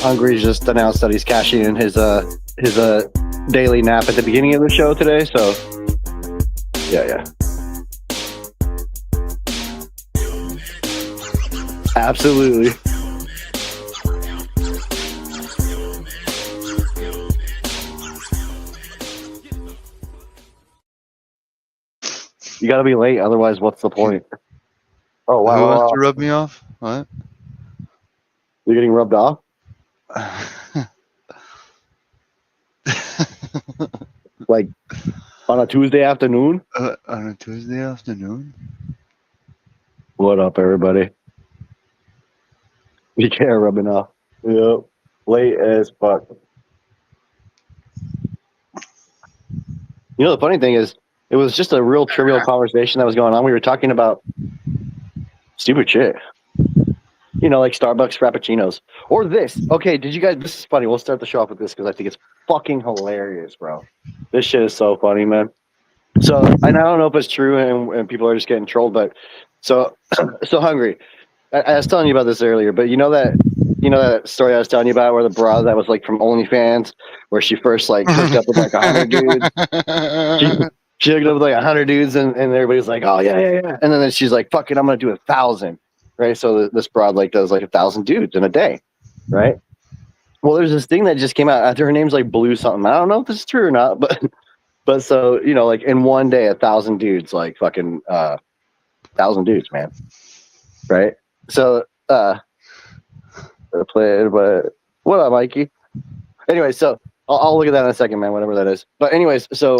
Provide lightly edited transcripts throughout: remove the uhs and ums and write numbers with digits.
Hungry just announced that he's cashing in his daily nap at the beginning of the show today. So yeah. Absolutely. You gotta be late, otherwise what's the point? Oh wow. Who wants to rub me off? What? You're getting rubbed off? Like on a Tuesday afternoon? On a Tuesday afternoon? What up, everybody? You can't rub it off. Yep. Late as fuck. You know, the funny thing is, it was just a real trivial conversation that was going on. We were talking about stupid shit. You know, like Starbucks Frappuccinos. Or this. Okay, did you guys... This is funny. We'll start the show off with this because I think it's fucking hilarious, bro. This shit is so funny, man. So, and I don't know if it's true and people are just getting trolled, but... So Hungry. I was telling you about this earlier, but you know that story I was telling you about where the bra that was like from OnlyFans, where she first like hooked up with like 100 dudes. She hooked up with like 100 dudes, and everybody's like, oh yeah. And then she's like, fuck it, I'm gonna do 1,000, right? So this broad like does like 1,000 dudes in a day, right? Well, there's this thing that just came out. Her name's like Blue something. I don't know if this is true or not, but so you know, like in one day, 1,000 dudes, like fucking 1,000 dudes, man, right? So played, but what up, Mikey? Anyway, so I'll look at that in a second, man. Whatever that is. But anyways, so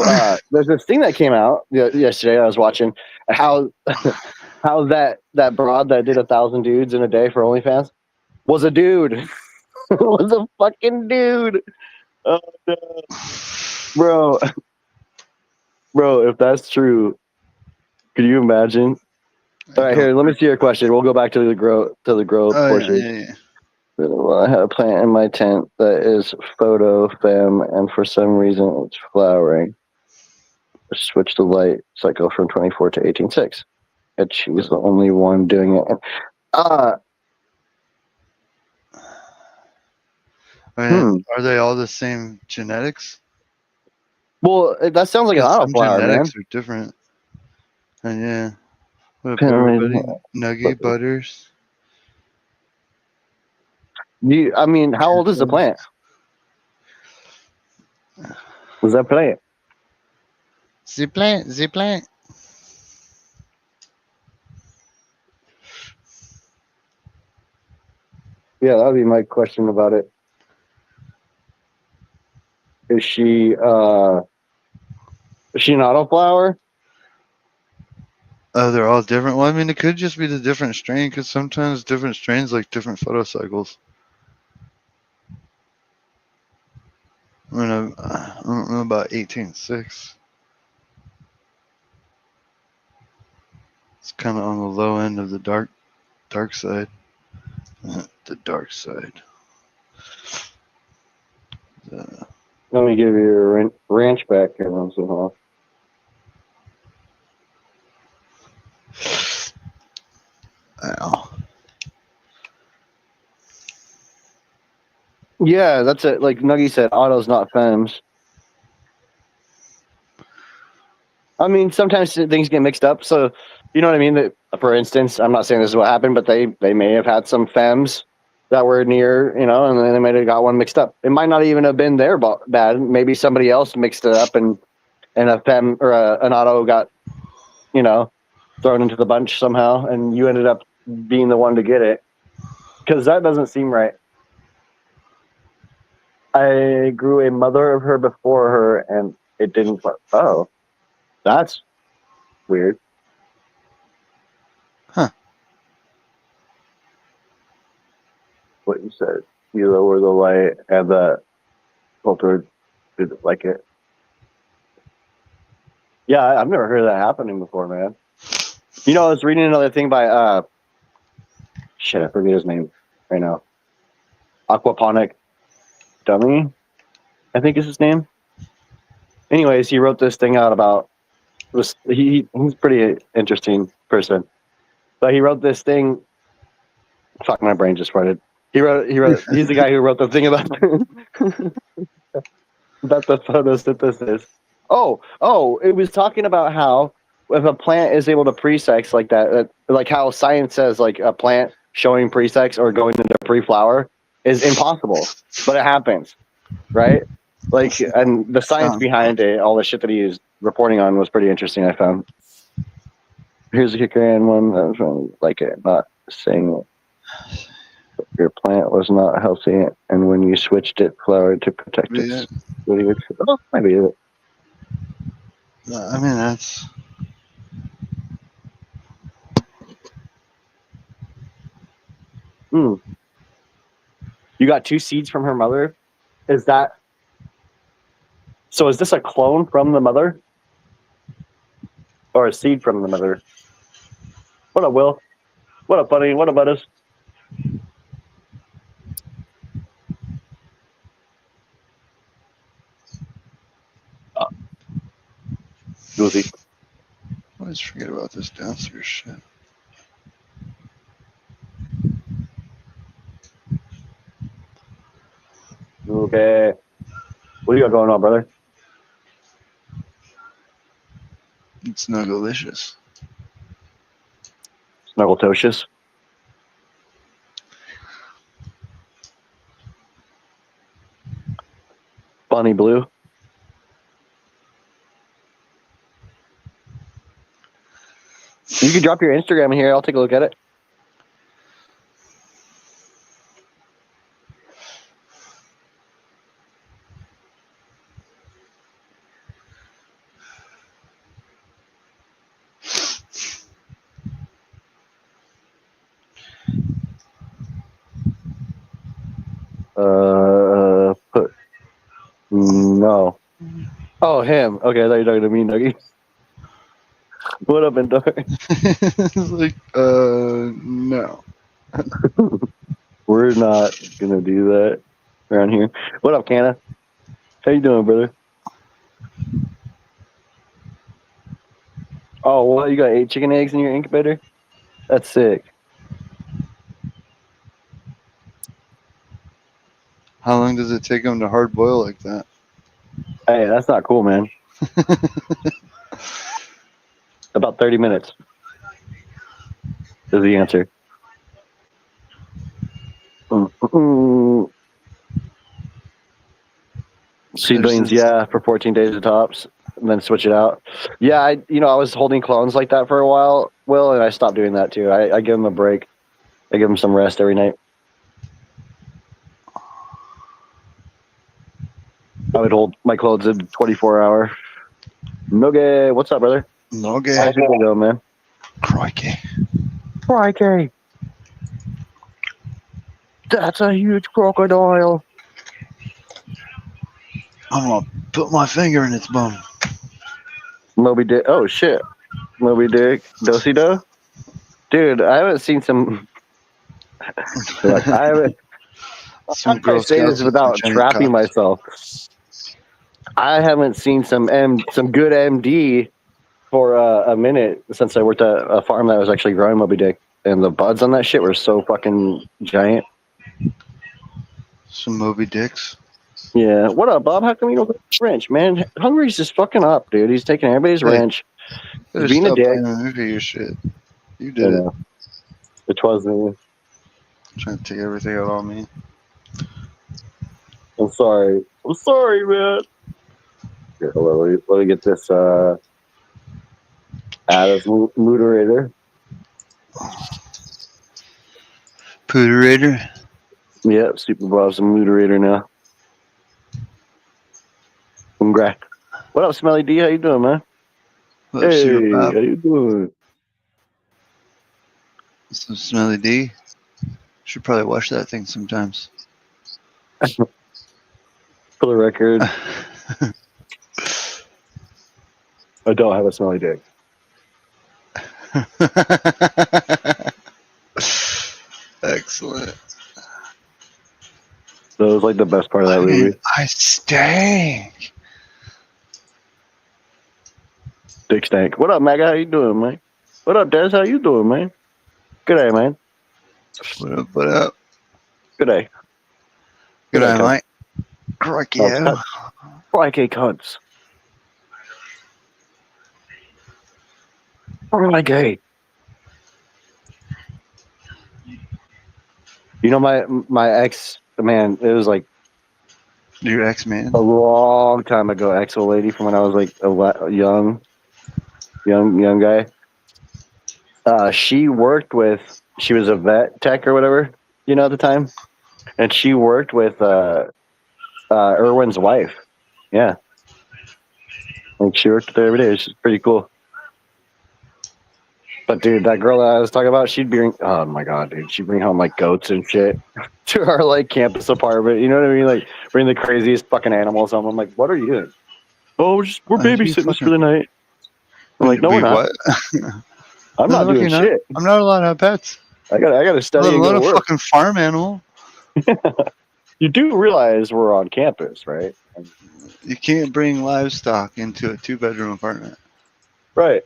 there's this thing that came out yesterday. I was watching how that broad that did 1,000 dudes in a day for OnlyFans was a dude. Was a fucking dude. Oh, no. Bro, if that's true, could you imagine? All right, here. Let me see your question. We'll go back to the growth portion. Yeah. Well, I have a plant in my tent that is photo fem, and for some reason it's flowering. Switch the light cycle from 24 to 18.6. And she's the only one doing it. Are they all the same genetics? Well, that sounds like an autoflower, man. Genetics are different. And yeah. What up, everybody? Nugget Butters. I mean, how old is the plant? What's that plant? The plant. Yeah, that would be my question about it. Is she an autoflower? Oh, they're all different. Well, I mean, it could just be the different strain, because sometimes different strains like different photocycles. I mean, I don't know about 18.6. It's kind of on the low end of the dark side. The dark side. Let me give you a ranch back here once in a while. Ow. Yeah, that's it. Like Nuggy said, auto's not femmes. I mean, sometimes things get mixed up. So, you know what I mean? For instance, I'm not saying this is what happened, but they may have had some femmes that were near, you know, and then they might have got one mixed up. It might not even have been their bad. Maybe somebody else mixed it up, and a femme or an auto got, you know, thrown into the bunch somehow, and you ended up being the one to get it. Because that doesn't seem right. I grew a mother of her before her, and it didn't. Oh, that's weird. Huh. What you said. You lower the light, and the filter didn't like it. Yeah, I've never heard of that happening before, man. You know, I was reading another thing by shit, I forget his name right now. Aquaponic Dummy, I think is his name. Anyways, he wrote this thing out about he's a pretty interesting person. But he wrote this thing. Fuck, my brain just farted. He wrote. He's the guy who wrote the thing about about the photosynthesis. Oh! It was talking about how if a plant is able to pre-sex like that, like how science says like a plant showing pre-sex or going into pre-flower is impossible, but it happens, right? Like, and the science behind it, all the shit that he was reporting on was pretty interesting. I found. Here's a kicker and one that was wrong, like it, not saying it. Your plant was not healthy, and when you switched it flower to protect it, oh, maybe it. I mean, that's You got 2 seeds from her mother. Is that so? Is this a clone from the mother, or a seed from the mother? What up, Will? What up, buddy? What up, buddies? Goofy. I always forget about this downstairs shit. Okay. What do you got going on, brother? It's Snugglicious. Snuggletoshus. Bonnie Blue. You can drop your Instagram in here. I'll take a look at it. Put no. Oh, him. Okay, I thought you were talking to me, Nuggy. What up, Endor? It's like, no. We're not gonna do that around here. What up, Canna? How you doing, brother? Oh, what? You got 8 chicken eggs in your incubator? That's sick. How long does it take them to hard boil like that? Hey, that's not cool, man. About 30 minutes is the answer. Seedlings, yeah, for 14 days at tops, and then switch it out. Yeah, I was holding clones like that for a while, Will, and I stopped doing that too. I give them a break. I give them some rest every night. I would hold my clones in 24-hour. Noge, what's up, brother? Noge. How's it going, man? Crikey. Crikey. That's a huge crocodile. I'm gonna put my finger in its bum. Moby Dick. Oh, shit. Moby Dick. Do-si-do? Dude, I haven't seen some... Look, I haven't... Some I Girl say this Scouts without with giant trapping cocks. myself. I haven't seen some good MD for a minute since I worked at a farm that was actually growing Moby Dick, and the buds on that shit were so fucking giant. Some Moby Dicks. Yeah. What up, Bob? How come you don't go to the ranch, man? Hungry's just fucking up, dude. He's taking everybody's Hey, ranch. Better Being a stop dick. playing the movie your shit. You did it. It was me. Trying to take everything out on me. I'm sorry. I'm sorry, man. Here, hold on, let me get this as moderator. Pooderator. Yep, Super Bob's a moderator now. Congrats. What up, Smelly D? How you doing, man? What up, Hey, Super Bob? how you doing? Some Smelly D. Should probably watch that thing sometimes. For the record, I don't have a smelly dick. Excellent. That was like the best part of that movie. I stink. Dick stank. What up, Maga? How you doing, man? What up, Des? How you doing, man? Good day, man. What up? What up? Good day. Good day, eye, cuz. Mike. Crikey, Oh, yeah. Crikey cunts. Crikey. You know, my ex, man, it was like Your ex-man. a long time ago, ex old lady from when I was like a young guy. She was a vet tech or whatever, at the time. And she worked with Irwin's wife. Yeah. Like she worked there every day. It's pretty cool. But dude, that girl that I was talking about, oh my god, dude, she'd bring home like goats and shit to our like campus apartment. You know what I mean? Like bring the craziest fucking animals home. I'm like, what are you doing? Oh, we're You babysitting for fucking. the night. I'm like, no, we're Wait, not. what? I'm No, not the fuck doing you're not. shit. I'm not allowed to have pets. I gotta study Let and go alone to a work. fucking farm animal. You do realize we're on campus, right? You can't bring livestock into a 2-bedroom apartment. Right.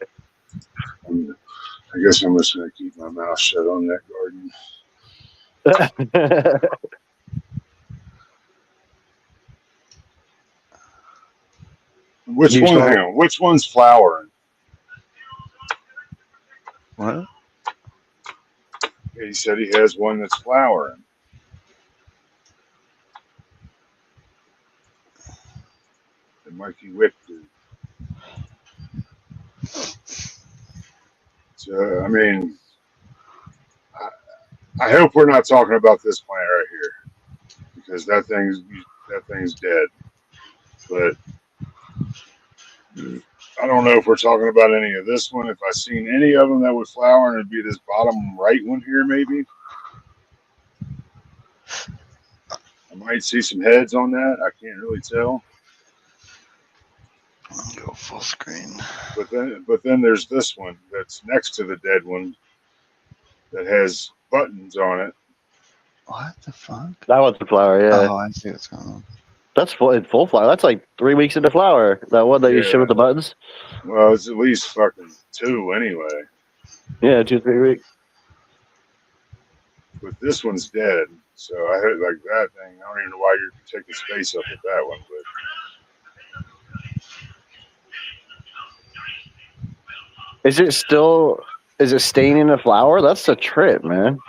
I guess I'm just gonna keep my mouth shut on that garden. Which You one? saw- Hang on. Which one's flowering? What? He said he has one that's flowering. The Mikey Wick dude. So I mean, I hope we're not talking about this plant right here because that thing's dead. But I don't know if we're talking about any of this one. If I seen any of them that would flower, and it'd be this bottom right one here, maybe. I might see some heads on that. I can't really tell. I'll go full screen. But then there's this one that's next to the dead one that has buttons on it. What the fuck? That one's the flower, yeah. Oh, I see what's going on. That's full flower. That's like 3 weeks into flower. That one that you Yeah. showed with the buttons. Well, it's at least fucking 2 anyway. Yeah, 2-3 weeks. But this one's dead. So I heard like that thing. I don't even know why you're taking space up with that one, but Is it staying in the flower? That's a trip, man.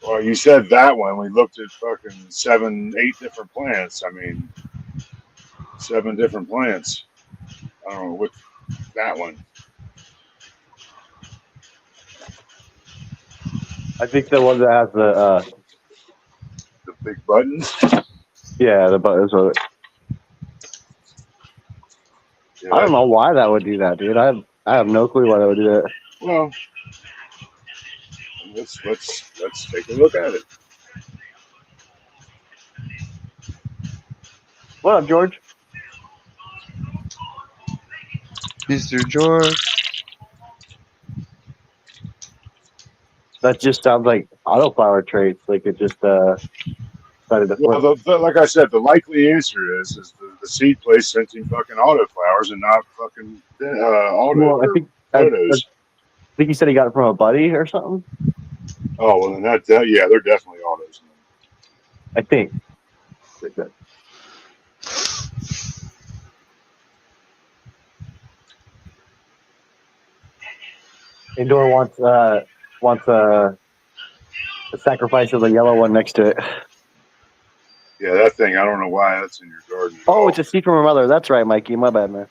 well, you said that one. We looked at fucking 7, 8 different plants. I mean, 7 different plants. I don't know what that one. I think the one that has The big buttons. the buttons. Yeah, I don't know why that would do that, dude. I have no clue why that would do that. Well, let's take a look at it. What up, George? Mr. George. That just sounds like autoflower traits. Like it just started to flip. Well, like I said, the likely answer is the seed place sent him fucking autoflowers and not fucking Well, I think photos. I think he said he got it from a buddy or something. Oh well, then that yeah, they're definitely autos. I think. Indoor wants the sacrifice of the yellow one next to it. Yeah, that thing. I don't know why that's in your garden. Oh, it's a seed from her mother. That's right, Mikey. My bad, man.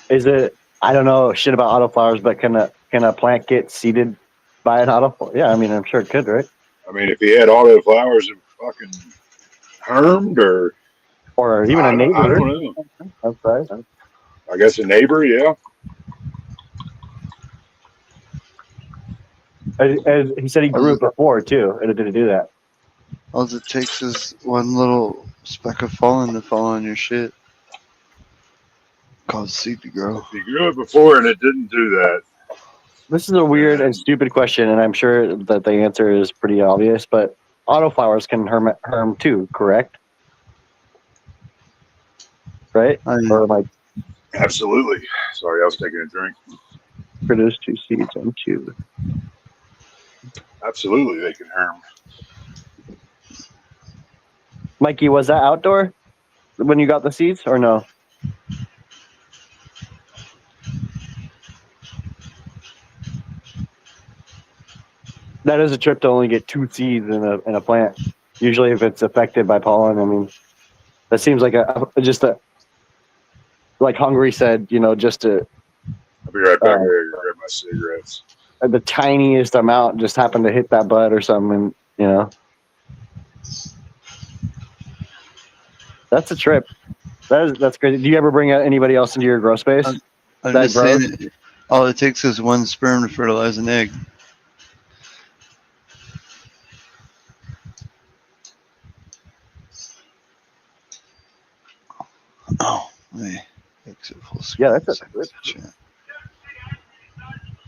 Is it? I don't know shit about autoflowers, but can a plant get seeded by an autoflower? Yeah, I mean, I'm sure it could, right? I mean, if he had autoflowers and fucking hermed Or even a neighbor. I don't know. That's right. I guess a neighbor, yeah. As he said, he grew it before too, and it didn't do that. All it takes is one little speck of falling to fall on your shit. Called Sleepy Girl. If he grew it before and it didn't do that. This is a weird and stupid question, and I'm sure that the answer is pretty obvious. But autoflowers can herm too, correct? right? I mean, Or am I Absolutely. Sorry, I was taking a drink. produce 2 seeds and 2? Absolutely, they can harm. Mikey, was that outdoor when you got the seeds or no? That is a trip to only get 2 seeds in a plant. Usually, if it's affected by pollen, I mean, that seems like like Hungry said, just I'll be right back. Uh, I gotta grab my cigarettes. the tiniest amount just happened to hit that bud or something. That's a trip. That's crazy. Do you ever bring anybody else into your grow space? I'm That just saying that all it takes is one sperm to fertilize an egg. Oh, hey, exit full screen. Yeah, that's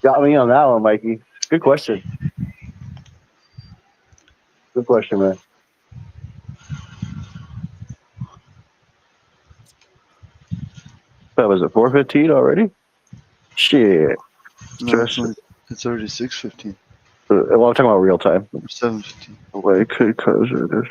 got me on that one, Mikey. Good question. Good question, man. That was it 4:15 already? Shit. No, it's already 6:15 Well, I'm talking about real time. or 7:15. Wait, because it is.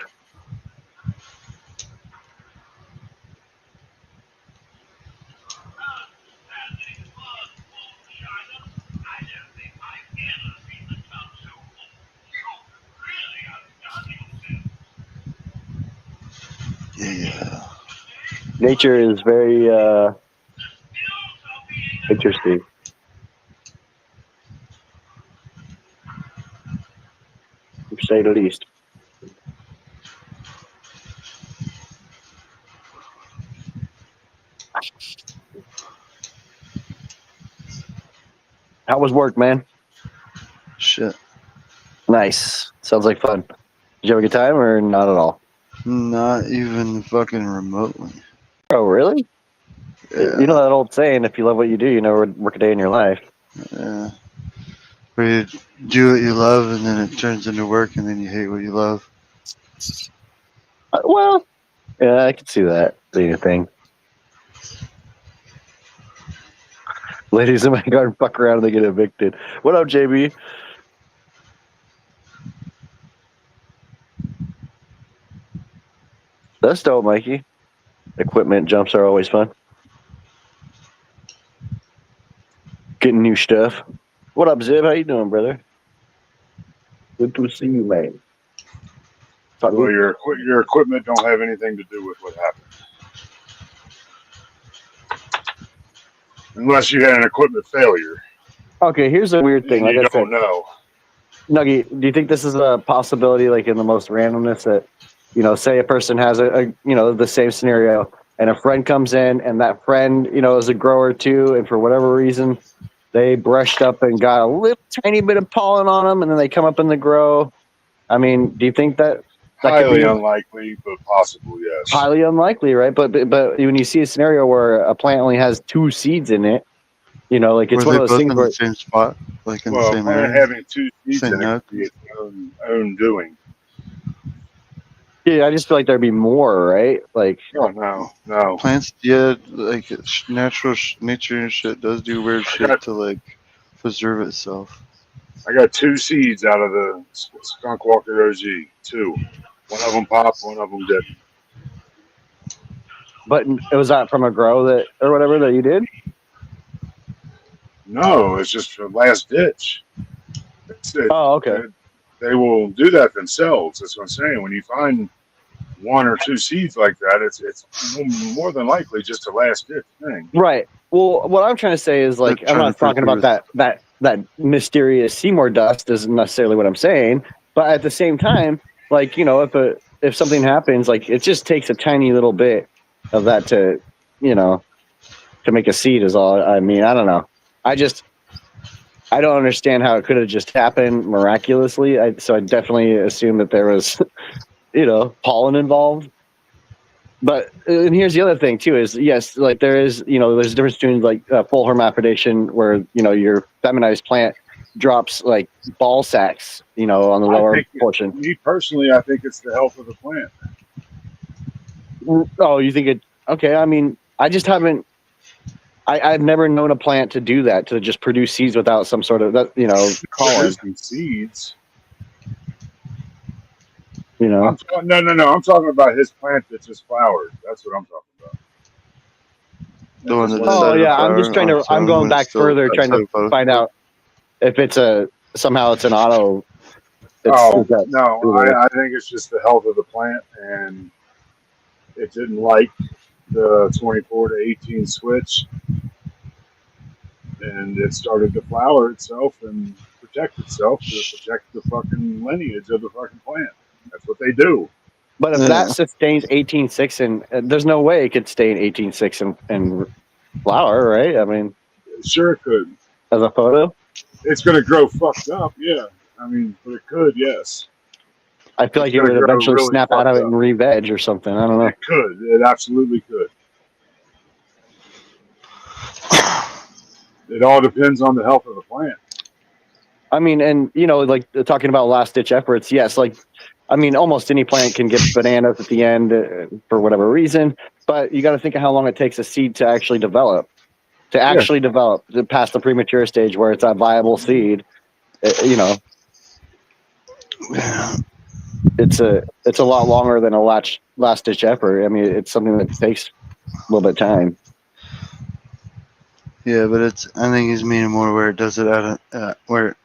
Yeah. Nature is very interesting. To say the least. How was work, man? Shit. Nice. Sounds like fun. Did you have a good time or not at all? Not even fucking remotely. Oh, really? Yeah. You know that old saying, if you love what you do, you never work a day in your life. Yeah. Where you do what you love and then it turns into work and then you hate what you love. Well, yeah, I can see that being a thing. Ladies in my garden fuck around and they get evicted. What up, JB? That's dope, Mikey. Equipment jumps are always fun. Getting new stuff. What up, Zib? How you doing, brother? Good to see you, man. Well, your equipment don't have anything to do with what happened, unless you had an equipment failure. Okay, here's a weird thing. And Like you I said, don't know. Nuggy, do you think this is a possibility, like in the most randomness that, say a person has the same scenario and a friend comes in and that friend, is a grower too, and for whatever reason, they brushed up and got a little tiny bit of pollen on them and then they come up in the grow. I mean, do you think that could Highly be unlikely, but possible, yes. highly unlikely, right? But when you see a scenario where a plant only has 2 seeds in it, like it's Were one they of those both things in where the same spot? Like in the Well, a same plant area? having 2 seeds Same in it nut? could be its own doing. I just feel like there'd be more, right? Like, No. Plants, yeah, like natural nature and shit does do weird shit to like preserve itself. I got 2 seeds out of the Skunk Walker OG. 2. One of them popped, one of them didn't. but it was that from a grow or whatever that you did. No, it's just a last ditch. Oh, okay. They will do that themselves. That's what I'm saying. When you find 1 or 2 seeds like that, it's more than likely just a last ditch thing. Right. Well, what I'm trying to say is, like, They're I'm trying not to talking about preserve that mysterious Seymour dust isn't necessarily what I'm saying, but at the same time, like, if something happens, like, it just takes a tiny little bit of that to make a seed is all. I mean, I don't know. I don't understand how it could have just happened miraculously. So I definitely assume that there was, pollen involved. But and here's the other thing too: is yes, like there's a difference between like full hermaphrodation, where your feminized plant drops like ball sacks, on the lower portion. Me personally, I think it's the health of the plant. Oh, you think it? Okay, I mean, I just haven't. I've never known a plant to do that, to just produce seeds without some sort of pollen. Producing seeds. No. I'm talking about his plant that just flowered. That's what I'm talking about. The one that Just Oh decided yeah, to I'm flower just trying on to. its I'm own going when it's back still further, trying to outside of find photosynthesis. out if it's somehow it's an auto. Oh Is that no, I think it's just the health of the plant, and it didn't like the 24 to 18 switch, and it started to flower itself and protect itself to protect the fucking lineage of the fucking plant. That's what they do. But if Yeah. that sustains 18.6 and there's no way it could stay in 18.6 and flower, right? I mean, Sure, it could. as a photo, It's going to grow fucked up, yeah. I mean, but it could, yes. I feel It's like it going to would grow eventually really snap out of fucked it up. and re-veg or something. I don't know. It could. It absolutely could. It all depends on the health of the plant. I mean, and like talking about last ditch efforts, yes, like I mean, almost any plant can get bananas at the end for whatever reason, but you got to think of how long it takes a seed to actually develop, to past the premature stage where it's a viable seed. Yeah. It's a lot longer than a last ditch effort. I mean, it's something that takes a little bit of time. Yeah, but I think he's meaning more where it does it where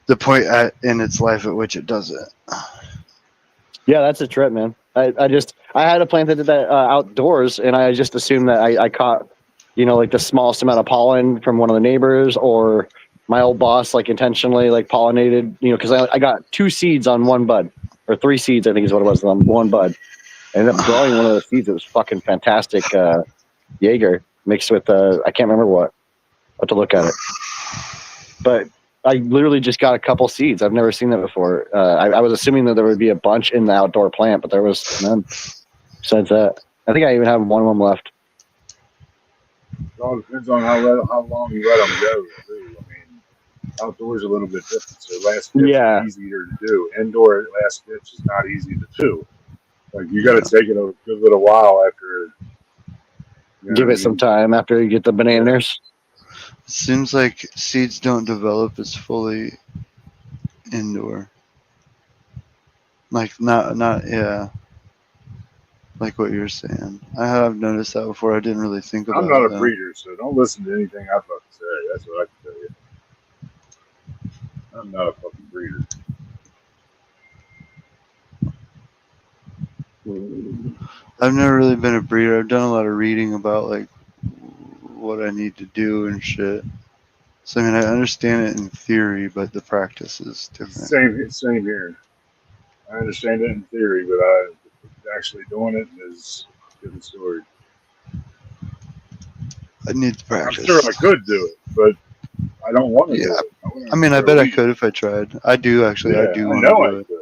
the point in its life at which it does it. Yeah, that's a trip, man. I had a plant that did that outdoors, and I just assumed that I caught, like the smallest amount of pollen from one of the neighbors, or my old boss like intentionally like pollinated, because I got 2 seeds on one bud, or 3 seeds, I think is what it was on one bud. I ended up growing one of those seeds. It was fucking fantastic. Jaeger mixed with I can't remember what. I'll have to look at it. But I literally just got a couple seeds. I've never seen that before. I was assuming that there would be a bunch in the outdoor plant, but there was none. Besides that, I think I even have one of them left. It all depends on how long you let them go, too. I mean, outdoors a little bit different. So last ditch Yeah, is easier to do. Indoor last ditch is not easy to do. Like you got to take it a good little while after. give it some time after you get the bananas. Seems like seeds don't develop as fully indoor. Like not yeah. Like what you're saying. I have noticed that before. I didn't really think about I'm not it a though. breeder, so don't listen to anything I fucking say. That's what I can tell you. I'm not a fucking breeder. I've never really been a breeder. I've done a lot of reading about like what I need to do and shit. So I mean I understand it in theory, but the practice is different. Same here. I understand it in theory, but I actually doing it is a different story. I need to I'm practice. sure I could do it, but I don't want to do Yeah. it. I mean I bet I could if I tried. I do actually. Yeah, I do I want to know I do it. could.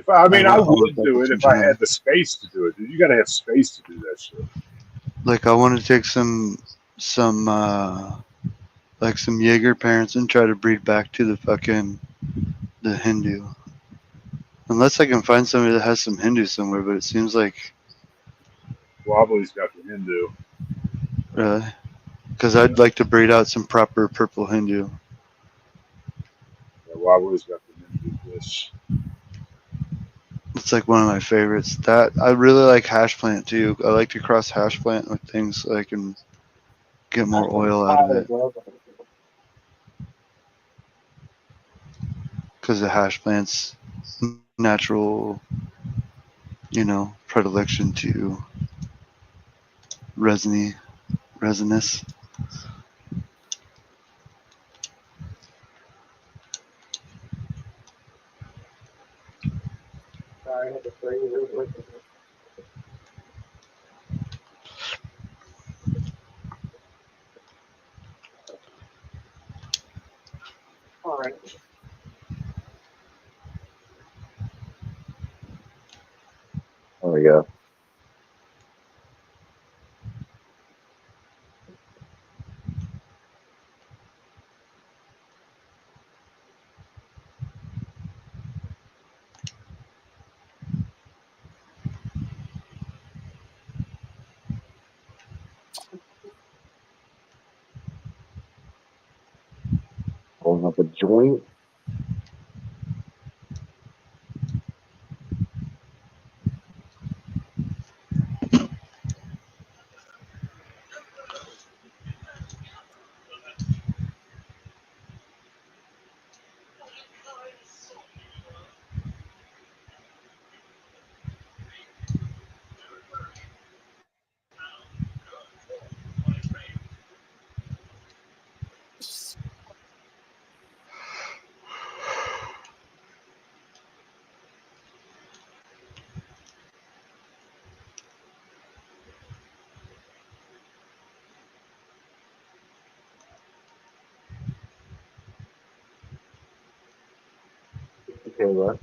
I I would look up do at it some if I channel. had the space to do it. Dude, you got to have space to do that shit. Like I want to take some like some Jaeger parents and try to breed back to the Hindu. Unless I can find somebody that has some Hindu somewhere, but it seems like Wobbly's got the Hindu. really because I'd like to breed out some proper purple Hindu. Yeah, Wobbly's got the Hindu fish. It's like one of my favorites. That I really like hash plant too. I like to cross hash plant with things so I can get more oil out of it. Because the hash plant's natural, predilection to resinous. All right. There we go. Rolling up a joint. Okay, what?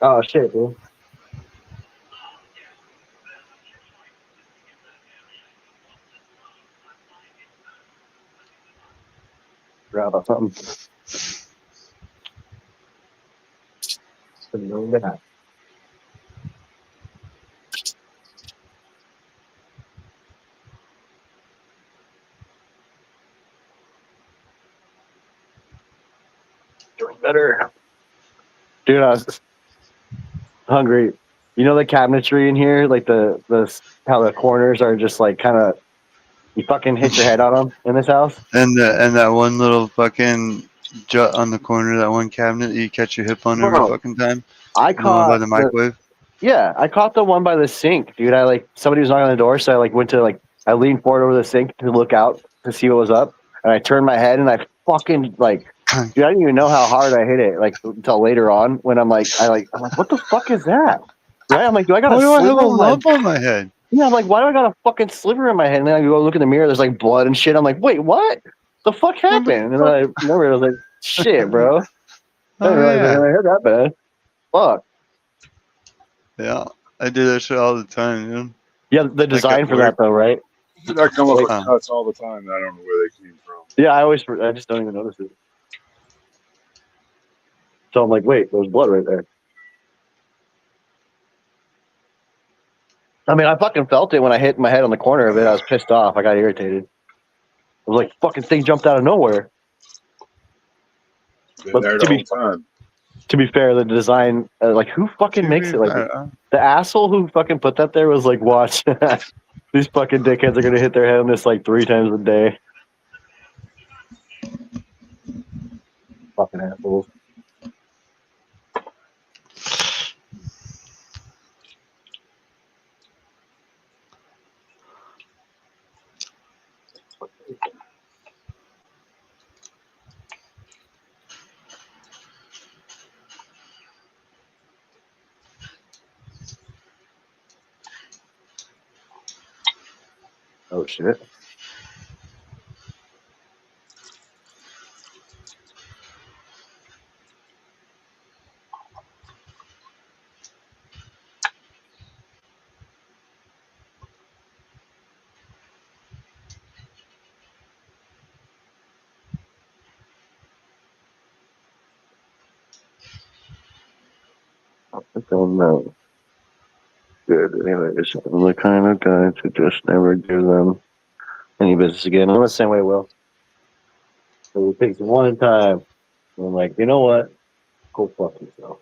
Oh shit, dude. Forgot about something. Didn't know that. Doing better. Dude, I was hungry. You know the cabinetry in here, like the how the corners are just like kind of you fucking hit your head on them in this house. And that one little fucking jut on the corner, that one cabinet that you catch your hip on every Bro, fucking time. I The one by caught the microwave. I caught the one by the sink, dude. I like somebody was knocking on the door, so I like went to like I leaned forward over the sink to look out to see what was up, and I turned my head and I fucking like, dude, I didn't even know how hard I hit it like until later on when I'm like what the fuck is that? Right? I'm like, do I got Why a do I have sliver a in my lump on my head? Yeah, I'm like, why do I got a fucking sliver in my head? And then I go look in the mirror, there's like blood and shit. I'm like, wait, what? The fuck What the happened? And then fuck? I remember I was like, shit, bro. I didn't Oh realize I yeah, heard that bad. Fuck. yeah. I do that shit all the time, dude. Yeah, the Like design at for that work. though, right? I come up Like, with cuts all the time. And I don't know where they came from. yeah, I just don't even notice it. So I'm like, wait, there's blood right there. I mean, I fucking felt it when I hit my head on the corner of it. I was pissed off. I got irritated. I was like, fucking thing jumped out of nowhere. Been But there the whole time. to be fair, the design, like, who fucking To makes be it? Like, fair, the asshole who fucking put that there was like, watch, these fucking dickheads are gonna hit their head on this like 3 times a day. Fucking assholes. Oh shit. I don't know. Good. Anyways, I'm the kind of guy to just never do them any business again. I'm the same way, Will. So it takes one time. And I'm like, you know what? Go fuck yourself.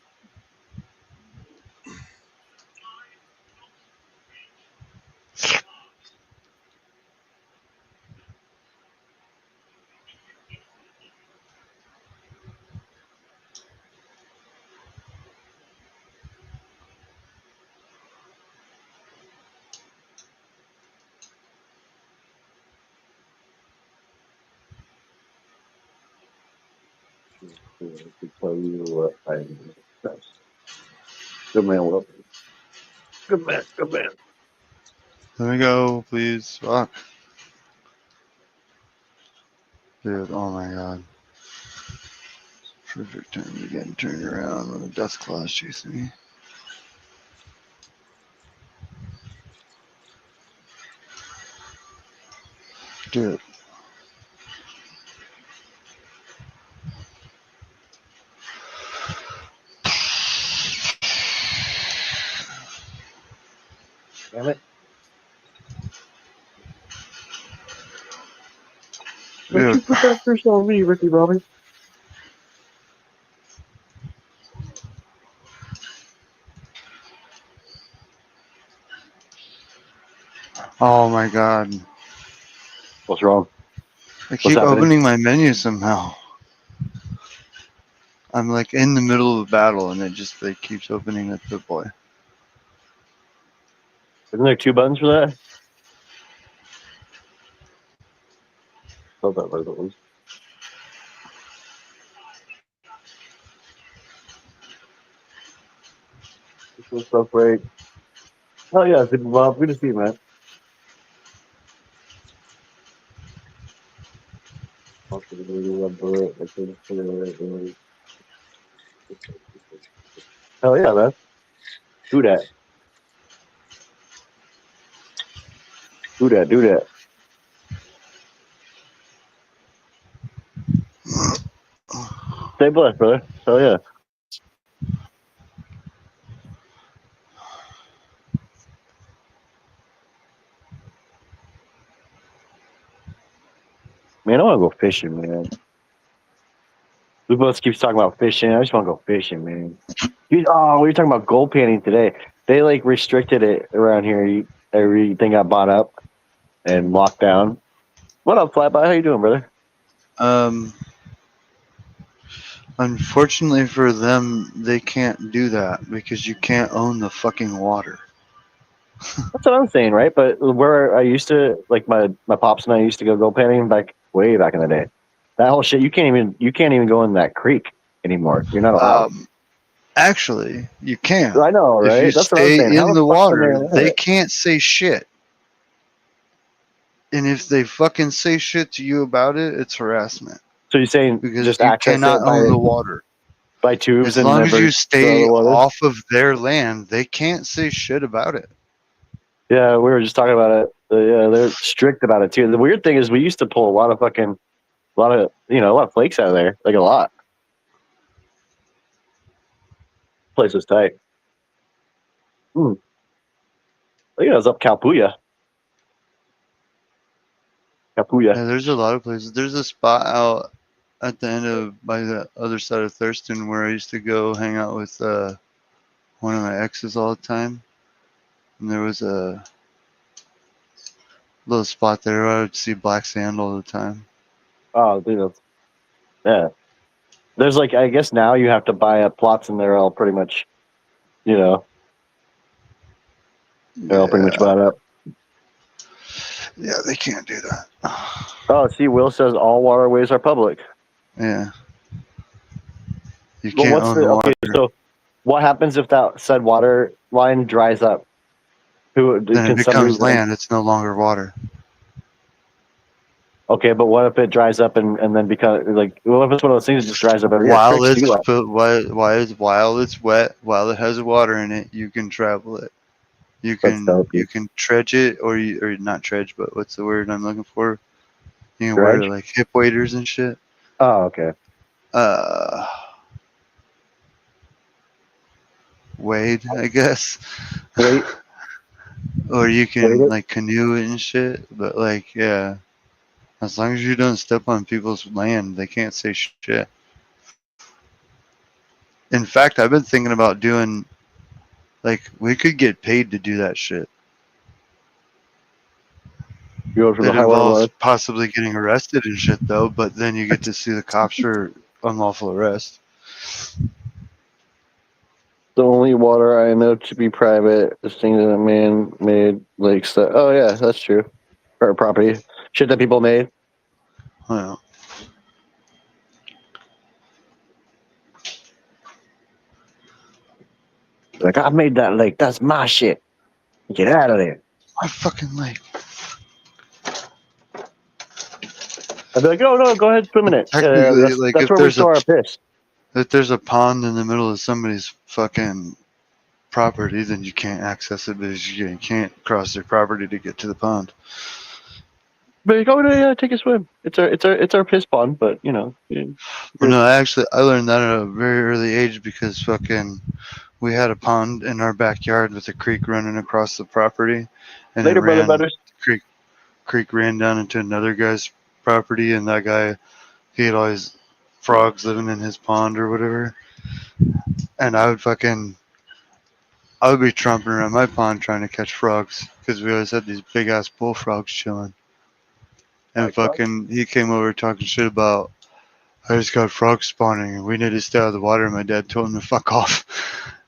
To tell you what I need. Good man, Will. Good man. Good man. let me go, please. Fuck. Dude, oh my god. Perfect time to get turned around when a dust cloud's chasing me. Dude. Damn it. Don't Yeah. you put that fish on me, Ricky Bobby. Oh my god. What's wrong? I keep happening? opening my menu somehow. I'm like in the middle of a battle and it just like keeps opening at the boy. Isn't there 2 buttons for that? Oh, that was it. What's up, Ray? Oh yeah, Super Bob. Good to see you, man. Hell yeah, man. Do that. Do that. Do that. Stay blessed, brother. Hell yeah. Man, I want to go fishing, man. We both keeps talking about fishing. I just want to go fishing, man. Dude, oh, we were talking about gold panning today. They like restricted it around here. Everything got bought up and locked down. What up, Flatby? How you doing, brother? Unfortunately for them, they can't do that because you can't own the fucking water. That's what I'm saying, right? But where I used to, like my pops and I used to go gold panning way back in the day. That whole shit, you can't even go in that creek anymore. You're not allowed. Actually, you can. I know, If right? you That's what I'm stay saying. How in the the fuck can they water, allow they it? can't say shit. And if they fucking say shit to you about it, it's harassment. So you're saying Because just you access cannot it own the water. by tubes As and long as never you go stay to the water? off of their land, they can't say shit about it. Yeah, we were just talking about it. Yeah, they're strict about it too. The weird thing is, we used to pull a lot of flakes out of there, like a lot. Place was tight. Look at us up Calpuya. Yeah, there's a lot of places. There's a spot out at the end of by the other side of Thurston where I used to go hang out with one of my exes all the time. And there was a little spot there where I would see black sand all the time. Oh, dude, yeah. There's like, I guess now you have to buy up plots and they're all pretty much, they're all pretty much Yeah, bought up. yeah, they can't do that. Oh, see, Will says all waterways are public. Yeah, you But can't own the water. so what happens if that said water line dries up? Then it Can somebody becomes land. It's no longer water. Okay, but what if it dries up and then becomes like? What if it's one of those things that just dries up every year? While Creeks do it's that. while it's wet, while it has water in it, you can travel it. You That's dope, can dredge it, or not dredge, but what's the word I'm looking for? You can Dredge? wear like hip waders and shit. Oh, okay. Wade, I guess. Wait. Or you Wade can it? like canoe it and shit. But like, yeah, as long as you don't step on people's land, they can't say shit. In fact, I've been thinking about doing, like, we could get paid to do that shit. You go for the It high water involves line. possibly getting arrested and shit though, but then you get to see the cops for unlawful arrest. The only water I know to be private is things that man-made lakes. That, oh yeah, that's true. Or property, shit that people made. Well, Like, I made that lake. That's my shit. Get out of there. my fucking lake. I'd be like, oh no, go ahead, swim in it. Technically, like, That's if where we there's store our piss. a pond in the middle of somebody's fucking property, then you can't access it because you can't cross their property to get to the pond. But like, oh yeah, take a swim. It's our piss pond, but you know. Yeah. Well, no, I learned that at a very early age because fucking we had a pond in our backyard with a creek running across the property, and Later, brother butters. creek ran down into another guy's property, and that guy, he had all his frogs living in his pond or whatever, and I would be tromping around my pond trying to catch frogs because we always had these big ass bullfrogs chilling, and Like frogs? fucking he came over talking shit about I just got frogs spawning and we need to stay out of the water. My dad told him to fuck off.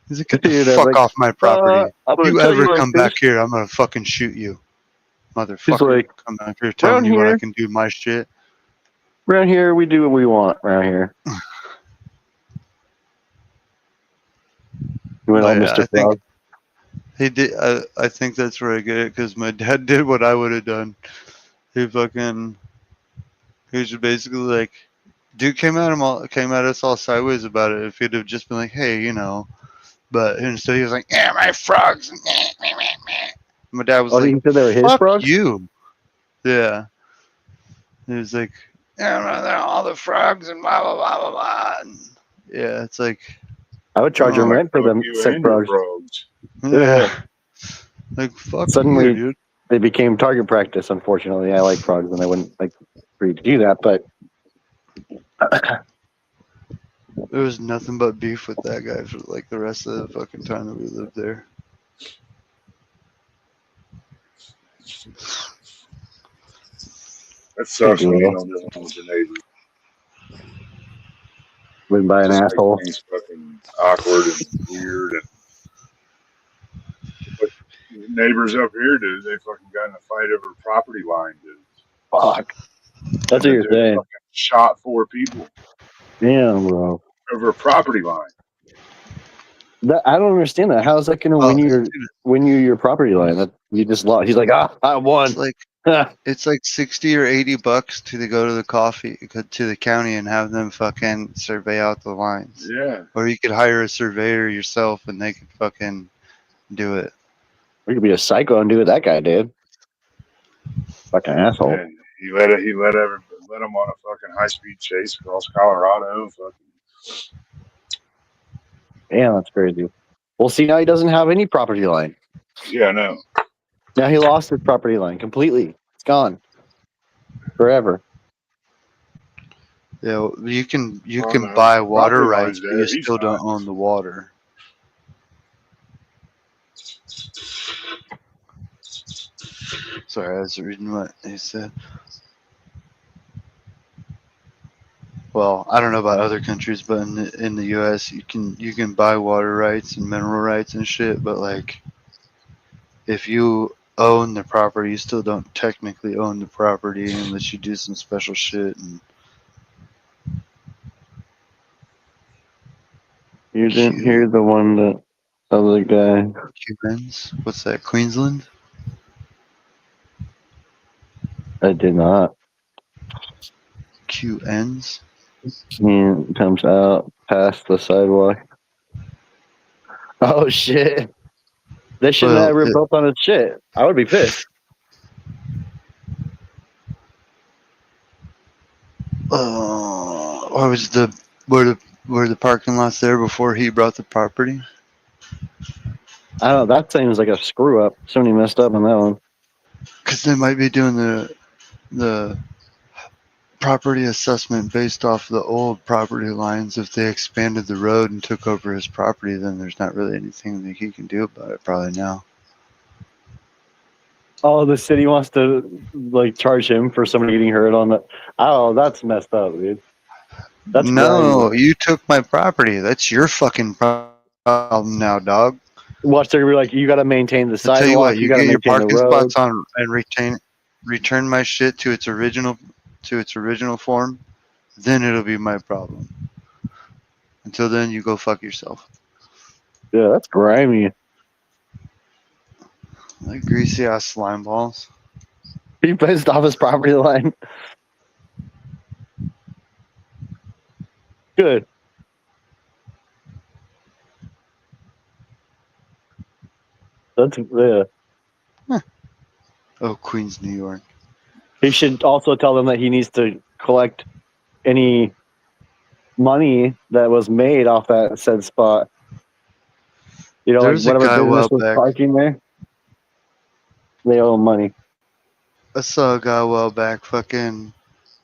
He's like, get the Dude, I'm fuck like, off my property. I'm gonna You tell ever you come like back this. here, I'm gonna fucking shoot you. He's Motherfucker. like, Come back here telling around me what I here, can do with my shit. around here, we do what we want. Around here, you went all But yeah, Mr. I think Frog. he did. I think that's where I get it because my dad did what I would have done. He was basically like, dude came at us all sideways about it. If he'd have just been like, hey, you know, but instead he was like, yeah, my frogs. My dad was Oh, like, he said they were his fuck frogs. you. Yeah. He was like, yeah, they're all the frogs and blah blah blah blah blah. And yeah, it's like, I would charge him oh, rent for Fuck them you sick and your frogs. frogs. yeah, like fuck Suddenly, you, dude. they became target practice. Unfortunately, I like frogs, and I wouldn't like for you to do that. But There was nothing but beef with that guy for like the rest of the fucking time that we lived there. That sucks when you deal. don't get along with your neighbors. written by an Just makes asshole. things fucking awkward and weird. And but neighbors up here, dude, they fucking got in a fight over a property line, dude. Fuck. That's what The you're dude saying. fucking shot 4 people Damn, bro. over a property line. I don't understand that. How is that going to Oh, win you your property line? That you just lost. He's like, I won. it's like $60 or $80 to go to the county and have them fucking survey out the lines. Yeah. Or you could hire a surveyor yourself and they could fucking do it. We could be a psycho and do what that guy did. Fucking asshole. And he let him on a fucking high speed chase across Colorado. Fucking Damn, that's crazy. Well, see, now he doesn't have any property line. yeah, no. Now he lost his property line completely. It's gone forever. Yeah, you can Oh, no. buy water Property rights, line's but dead. you He's still don't fine. own the water. Sorry, I was reading what he said. Well, I don't know about other countries, but in the U.S. you can buy water rights and mineral rights and shit, but like if you own the property, you still don't technically own the property unless you do some special shit. And You didn't hear the one that other guy. Cubans, what's that? Queensland? I did not. QNs? He comes out past the sidewalk. Oh shit! They shouldn't Well, have ever built on its shit. I would be pissed. What was were the parking lots there before he brought the property? I don't know. That seems like a screw up. Somebody messed up on that one. Because they might be doing the property assessment based off the old property lines. If they expanded the road and took over his property, then there's not really anything that he can do about it probably now. Oh, the city wants to like charge him for somebody getting hurt on the. Oh, that's messed up, dude. That's No, grimy. you took my property. That's your fucking problem now, dog. Watch, they're gonna be like, you got to maintain the I tell you what, sidewalk. you got to get your maintain the parking road. spots on and return my shit to its original form, then it'll be my problem. Until then, you go fuck yourself. Yeah, that's grimy. Like greasy ass slime balls. He pissed off his property line. Good. That's yeah. Oh, Queens, New York. He should also tell them that he needs to collect any money that was made off that said spot. You know, There's like a whatever guy a business while was back. parking there, they owe him money. I saw a guy a while back fucking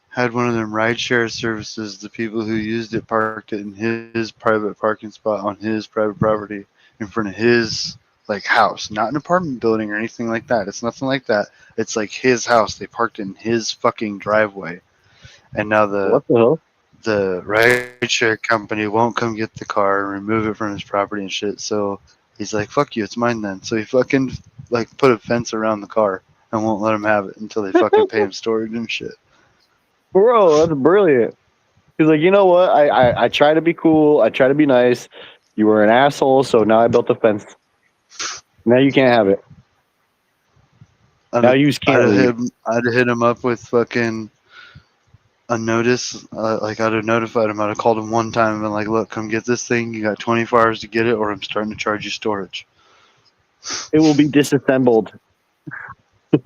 had one of them rideshare services. The people who used it parked it in his private parking spot on his private property in front of his like house, not an apartment building or anything like that. It's nothing like that. It's like his house. They parked it in his fucking driveway, and now What the hell? the rideshare company won't come get the car and remove it from his property and shit. So he's like, "Fuck you, it's mine then." So he fucking like put a fence around the car and won't let him have it until they fucking pay him storage and shit. Bro, that's brilliant. He's like, you know what? I try to be cool. I try to be nice. You were an asshole, so now I built a fence. Now you can't have it. Now you can't leave. I'd hit him up with fucking a notice. Like I'd have notified him. I'd have called him one time and been like, "Look, come get this thing. You got 24 hours to get it, or I'm starting to charge you storage." It will be disassembled.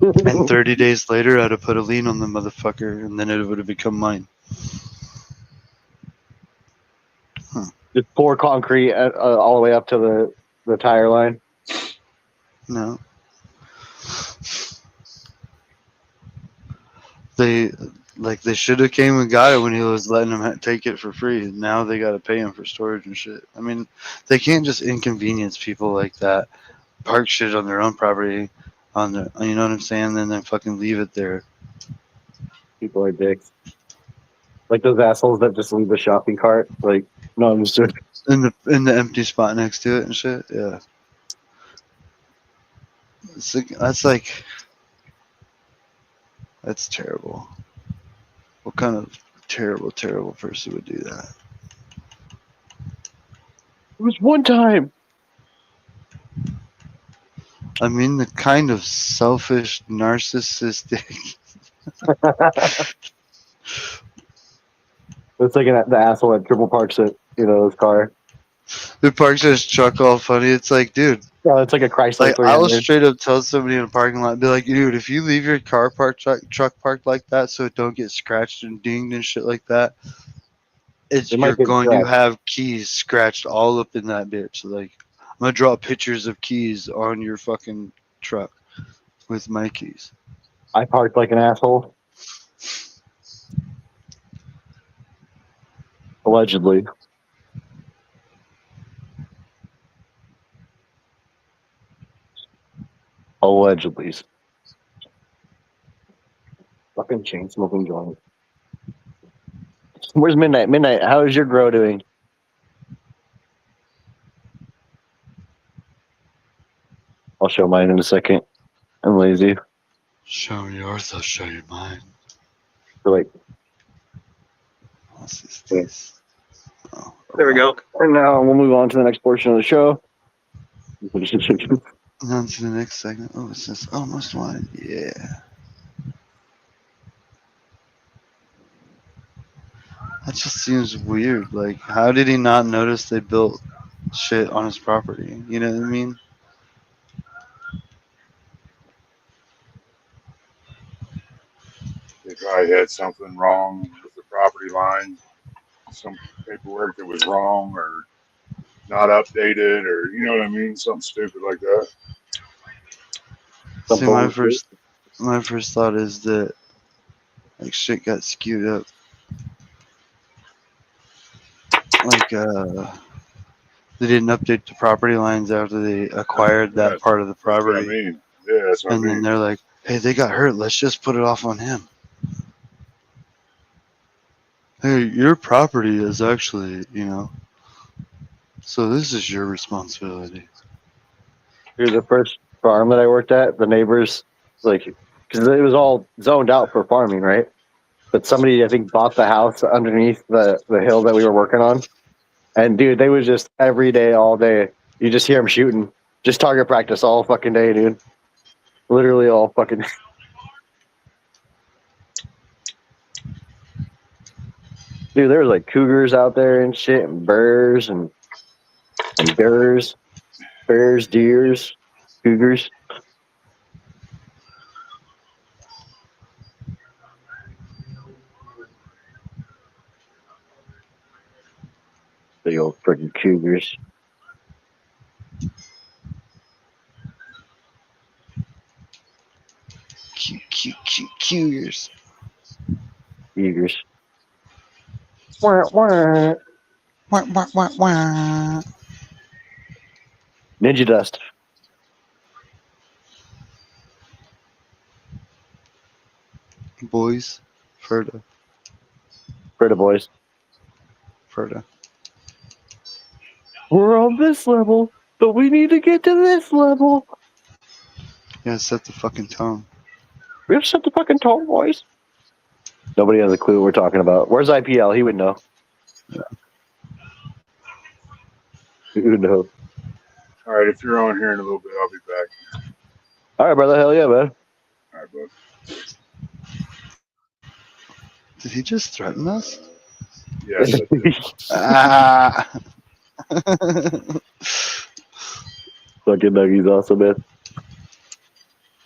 And 30 days later, I'd have put a lien on the motherfucker, and then it would have become mine. Just pour concrete all the way up to the tire line. No. They should have came and got it when he was letting them take it for free. Now they got to pay him for storage and shit. I mean, they can't just inconvenience people like that. Park shit on their own property, on their, you know what I'm saying? Then they fucking leave it there. People are dicks. Like those assholes that just leave the shopping cart. Like, no, I'm just doing. In the empty spot next to it and shit. Yeah. That's terrible. What kind of terrible person would do that? It was one time. I mean, the kind of selfish, narcissistic. It's like the asshole that triple parks it, his car. Who parks his truck all funny. It's like, dude. It's like a Chrysler Like, I will 300. straight up tell somebody in a parking lot, be like, dude, if you leave your car parked, truck parked like that so it don't get scratched and dinged and shit like that, you're going to have keys scratched all up in that bitch. Like, I'm going to draw pictures of keys on your fucking truck with my keys. I parked like an asshole. Allegedly. Allegedly. Fucking chain smoking joint. Where's Midnight? Midnight, how is your grow doing? I'll show mine in a second. I'm lazy. Show me yours, I'll show you mine. So like, What's this? Oh, there we go. And now we'll move on to the next portion of the show. on to the next segment. Oh, it says almost wine. Yeah. That just seems weird. Like, how did he not notice they built shit on his property? You know what I mean? They probably had something wrong with the property line, some paperwork that was wrong or not updated, or you know what I mean, something stupid like that. See, my first thought is that like shit got skewed up. Like they didn't update the property lines after they acquired that part of the property. That's what I mean. Yeah, that's what I mean. And then they're like, "Hey, they got hurt. Let's just put it off on him." Hey, your property is actually, so this is your responsibility. Here's the first farm that I worked at. The neighbors, like, because it was all zoned out for farming, right? But somebody, I think, bought the house underneath the hill that we were working on. And, dude, they was just every day, all day. You just hear them shooting. Just target practice all fucking day, dude. Literally all fucking day. Dude, there was like cougars out there and shit, and bears and bears, deers, cougars. The old freaking Cougars. Cougars. Cougars. Wah, wah. Wah, wah, wah, wah. Ninja Dust. Boys. Ferda. For the boys. Ferda. We're on this level, but we need to get to this level. Yeah, set the fucking tone. We have to set the fucking tone, boys. Nobody has a clue what we're talking about. Where's IPL? He would know. Yeah. He would know. All right, if you're on here in a little bit, I'll be back. All right, brother. Hell yeah, man. All right, bud. Did he just threaten us? Yes, I did. Ah. Fucking Nuggies awesome, man.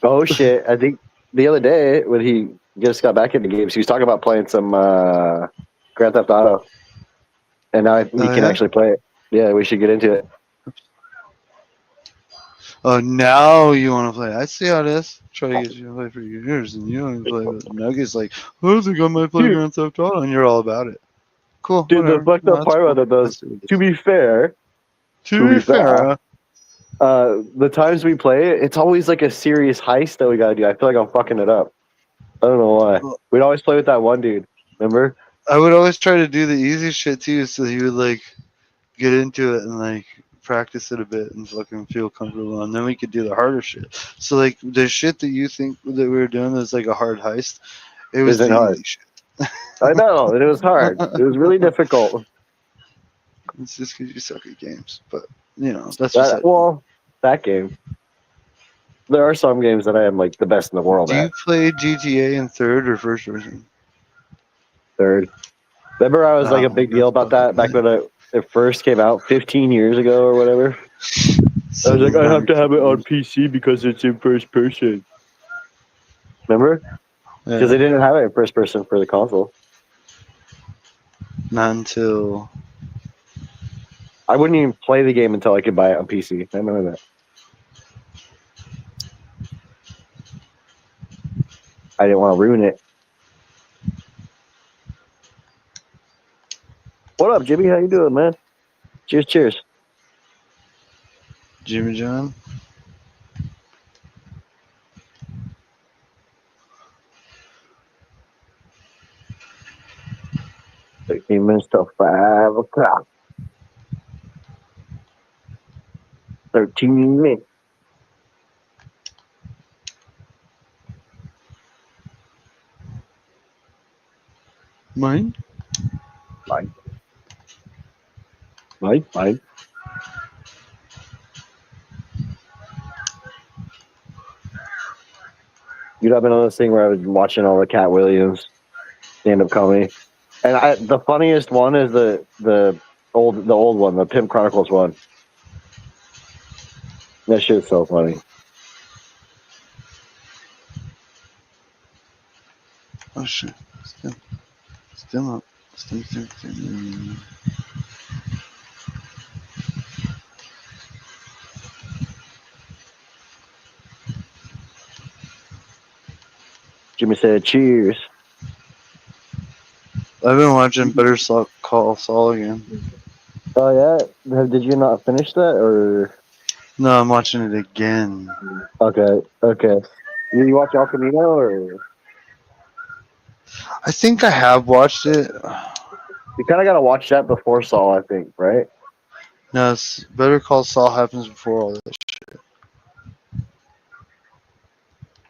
Oh, shit. I think the other day when he just got back into games, he was talking about playing some Grand Theft Auto. And now we can actually play it. Yeah, we should get into it. Oh, now you want to play. I see how it is. Try to get you to play for years, and you want to play with Nuggets. Like, I think I might play Dude. Grand Theft Auto, and you're all about it. Cool. Dude, whatever. the fucked No, up that's part cool. about it, though, is, That's what it to is. be fair, To be fair, the times we play it, it's always like a serious heist that we gotta do. I feel like I'm fucking it up. I don't know why. We'd always play with that one dude. Remember? I would always try to do the easy shit too, so he would like get into it and like practice it a bit and fucking feel comfortable, and then we could do the harder shit. So like the shit that you think that we were doing is like a hard heist, it was Isn't the hard. easy shit. I know. It was hard. It was really difficult. It's just because you suck at games, but you know that's just That game. There are some games that I am like the best in the world Do you at. play GTA in third or first person? Third. Remember, I was like a big that's deal about that back when it first came out 15 years ago or whatever. I was like, I have to have it on PC because it's in first person. Remember? Because they didn't have it in first person for the console. Not until I wouldn't even play the game until I could buy it on PC. I remember that. I didn't want to ruin it. What up, Jimmy? How you doing, man? Cheers, cheers. Jimmy John. Minutes till 5 o'clock. 13 minutes. Mine? Fine. You know, I've been on this thing where I was watching all the Cat Williams stand-up comedy, and the funniest one is the old one, the Pimp Chronicles one. That shit's so funny. Oh shit! Still up. Still. Jimmy said, "Cheers." I've been watching Better Call Saul again. Oh yeah, did you not finish that or? No, I'm watching it again. Okay. You watch El Camino or? I think I have watched it. You kind of got to watch that before Saul, I think, right? No, Better Call Saul happens before all this shit.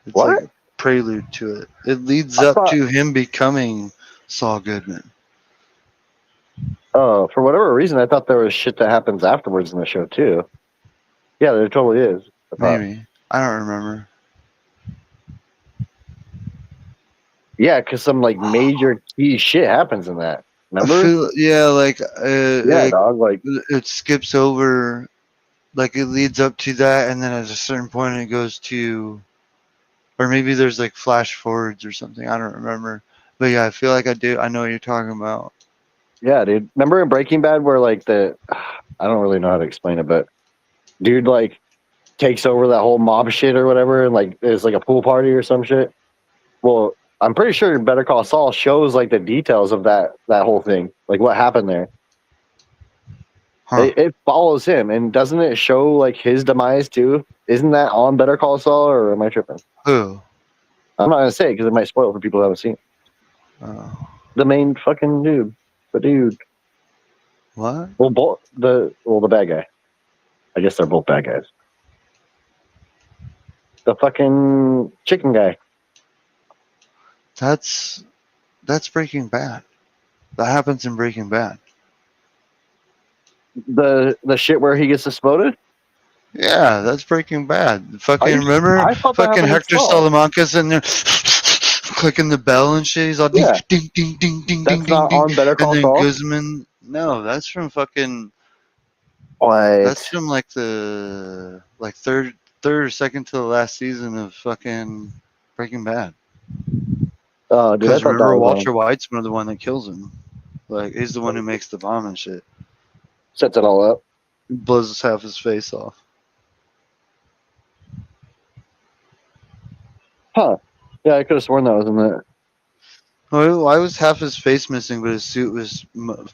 It's What? like a prelude to it. It leads I up thought- to him becoming Saul Goodman. Oh, for whatever reason, I thought there was shit that happens afterwards in the show too. Yeah, there totally is. I thought. Maybe. I don't remember. Yeah, because some like major key shit happens in that. I Remember? feel, yeah, like Yeah, dog. Like, it skips over, like it leads up to that, and then at a certain point it goes to, or maybe there's like flash forwards or something. I don't remember, but yeah, I feel like I do. I know what you're talking about. Yeah, dude. Remember in Breaking Bad where like I don't really know how to explain it, but dude like takes over that whole mob shit or whatever, and like there's like a pool party or some shit. Well, I'm pretty sure Better Call Saul shows like the details of that whole thing, like what happened there. Huh. It follows him, and doesn't it show like his demise too? Isn't that on Better Call Saul, or am I tripping? Who? I'm not gonna say it because it might spoil it for people who haven't seen it. Oh. The main fucking dude, the dude. What? Well, the bad guy. I guess they're both bad guys. The fucking chicken guy. That's Breaking Bad. That happens in Breaking Bad. The shit where he gets exploded. Yeah, that's Breaking Bad. Fucking you- remember? I thought that Fucking happened in Hector Saul. Salamanca's in there clicking the bell and shit. He's all ding Yeah. ding ding ding ding That's ding ding not ding, on Better and Call then Saul. Guzman. No, that's from fucking. What? That's from like the third or second to the last season of fucking Breaking Bad. Oh, dude, I Because thought that remember, was Walter White's the one that kills him. Like he's the one who makes the bomb and shit. sets it all up. Blows half his face off. Huh? Yeah, I could have sworn that was in there. Well, why was half his face missing, but his suit was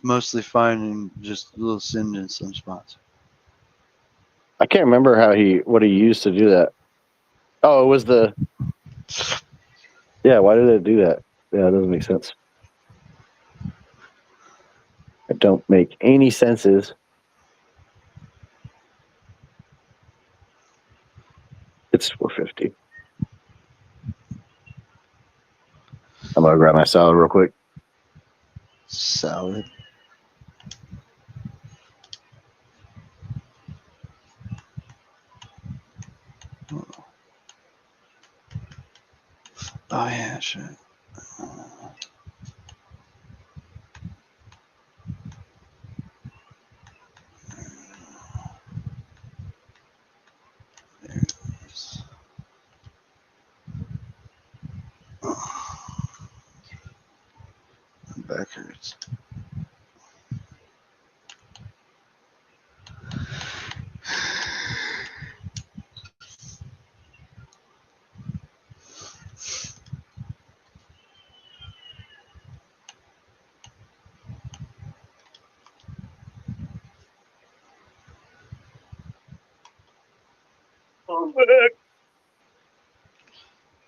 mostly fine and just a little singed in some spots? I can't remember what he used to do that. Oh, it was the. Yeah, why did it do that? Yeah, it doesn't make sense. It don't make any senses. It's 4:50. I'm gonna grab my salad real quick. Salad. Oh yeah, shit. There it is. My back hurts.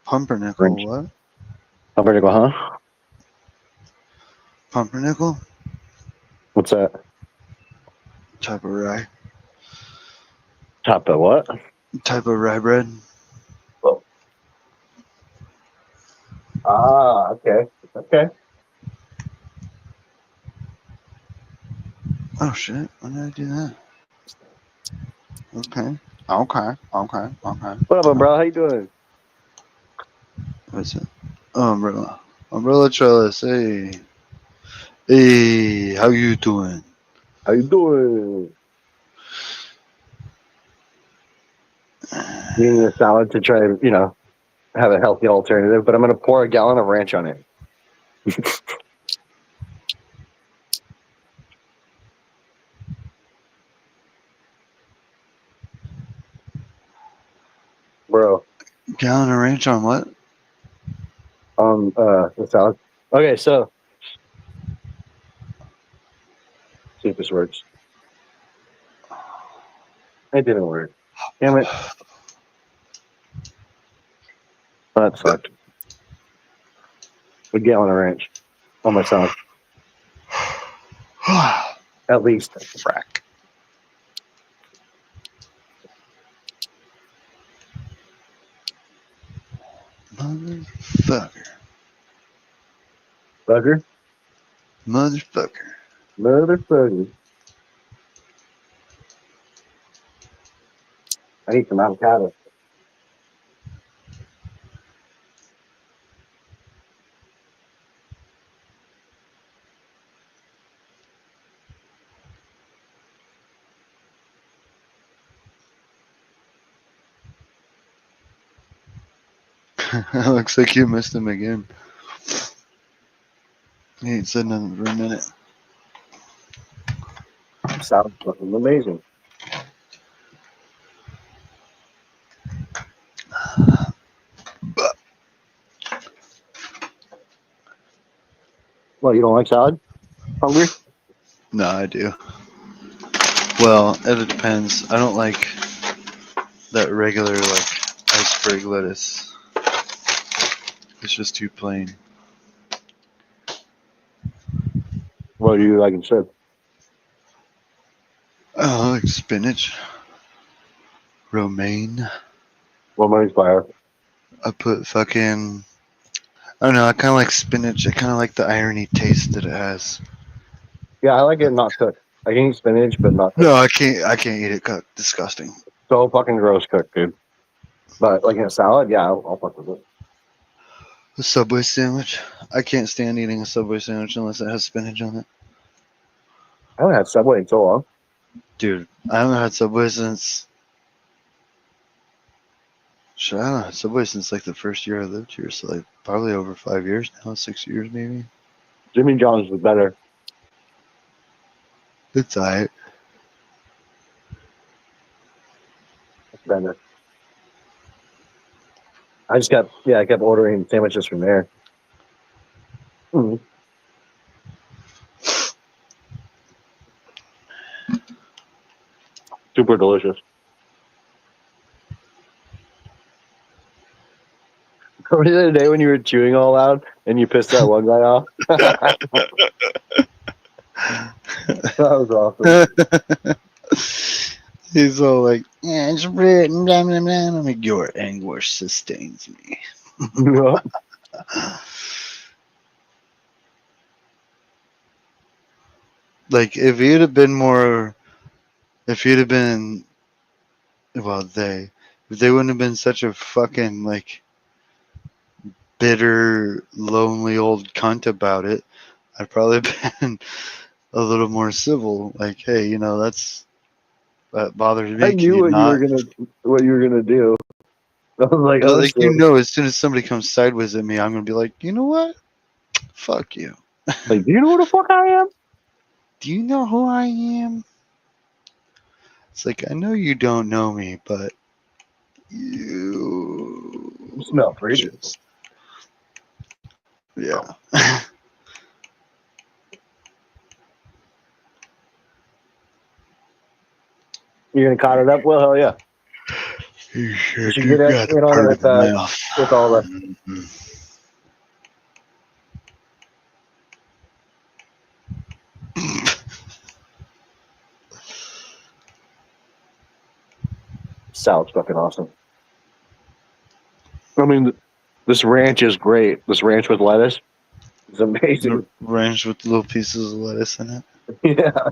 Pumpernickel, French. what? Pumpernickel, huh? Pumpernickel? What's that? Type of rye. Top of what? Type of rye bread. Ah, okay. Okay. Oh shit, when did I do that? Okay. Okay. What up, bro? How you doing? What's it? Oh, umbrella. Umbrella trellis, hey. Hey, how you doing? How you doing? Eating a salad to try to, have a healthy alternative, but I'm gonna pour a gallon of ranch on it. Bro, Gallon of ranch on what? the salad. Okay, so see if this works. It didn't work. Damn it. That sucked. A gallon of ranch on my salad. At least. Frack. Motherfucker. Bugger. Motherfucker. Motherfucker. I need some avocado. Looks like you missed him again. He ain't said nothing for a minute. Sounds fucking amazing. But Well, you don't like salad? Hungry? no, I do. Well, it depends. I don't like that regular like iceberg lettuce. It's just too plain. What do you like instead? Oh, I like spinach, romaine. What money's fire? I put fucking. I don't know. I kind of like spinach. I kind of like the irony taste that it has. Yeah, I like it not cooked. I can eat spinach, but not cooked. No, I can't. I can't eat it cooked. Disgusting. So fucking gross cooked, dude. But like in a salad, yeah, I'll fuck with it. A Subway sandwich. I can't stand eating a Subway sandwich unless it has spinach on it. I haven't had Subway in so long. Dude, I haven't had Subway since. Shit, I haven't had Subway since like the first year I lived here. So like probably over 5 years now, 6 years maybe. Jimmy John's was better. It's alright. It's better. I kept ordering sandwiches from there. Mm. Super delicious. Remember the other day when you were chewing all loud and you pissed that one guy off? That was awesome. He's all like, yeah, it's written, blah, blah, blah. I'm like, your anguish sustains me. Like, if he'd have been more, if he'd have been, well, if they wouldn't have been such a fucking, like, bitter, lonely old cunt about it, I'd probably have been a little more civil. Like, hey, you know, that bothers me. I Can knew you what not? you were gonna do. I was like, But, oh, like, shit. you know, as soon as somebody comes sideways at me, I'm gonna be like, you know what? Fuck you. Like, do you know who the fuck I am? Do you know who I am? It's like, I know you don't know me, but you You smell pretty. just, yeah. You're gonna caught it up? Well, hell yeah. You sure should do get got in a on it part of the mouth. with all the Mhm. salad's fucking awesome. I mean, this ranch is great. This ranch with lettuce is amazing. Ranch with little pieces of lettuce in it. Yeah.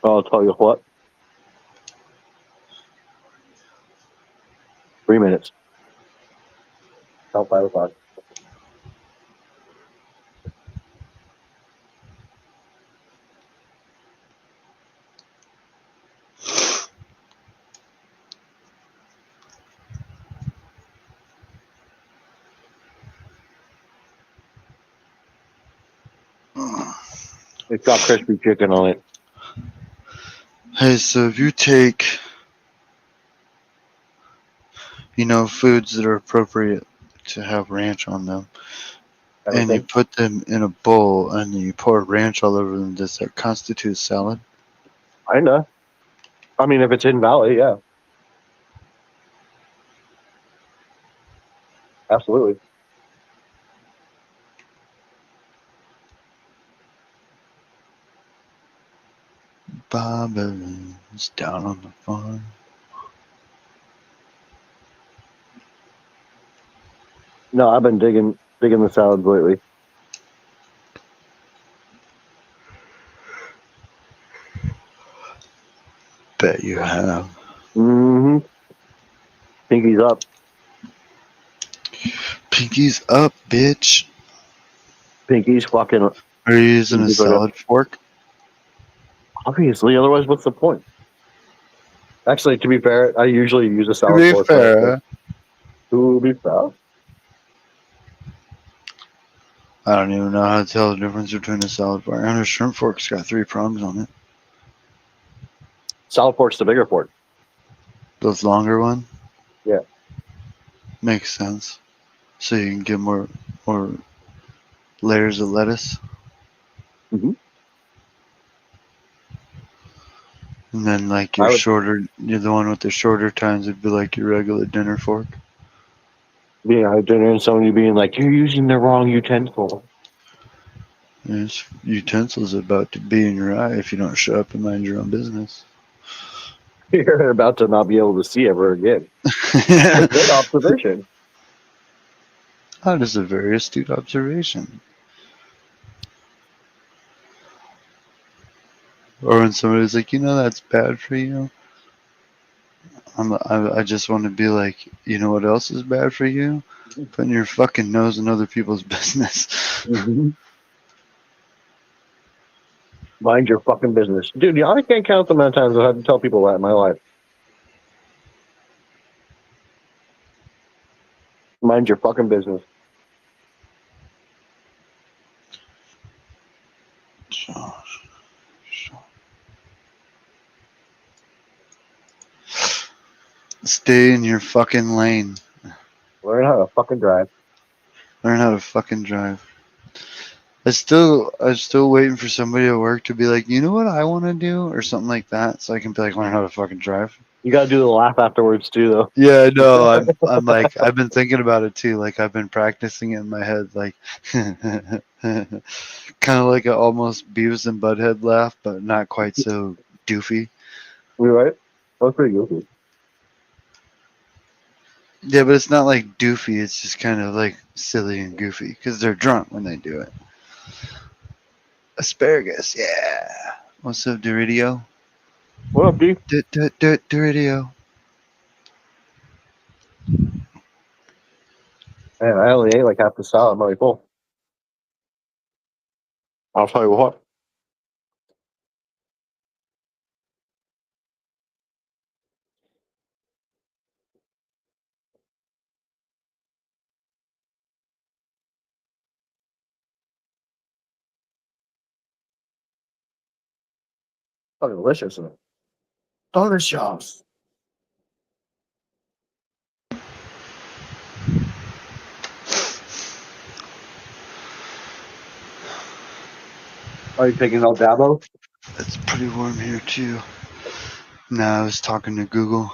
I'll tell you what. 3 minutes. Till 5 o'clock. It's got crispy chicken on it. Hey, so if you take, you know, foods that are appropriate to have ranch on them, and you Everything. put them in a bowl and you pour ranch all over them, does that constitute salad? Kinda. I mean, if it's Hidden Valley, yeah. Absolutely. Bobbins down on the farm. No, I've been digging the salads lately. Bet you have. Mm-hmm. Pinky's up. Pinky's up, bitch. Pinky's fucking Are you using a Pinky's like salad fork? obviously. Otherwise, what's the point? Actually, to be fair, I usually use a To salad be fork. fair, To be fair. I don't even know how to tell the difference between a salad fork and a shrimp fork's got 3 prongs on it. Salad fork's the bigger fork. Those longer one? Yeah. Makes sense. So you can get more layers of lettuce. Mhm. And then like I your would- shorter, you're the one with the shorter tines would be like your regular dinner fork. Yeah, I didn't hear somebody being like, "You're using the wrong utensil." There's utensils about to be in your eye if you don't shut up and mind your own business. You're about to not be able to see ever again. A good observation. That is a very astute observation. Or when somebody's like, that's bad for you. I just want to be like, you know what else is bad for you? Putting your fucking nose in other people's business. Mm-hmm. Mind your fucking business, dude. I can't count the amount of times I've had to tell people that in my life. Mind your fucking business. Stay in your fucking lane. Learn how to fucking drive. Learn how to fucking drive. I'm still waiting for somebody at work to be like, you know what I want to do, or something like that, so I can be like, learn how to fucking drive. You gotta do the laugh afterwards too, though. Yeah, no, I'm like, I've been thinking about it too. Like, I've been practicing it in my head, like, kind of like an almost Beavis and Butthead laugh, but not quite so doofy. You right? That's pretty goofy. Yeah, but it's not like doofy. It's just kind of like silly and goofy because they're drunk when they do it. Asparagus, yeah. What's up, Doridio? What up, D? Doridio. Man, I only ate like half the salad. I'm already full. I'll tell you what. Fucking delicious. Delicious. Are you taking El Dabo? It's pretty warm here too. Nah, I was talking to Google.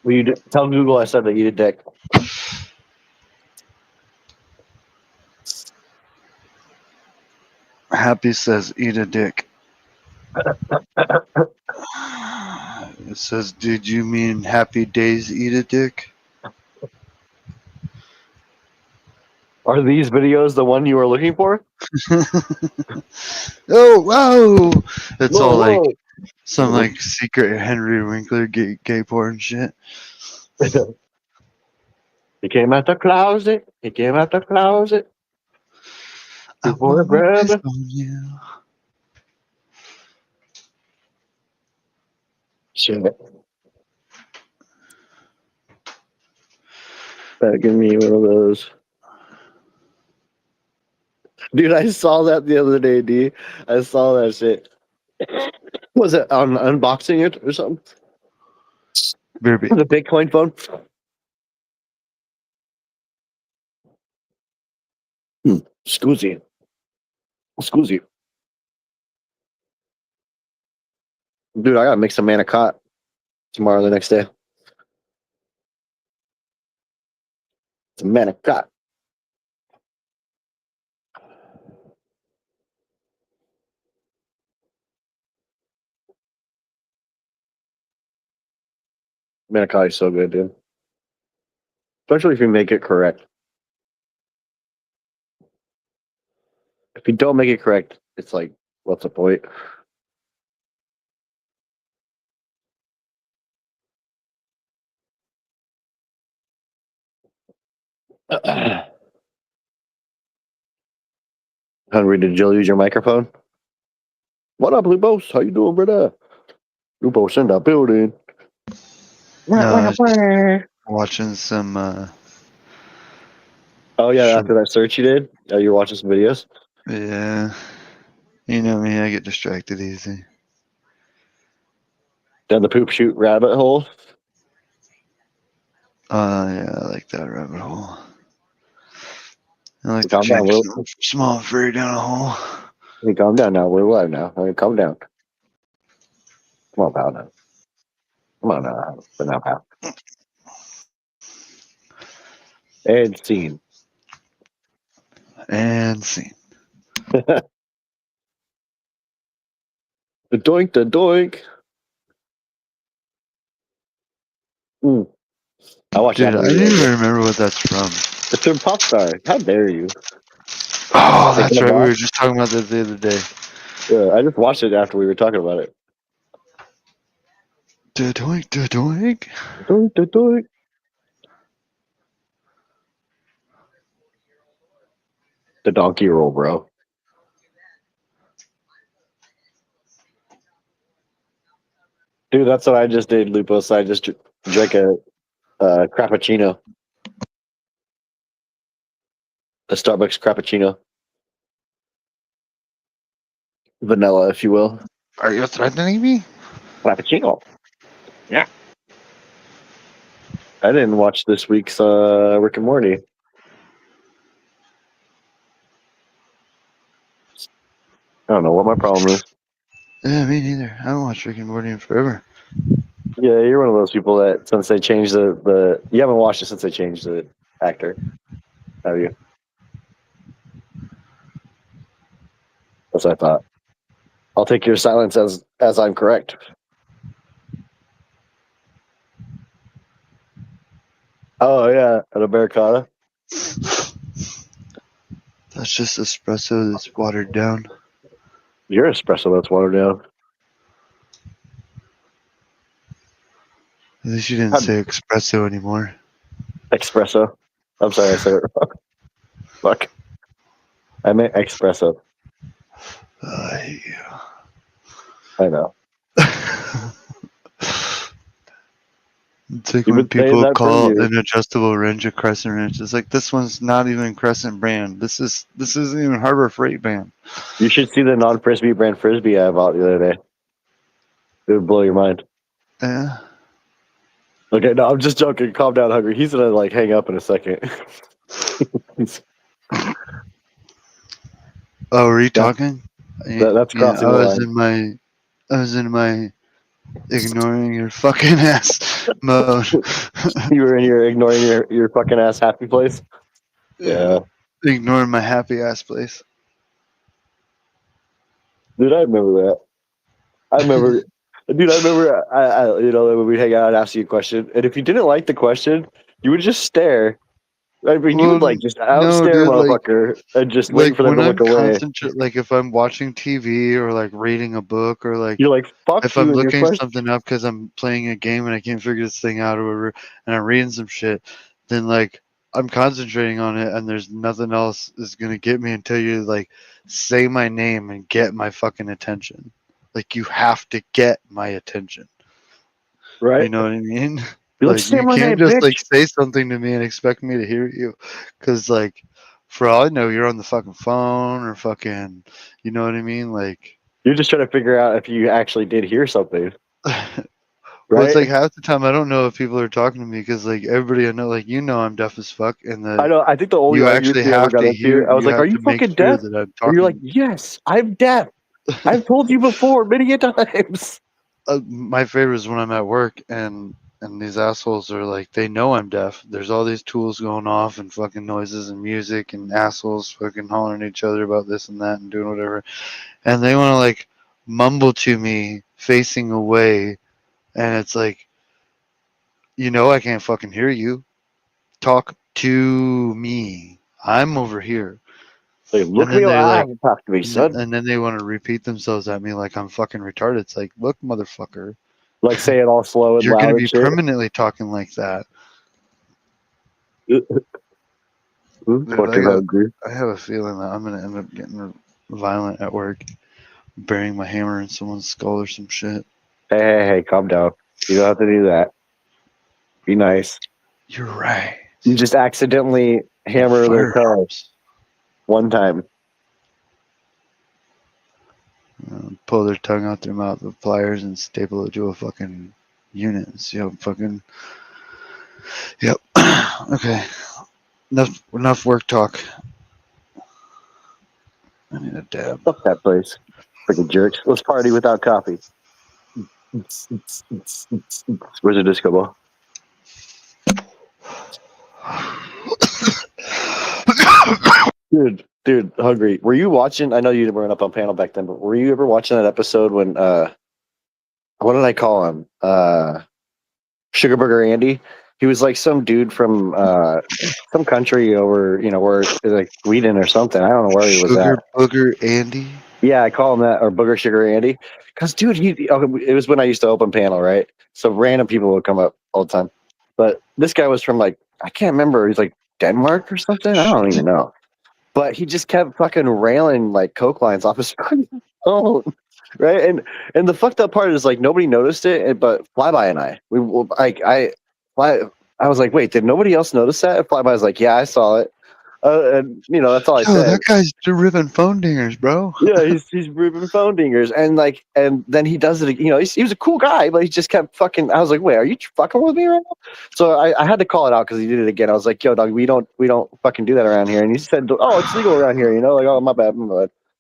Will you tell Google I said to eat a dick? Happy says, eat a dick. It says, did you mean Happy Days eat a dick? Are these videos the one you were looking for? Oh, wow! It's Whoa, all like whoa. some like secret Henry Winkler gay porn shit. He came out the closet. He came out the closet. I Before want this brother. on you. Shit. Better give me one of those. Dude, I saw that the other day, D. I saw that shit. Was it on unboxing it or something? Baby. The Bitcoin phone? Scoozy. Scoozy. Dude, I gotta make some manicotti tomorrow the next day. Some manicotti. Manicotti is so good, dude. Especially if you make it correct. If you don't make it correct, it's like, what's the point? Henry, did Jill use your microphone? What up, Blue Boss? How you doing, brother? Blue Boss in the building. No, I was just watching some Oh yeah, Sure. after that search you did, you were watching some videos. Yeah. You know me, I get distracted easy. Down the poop shoot rabbit hole. Yeah, I like that rabbit hole. I like to Calm down, change Will. something from small furry down a hole. Hey, calm down now. We're live now. I mean, calm down. Come on, pal. Now. Come on now. But now, pal. And scene. And scene. The doink, the doink. I watched Dude, that I movie. didn't even remember what that's from. It's from Popstar. How dare you? Oh, Like, that's in a right. We were box? just talking about that the other day. Yeah, I just watched it after we were talking about it. Da-doink, da-doink. Doink, the doink. The donkey roll, bro. Dude, that's what I just did, Lupus. I just drank a Crappuccino. A Starbucks Crappuccino. Vanilla, if you will. Are you threatening me? Frappuccino. Yeah. I didn't watch this week's Rick and Morty. I don't know what my problem is. Yeah, me neither. I haven't watched Rick and Morty in forever. Yeah, you're one of those people that since they changed the you haven't watched it since they changed the actor, have you? That's what I thought. I'll take your silence as I'm correct. Oh yeah, an Americana. That's just espresso that's watered down. Your espresso that's watered down. At least you didn't How- say espresso anymore. Espresso. I'm sorry, I said it wrong. Fuck. I meant espresso. I hate I know. you. It's like You've when been saying people that for call years. an adjustable wrench a Crescent wrench. It's like this one's not even Crescent brand. This isn't even Harbor Freight brand. You should see the non-frisbee brand frisbee I bought the other day. It would blow your mind. Yeah. Okay, no, I'm just joking. Calm down, Hungry. He's gonna like hang up in a second. Oh, were you That's- talking? that's crossing I the was in my ignoring your fucking ass mode. You were in here ignoring your fucking ass happy place. Yeah, Ignoring my happy ass place. dude, I remember that. I remember, dude. I remember. I you know when we'd hang out, I'd ask you a question, and if you didn't like the question, you would just stare. I mean, you would Well, like just no, outstare dude, like- motherfucker and just wait Like for them when to I'm look away. like if I'm watching TV or like reading a book or like You're like, fuck if you I'm and your looking question. something up because I'm playing a game and I can't figure this thing out or whatever, and I'm reading some shit, then like I'm concentrating on it and there's nothing else is gonna get me until you like say my name and get my fucking attention. Like you have to get my attention. Right? You know what I mean? You're Like say you my can't name, just bitch. like say something to me and expect me to hear you, because like for all I know you're on the fucking phone or fucking, you know what I mean? Like. You're just trying to figure out if you actually did hear something, Well, right? it's like half the time I don't know if people are talking to me because like everybody I know, like you know, I'm deaf as fuck, and I know. I think the only you argument actually we ever have got to into, hear. I was You like, have "Are you to make fucking sure deaf?" that I'm And talking. you're like, "Yes, I'm deaf. I've told you before many a times." My favorite is when I'm at work and these assholes are like, they know I'm deaf. There's all these tools going off and fucking noises and music and assholes fucking hollering at each other about this and that and doing whatever, and they want to like mumble to me facing away, and it's like, you know, I can't fucking hear you. Talk to me. I'm over here. Like, look And me then in the they're eye like, and talk to me, son. and then they want to repeat themselves at me like I'm fucking retarded. It's like, look, motherfucker, Like, say it all slow and you're loud gonna and be shit. permanently talking like that. Dude, Fucking hungry. I have a feeling that I'm gonna end up getting violent at work, burying my hammer in someone's skull or some shit. Hey, calm down. You don't have to do that. Be nice. You're right. You just accidentally hammer their toe Firearms. one time. Pull their tongue out their mouth with pliers and staple it to a fucking unit and see how fucking. Yep. Okay. Enough work talk. I need a dab. Fuck that place. Freaking jerks. Let's party without coffee. Where's the disco ball? Dude, hungry. Were you watching? I know you weren't up on panel back then, but were you ever watching that episode when what did I call him? Sugar Burger Andy. He was like some dude from some country over, where like Sweden or something. I don't know where he was Sugar at. Booger Andy. Yeah, I call him that, or Booger Sugar Andy. Because, dude, it was when I used to open panel, right? So random people would come up all the time. But this guy was from, like, I can't remember. He's like Denmark or something. I don't even know. But he just kept fucking railing, like, Coke lines off his phone, right? And the fucked up part is, like, nobody noticed it, but Flyby and I was like, wait, did nobody else notice that? And Flyby was like, yeah, I saw it. And that's all I Yo, said. that guy's ripping phone dingers, bro. Yeah, he's ripping phone dingers, and then he does it. He was a cool guy, but he just kept fucking. I was like, wait, are you fucking with me right now? So I had to call it out because he did it again. I was like, yo, dog, we don't fucking do that around here. And he said, oh, it's legal around here. Like, oh, my bad.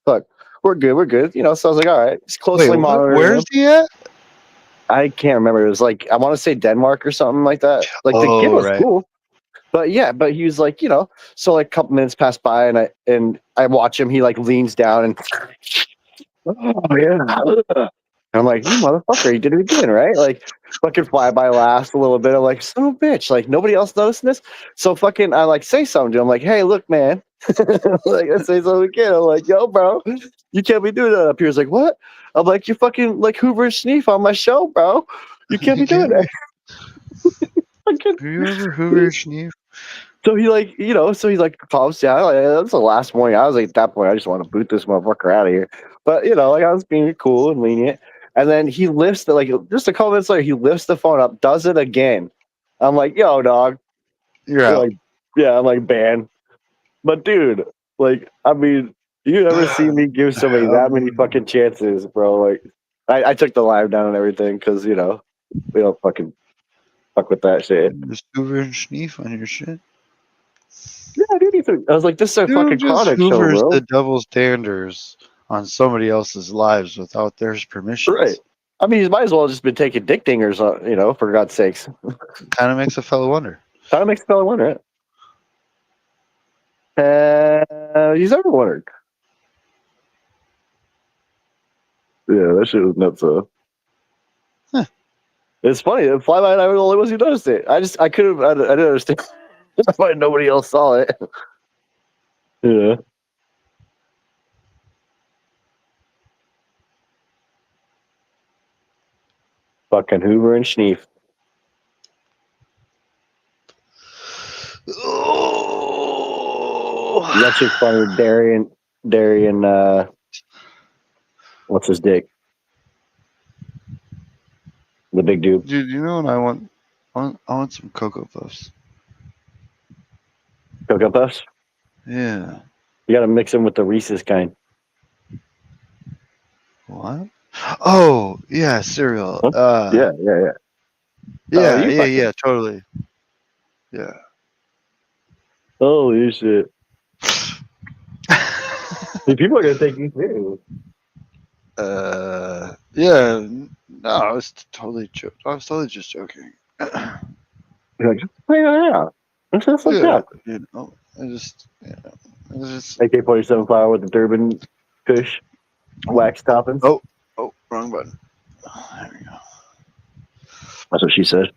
Fuck, we're good. So I was like, all right, just closely monitoring. Where's he at? I can't remember. It was like I want to say Denmark or something like that. Like the kid was cool. But yeah, but he was like, so like a couple minutes pass by and I watch him, he like leans down and oh yeah. And I'm like, you motherfucker, you did it again, right? Like fucking Flyby laughs a little bit. I'm like, son of a bitch, like nobody else noticing this. So fucking I like say something to him, like, hey, look, man. Like I say something again. I'm like, yo, bro, you can't be doing that up here. He's like, what? I'm like, you're fucking like Hoover and Schneef on my show, bro. You can't be doing that. Have you ever Hoover Schneef? So he like, so he like calms down. Like, that's the last morning. I was like, at that point, I just want to boot this motherfucker out of here. But like I was being cool and lenient. And then he lifts just a couple minutes later, he lifts the phone up, does it again. I'm like, yo, dog. You're out. Like, yeah, I'm like, ban. But dude, like, I mean, you ever see me give somebody that many fucking chances, bro? Like, I took the live down and everything because we don't fucking fuck with that shit. Just Hoover and Schneef on your shit. Yeah, dude. I was like, this is a fucking chronic show, Hoover's bro. the double standards on somebody else's lives without their permission. Right. I mean, you might as well have just been taking dick dingers, for God's sakes. Kind of makes a fellow wonder. Kind of makes a fella wonder. He's ever wondered. Yeah, that shit was nuts, though. Huh. It's funny. Flyby and I were the only ones who noticed it. I didn't understand why nobody else saw it. Yeah. Fucking Hoover and Schneef. Oh. That shit's funny. Darian, what's his dick? The big dude. Dude, you know what I want? I want some Cocoa Puffs. Cocoa Puffs? Yeah. You gotta mix them with the Reese's kind. What? Oh, yeah, cereal. Huh? Yeah. Yeah, totally. Yeah. Holy shit. People are gonna think you serious. Yeah. No, I was totally just joking. You're like, yeah. It's just like that. You know, it's just AK-47 flower with the Durban Kush wax topping. Oh, wrong button. There we go. That's what she said.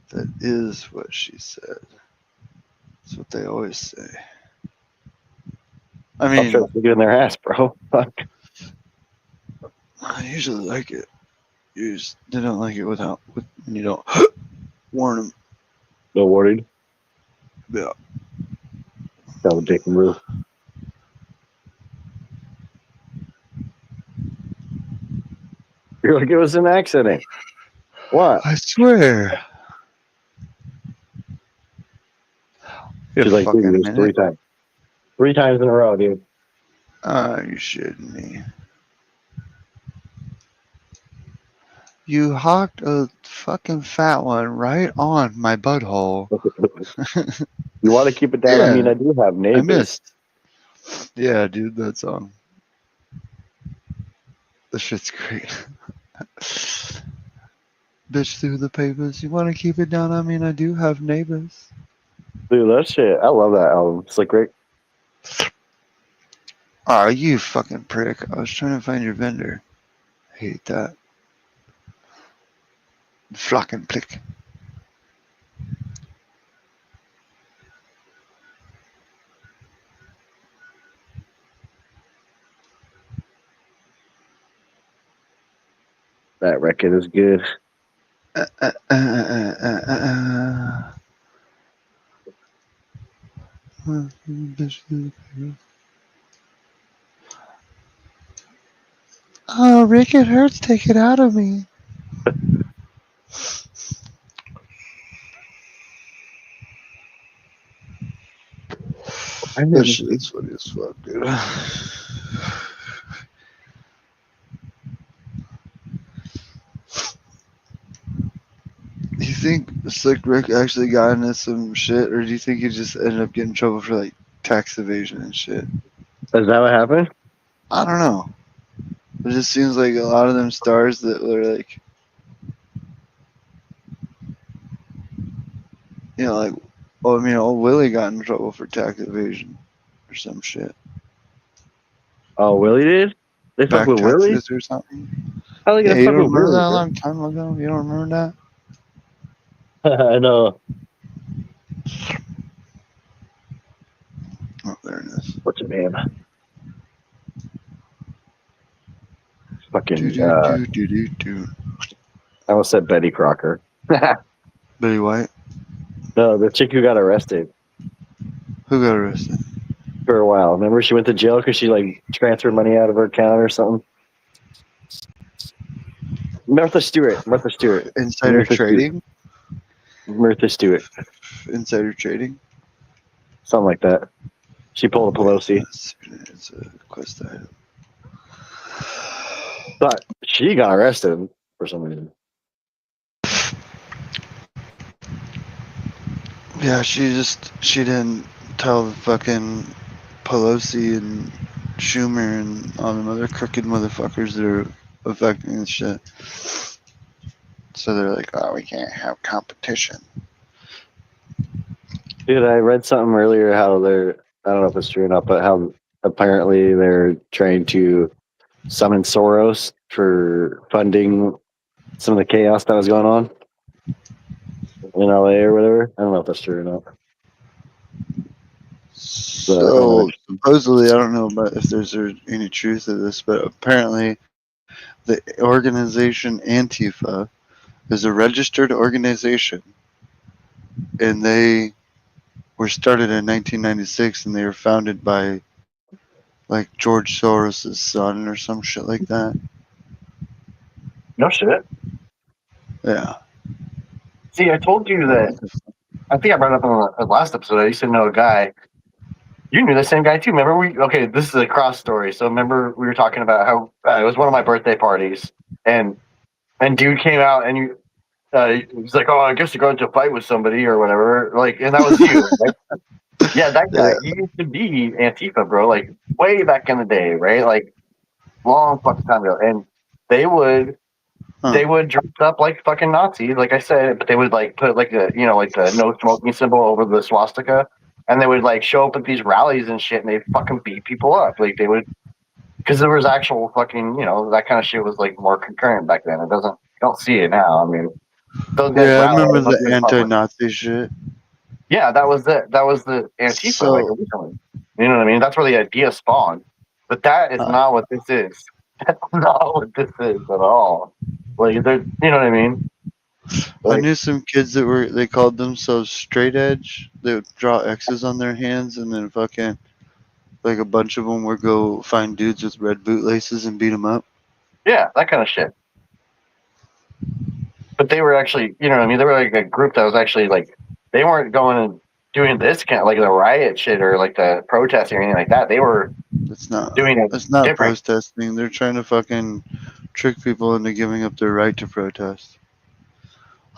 That is what she said. That's what they always say. I I'm mean, sure it's in their ass, bro. Fuck. I usually like it. They don't like it when you don't warn them. No warning. Yeah. That would dick move. You're like, it was an accident. What? I swear. You She's like, dude, fucking it was three minute. times. 3 times in a row, dude. You shitting me. You hawked a fucking fat one right on my butthole. You want to keep it down? I mean, Yeah, I do have I neighbors. missed. Yeah, dude, that song. This shit's great. Bitch through the papers. You want to keep it down? I mean, I do have neighbors. Dude, that shit, I love that album. It's like great. Oh, you fucking prick. I was trying to find your vendor. I hate that. Fucking prick. That record is good. Oh, Rick, it hurts. Take it out of me. That shit is funny as fuck, dude. Do you think Slick Rick actually got into some shit, or do you think he just ended up getting in trouble for like tax evasion and shit? Is that what happened? I don't know. It just seems like a lot of them stars that were like, you know, like, well, I mean, old Willie got in trouble for tax evasion or some shit. Oh, Willie did? They fuck Back with Willie? taxes or something. How they Yeah, gonna you fuck don't with remember that Willie, a bro? long time ago? You don't remember I know. that? Oh, there it is. What's your name? Do Fucking, do do do do do. I almost said Betty Crocker. Betty White. No, the chick who got arrested Who got arrested? for a while. Remember she went to jail because she like transferred money out of her account or something? Martha Stewart. Martha Stewart. Insider Martha Stewart. trading. Martha Stewart. Insider trading. Something like that. She pulled a Pelosi. It's a quest item. But she got arrested for some reason. Yeah, she didn't tell the fucking Pelosi and Schumer and all them other crooked motherfuckers that are affecting this shit. So they're like, oh, we can't have competition. Dude, I read something earlier how I don't know if it's true or not, but how apparently they're trying to summon Soros for funding some of the chaos that was going on in LA or whatever. I don't know if that's true or not. So supposedly, I don't know about if there's any truth to this, but apparently the organization Antifa is a registered organization, and they were started in 1996, and they were founded by like George Soros' son or some shit like that. No shit. Yeah. See, I told you that. I think I brought it up on the last episode. I used to know a guy. You knew the same guy too. Remember okay, this is a cross story. So remember we were talking about how it was one of my birthday parties, and dude came out and he's like, "Oh, I guess you're going to fight with somebody or whatever." Like, and that was you, right? Yeah, that guy. Yeah. He used to be Antifa, bro. Like way back in the day, right? Like long fucking time ago. And they would dress up like fucking Nazis, like I said, but they would like put like the like the no smoking symbol over the swastika, and they would like show up at these rallies and shit, and they fucking beat people up. Like they would, because there was actual fucking that kind of shit was like more concurrent back then. You don't see it now. I mean, those guys Yeah, I rally remember up the in public. anti-Nazi shit. Yeah, that was the Antifa. So- like originally. You know what I mean? That's where the idea spawned. But that is not what this is. That's not what this is at all. Like, you know what I mean? I knew some kids that they called themselves straight edge. They would draw X's on their hands, and then fucking like a bunch of them would go find dudes with red bootlaces and beat them up. Yeah, that kind of shit. But they were actually, you know what I mean? They were like a group that was actually like, they weren't going and doing this kind of like the riot shit or like the protest or anything like that. They were It's not. doing it It's not different. protesting. They're trying to fucking trick people into giving up their right to protest.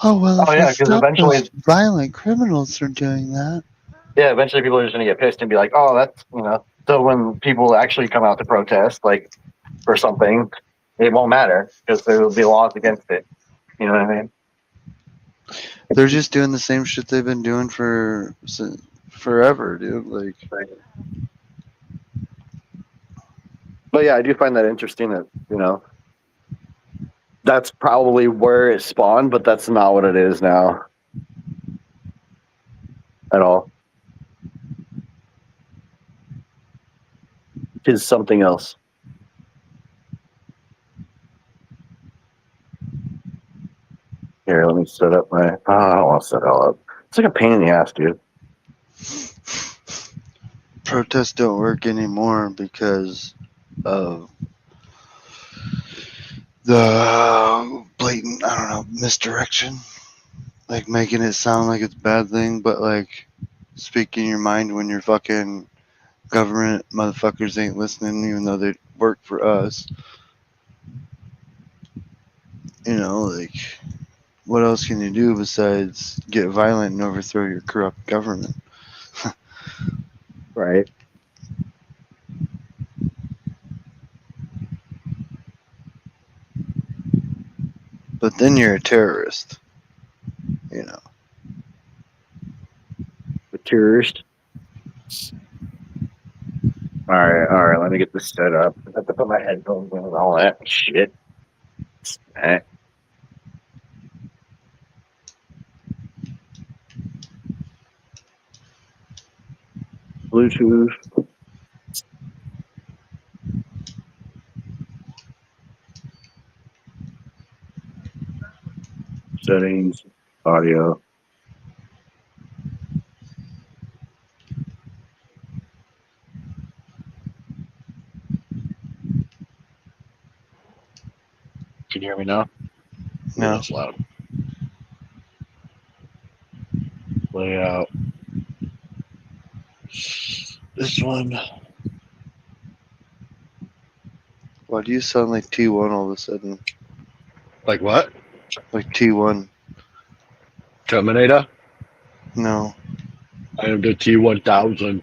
Oh well, if Oh, we yeah, 'cause stop eventually- those violent criminals from doing that. Yeah, eventually people are just gonna get pissed and be like, "Oh, that's So when people actually come out to protest, like for something, it won't matter because there will be laws against it. You know what I mean? They're just doing the same shit they've been doing for forever, dude. Like, But yeah, I do find that interesting that that's probably where it spawned, but that's not what it is now at all. It is something else. Here, let me set up my. Oh, I don't want to set it all up. It's like a pain in the ass, dude. protests don't work anymore because of the blatant, I don't know, misdirection. Like making it sound like it's a bad thing, but like speaking your mind when your fucking government motherfuckers ain't listening, even though they work for us. You know, like, what else can you do besides get violent and overthrow your corrupt government? Right. But then you're a terrorist. You know. The tourist. All right. Let me get this set up. I have to put my headphones in and all that shit. Eh. Bluetooth. Settings. Audio. Can you hear me now? No. That's loud. Layout. This one. Why do you sound like T1 all of a sudden? Like what? Like T1. Terminator? No. I am the T-1000.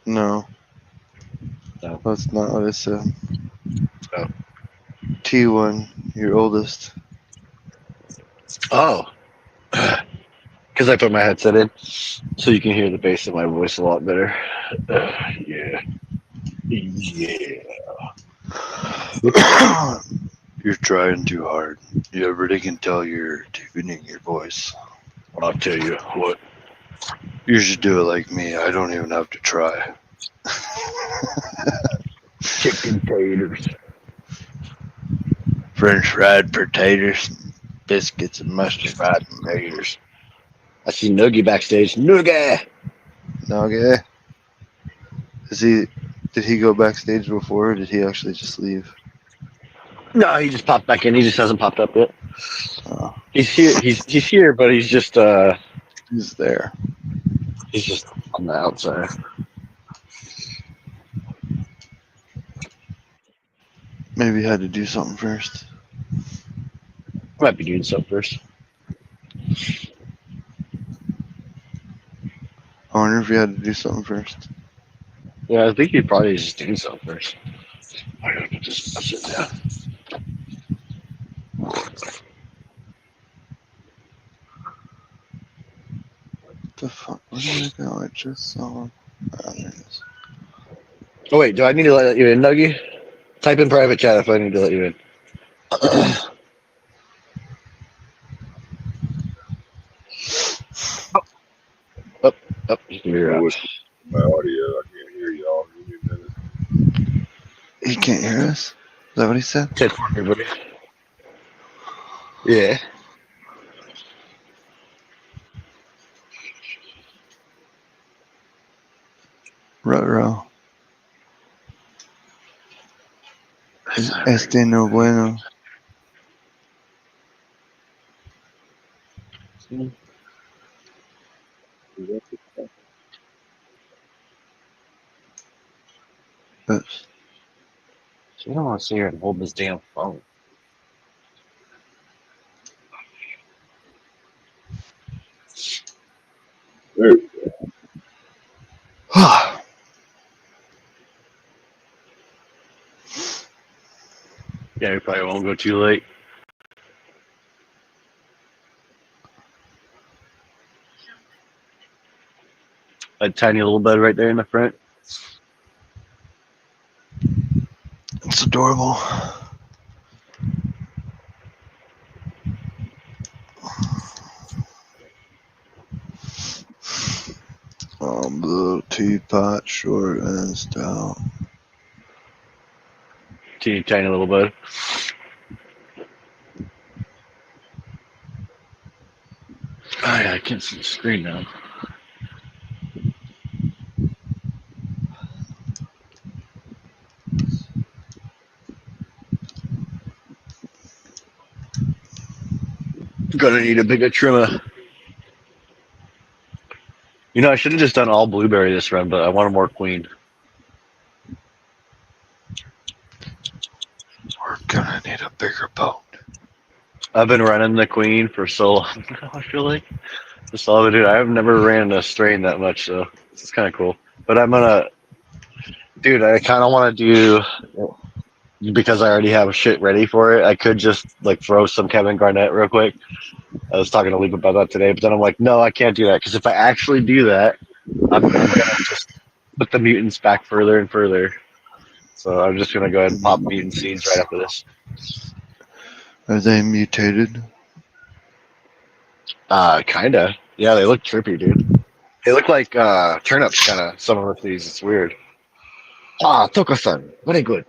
No. No. That's not what I said. Oh. T1, your oldest. Oh. Because I put my headset in so you can hear the bass of my voice a lot better. Yeah. Yeah. You're trying too hard. You already can tell you're deepening your voice. I'll tell you what. You should do it like me. I don't even have to try. Chicken taters. French fried potatoes, biscuits, and mustard. Fried taters. I see Noogie backstage. Noogie! Okay. Did he go backstage before, or did he actually just leave? No, he just popped back in. He just hasn't popped up yet. Oh, He's here. He's here, but he's just he's there. he's just on the outside. Maybe he had to do something first. Might be doing something first. I wonder if he had to do something first. Yeah, I think he probably is just doing something first. I gotta put this shit down. What the fuck? Where did I go? I just saw. Oh, there it is. Oh wait, do I need to let you in, Noogie? Type in private chat if I need to let you in. Oh, you can hear With my audio, I can't hear y'all. Give me a minute. He can't hear us? Is that what he said? Check for everybody. Yeah. Ruh-roh. Este no bueno. You don't want to sit here and hold this damn phone. Dude, Yeah, we probably won't go too late. A tiny little bed right there in the front. It's adorable. The little teapot, short and stout. Teeny tiny little bed. Oh yeah, I can't see the screen now. Gonna need a bigger trimmer. You know, I should have just done all blueberry this run, but I wanted more queen. We're gonna need a bigger boat. I've been running the queen for so long now, I feel like. Just all of it, dude. I've never ran a strain that much, so it's kind of cool. But I'm gonna, dude, I kind of want to do, because I already have shit ready for it, I could just like throw some Kevin Garnett real quick. I was talking to Leap about that today, but then I'm like, no, I can't do that because if I actually do that, I'm gonna just put the mutants back further and further. So I'm just gonna go ahead and pop mutant seeds right after this. Are they mutated? Kinda. Yeah, they look trippy, dude. They look like turnips, kind of. Some of these, it's weird. Ah, Toko-san, very good.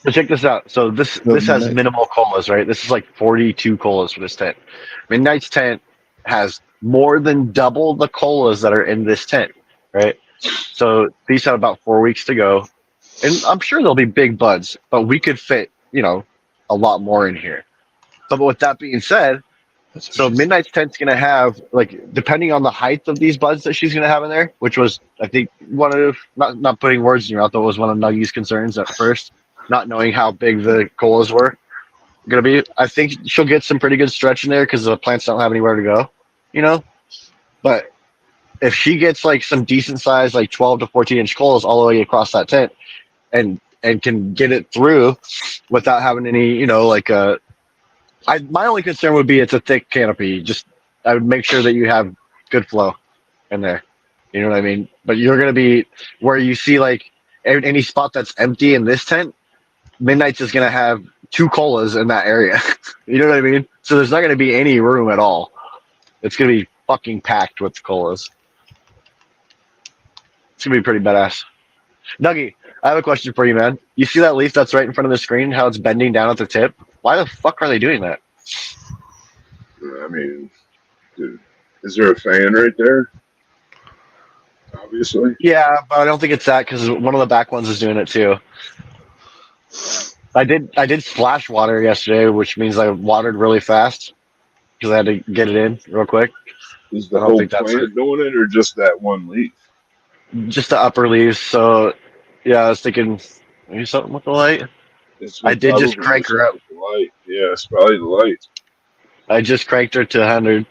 So check this out. So this has minimal colas, right? This is like 42 colas for this tent. Midnight's tent has more than double the colas that are in this tent, right? So these have about 4 weeks to go, and I'm sure there'll be big buds, but we could fit, a lot more in here. But with that being said, so Midnight's tent's gonna have, like, depending on the height of these buds that she's gonna have in there, which was, I think, one of, not putting words in your mouth, but was one of Nuggy's concerns at first, not knowing how big the colas were gonna be. I think she'll get some pretty good stretch in there because the plants don't have anywhere to go, you know. But if she gets like some decent size, like 12 to 14-inch colas all the way across that tent, and can get it through without having any, my only concern would be it's a thick canopy. Just I would make sure that you have good flow in there. You know what I mean? But you're gonna be where you see like any spot that's empty in this tent. Midnight's is gonna have two colas in that area. You know what I mean? So there's not gonna be any room at all. It's gonna be fucking packed with colas. It's gonna be pretty badass. Nuggy, I have a question for you, man. You see that leaf that's right in front of the screen? How it's bending down at the tip? Why the fuck are they doing that? I mean, dude, is there a fan right there? Obviously. Yeah, but I don't think it's that because one of the back ones is doing it too. I did splash water yesterday, which means I watered really fast because I had to get it in real quick. Is the I don't whole think that's plant doing it or just that one leaf? just the upper leaves. So yeah, I was thinking maybe something with the light. I did just crank her up. The light. Yeah, it's probably the light. I just cranked her to 100.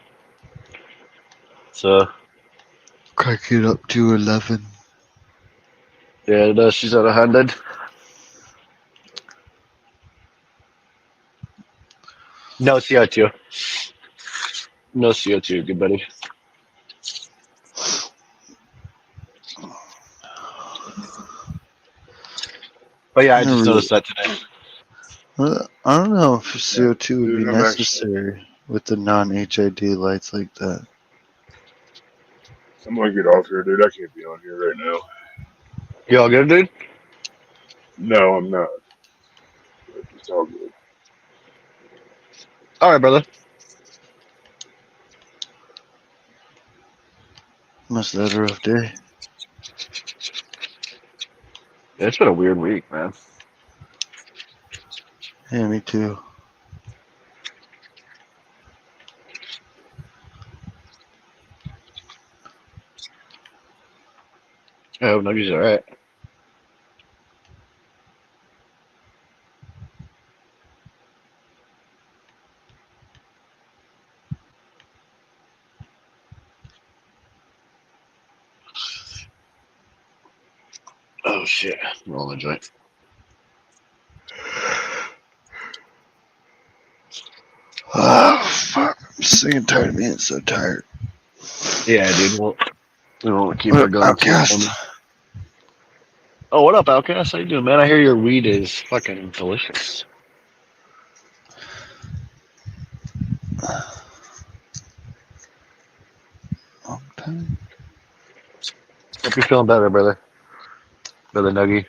So Crank it up to 11. yeah, she's at 100. No CO2. No CO2, good buddy. But yeah, I just noticed that today. Well, I don't know if CO2 would Dude, be I'm necessary with the non-HID lights like that. I'm gonna get off here, dude. I can't be on here right now. You all good, dude? No, I'm not. It's all good. All right, brother. Must have had a rough day. Yeah, it's been a weird week, man. Yeah, me too. I hope Nuggy's all right. Oh shit! Rolling a joint. Oh, fuck. I'm sick and tired of being so tired. Yeah, dude. We'll keep What her up, going. Outcast? Oh, what up, Outcast? How you doing, man? I hear your weed is fucking delicious. Long time. Hope you're feeling better, brother. Brother Nuggy.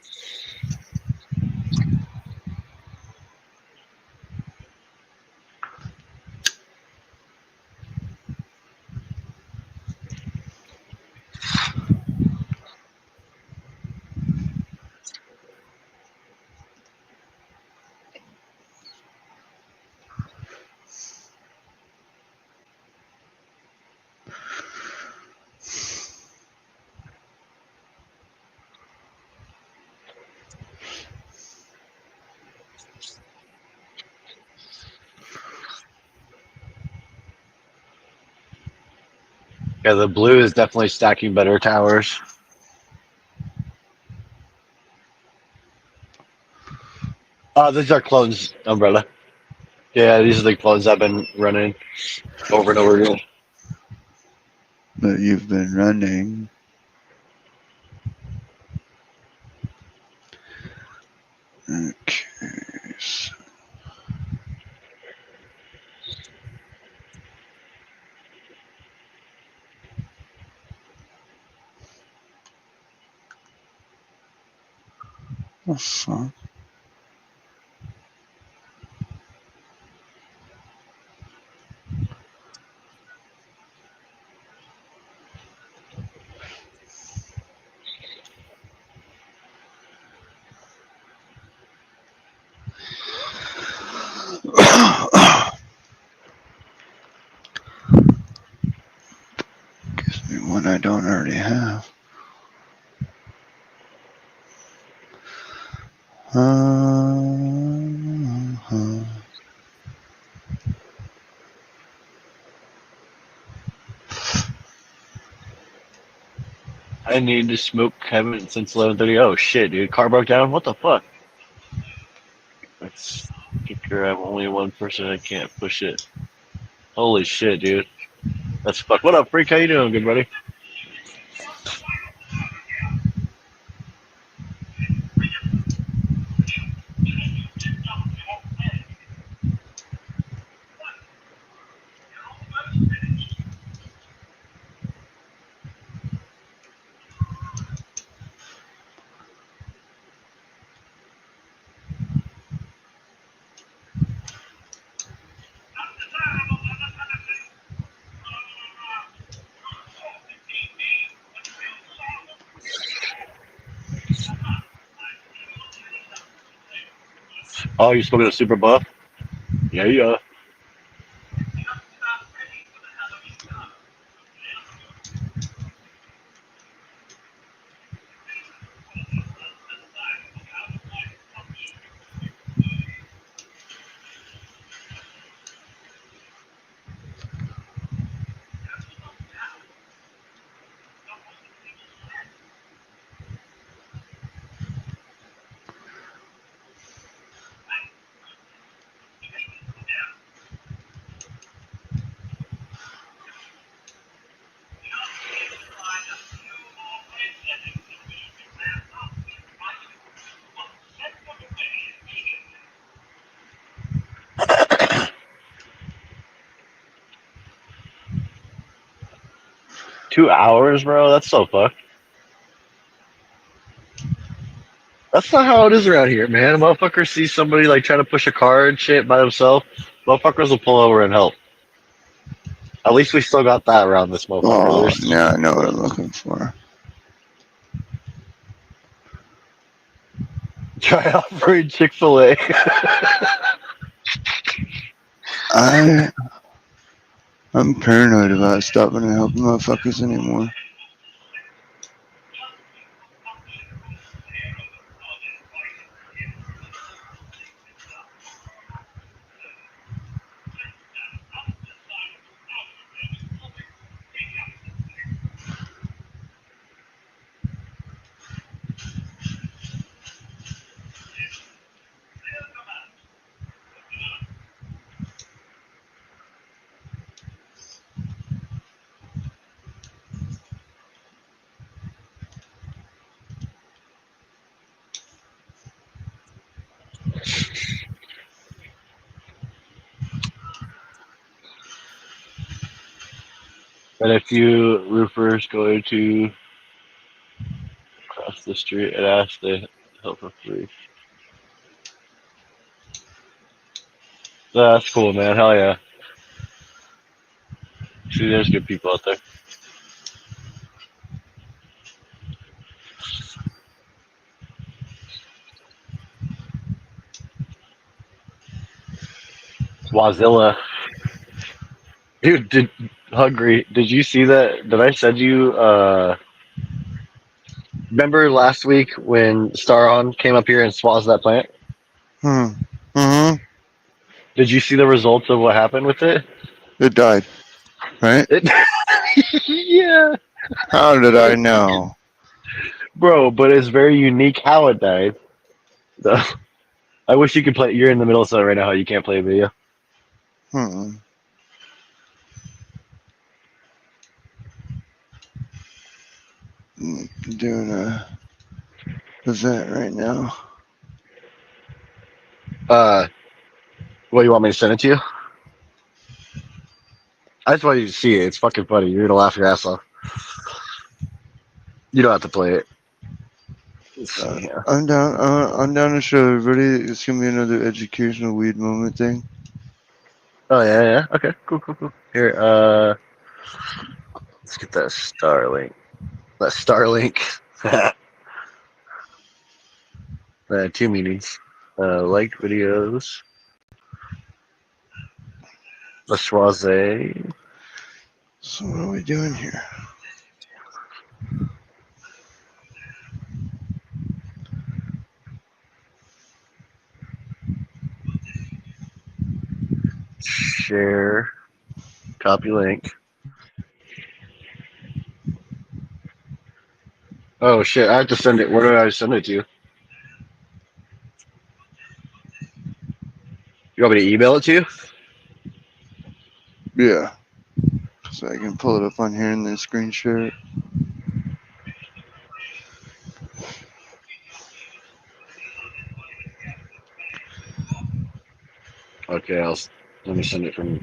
Yeah, the blue is definitely stacking better towers. These are clones, Umbrella. Yeah, these are the clones I've been running over and over again. But you've been running. Okay. So the fuck? Gives me one I don't already have. I need to smoke Kevin since 11:30. Oh shit, dude! Car broke down. What the fuck? Let's figure I'm only one person. I can't push it. Holy shit, dude! That's fuck. What up, freak? How you doing, good buddy? Oh, you smoking a super buff? Yeah, yeah. $2 bro? That's so fucked. That's not how it is around here, man. Motherfuckers see somebody like trying to push a car and shit by themselves. Motherfuckers will pull over and help. At least we still got that around this motherfucker. Oh, There's now I know what I'm looking for. try offering Chick-fil-A. I'm paranoid about stopping and helping motherfuckers anymore. And a few roofers going to cross the street and ask to help for free. That's cool, man. Hell yeah. See, there's good people out there. Wazilla. Dude, did you see that? Did I send you, remember last week when Staron came up here and swazed that plant? Mm-hmm. Did you see the results of what happened with it? It died, right? It yeah, How did I know? bro, but it's very unique how it died. So, I wish you could play. You're in the middle of something right now. You can't play a video. Hmm. Doing a event right now. What you want me to send it to you? I just want you to see it. It's fucking funny. You're gonna laugh your ass off. You don't have to play it. Let's see here. I'm down. I'm down to show everybody. It's gonna be another educational weed moment thing. Oh yeah. Okay, cool. Here, let's get that Starlink. That Starlink. Two meetings. Like videos. The Schwaze. So what are we doing here? Share. Copy link. Oh shit! I have to send it. Where do I send it to? You want me to email it to you? Yeah. So I can pull it up on here and then screen share it. Okay, let me send it from.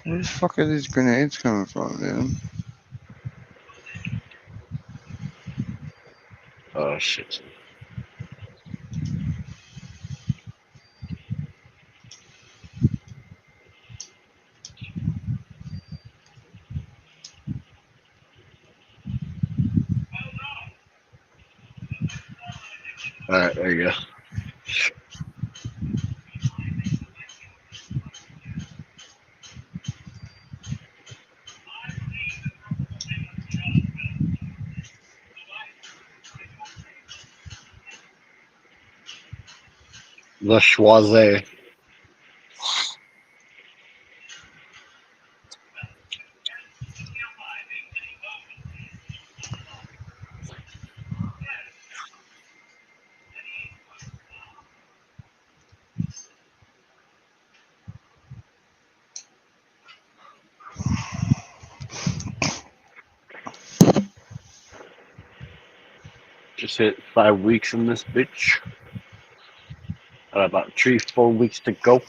Where the fuck are these grenades coming from, dude? Oh shit! All right, there you go. The Schwaze. Just hit 5 weeks in this bitch. About 3-4 weeks to go.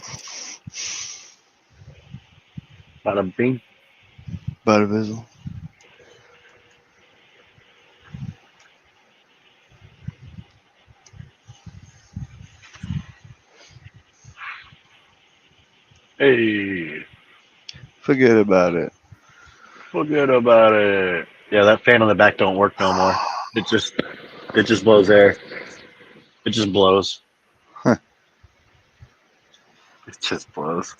Bada bing. Bada bizzle. Hey, Forget about it. forget about it. Yeah, that fan on the back don't work no more. It just blows air. It just blows. Huh. It just blows.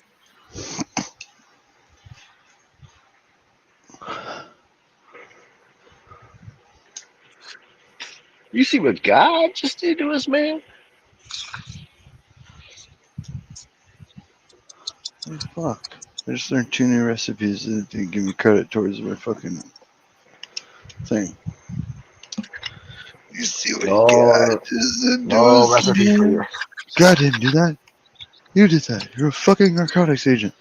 You see what God just did to us, man? Oh, fuck. I just learned 2 new recipes that they give me credit towards my fucking thing. You see what God just did to No us, recipe for you. man? God didn't do that. You did that. You're a fucking narcotics agent.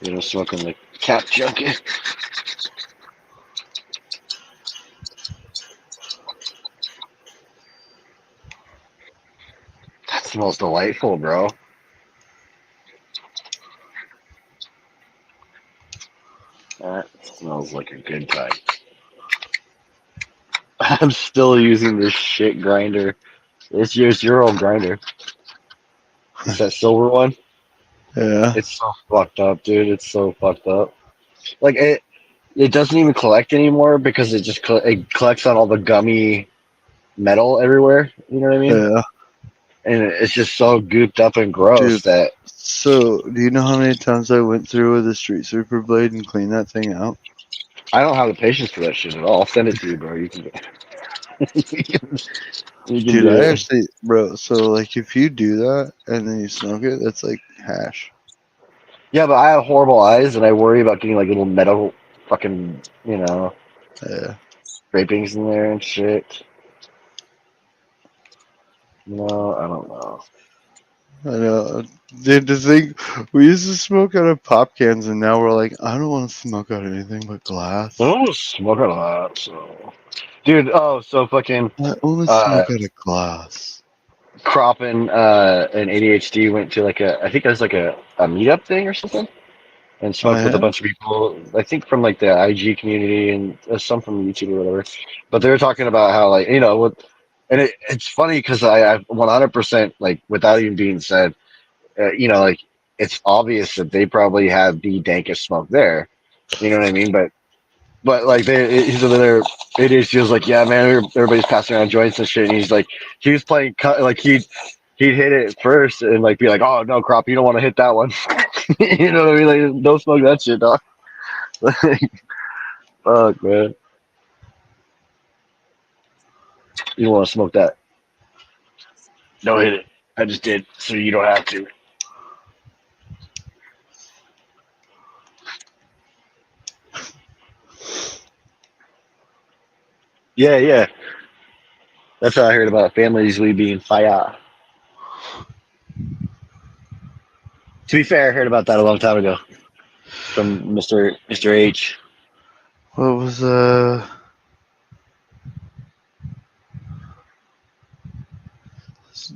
You know, smoking the cat junkie. smells delightful, bro. That smells like a good time. I'm still using this shit grinder. It's your old grinder. It's that silver one. Yeah. It's so fucked up, dude. It's so fucked up. Like it doesn't even collect anymore because it just it collects on all the gummy metal everywhere. You know what I mean? Yeah. And it's just so gooped up and gross Dude. that So, do you know how many times I went through with a street sweeper blade and cleaned that thing out? I don't have the patience for that shit at all. I'll send it to you, bro. You can you can Dude, do I it. actually, bro, so like if you do that and then you smoke it, that's like hash. Yeah, but I have horrible eyes, and I worry about getting like little metal fucking Yeah. scrapings in there and shit. No, I don't know. I know. Dude, the thing, we used to smoke out of pop cans and now we're like, I don't want to smoke out of anything but glass. I don't smoke a lot, so. Dude, oh, so fucking I only uh, smoke out of glass. Croppin and ADHD went to like I think it was like a meetup thing or something, and Oh, smoked with a yeah? bunch of people. I think from like the IG community and some from YouTube or whatever. But they were talking about how like and it's funny because I 100% like without even being said, like it's obvious that they probably have the dankest smoke there. You know what I mean? But like he's over there. It is. He was like, yeah, man. Everybody's passing around joints and shit. And he's like, he was playing like he'd hit it first and like be like, oh no, Crop, you don't want to hit that one. You know what I mean? Like, don't smoke that shit, dog. Like, fuck, man. You don't want to smoke that. Don't hit it. I just did, so you don't have to. Yeah, yeah. That's how I heard about families we being fire. To be fair, I heard about that a long time ago from Mr. H. What was,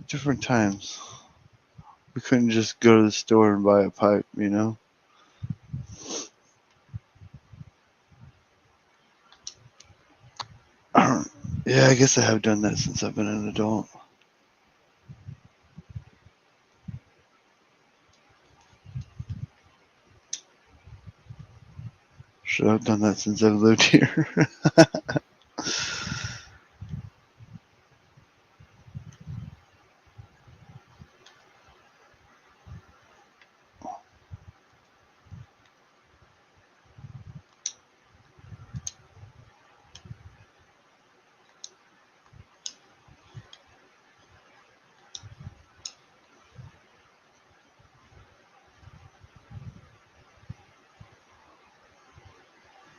different times. We couldn't just go to the store and buy a pipe, you know? Yeah, I guess I have done that since I've been an adult. Should have done that since I've lived here.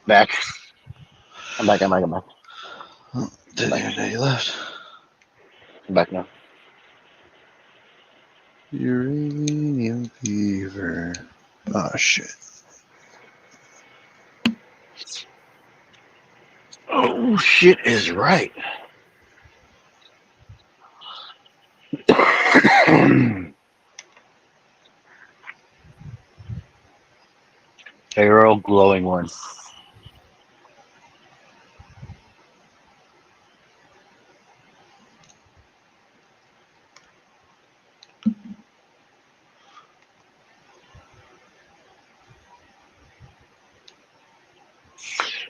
Back. I'm back. I'm back. Didn't even know you left. I'm back now. Uranium fever. Oh, shit. Oh, shit is right. Feral glowing one.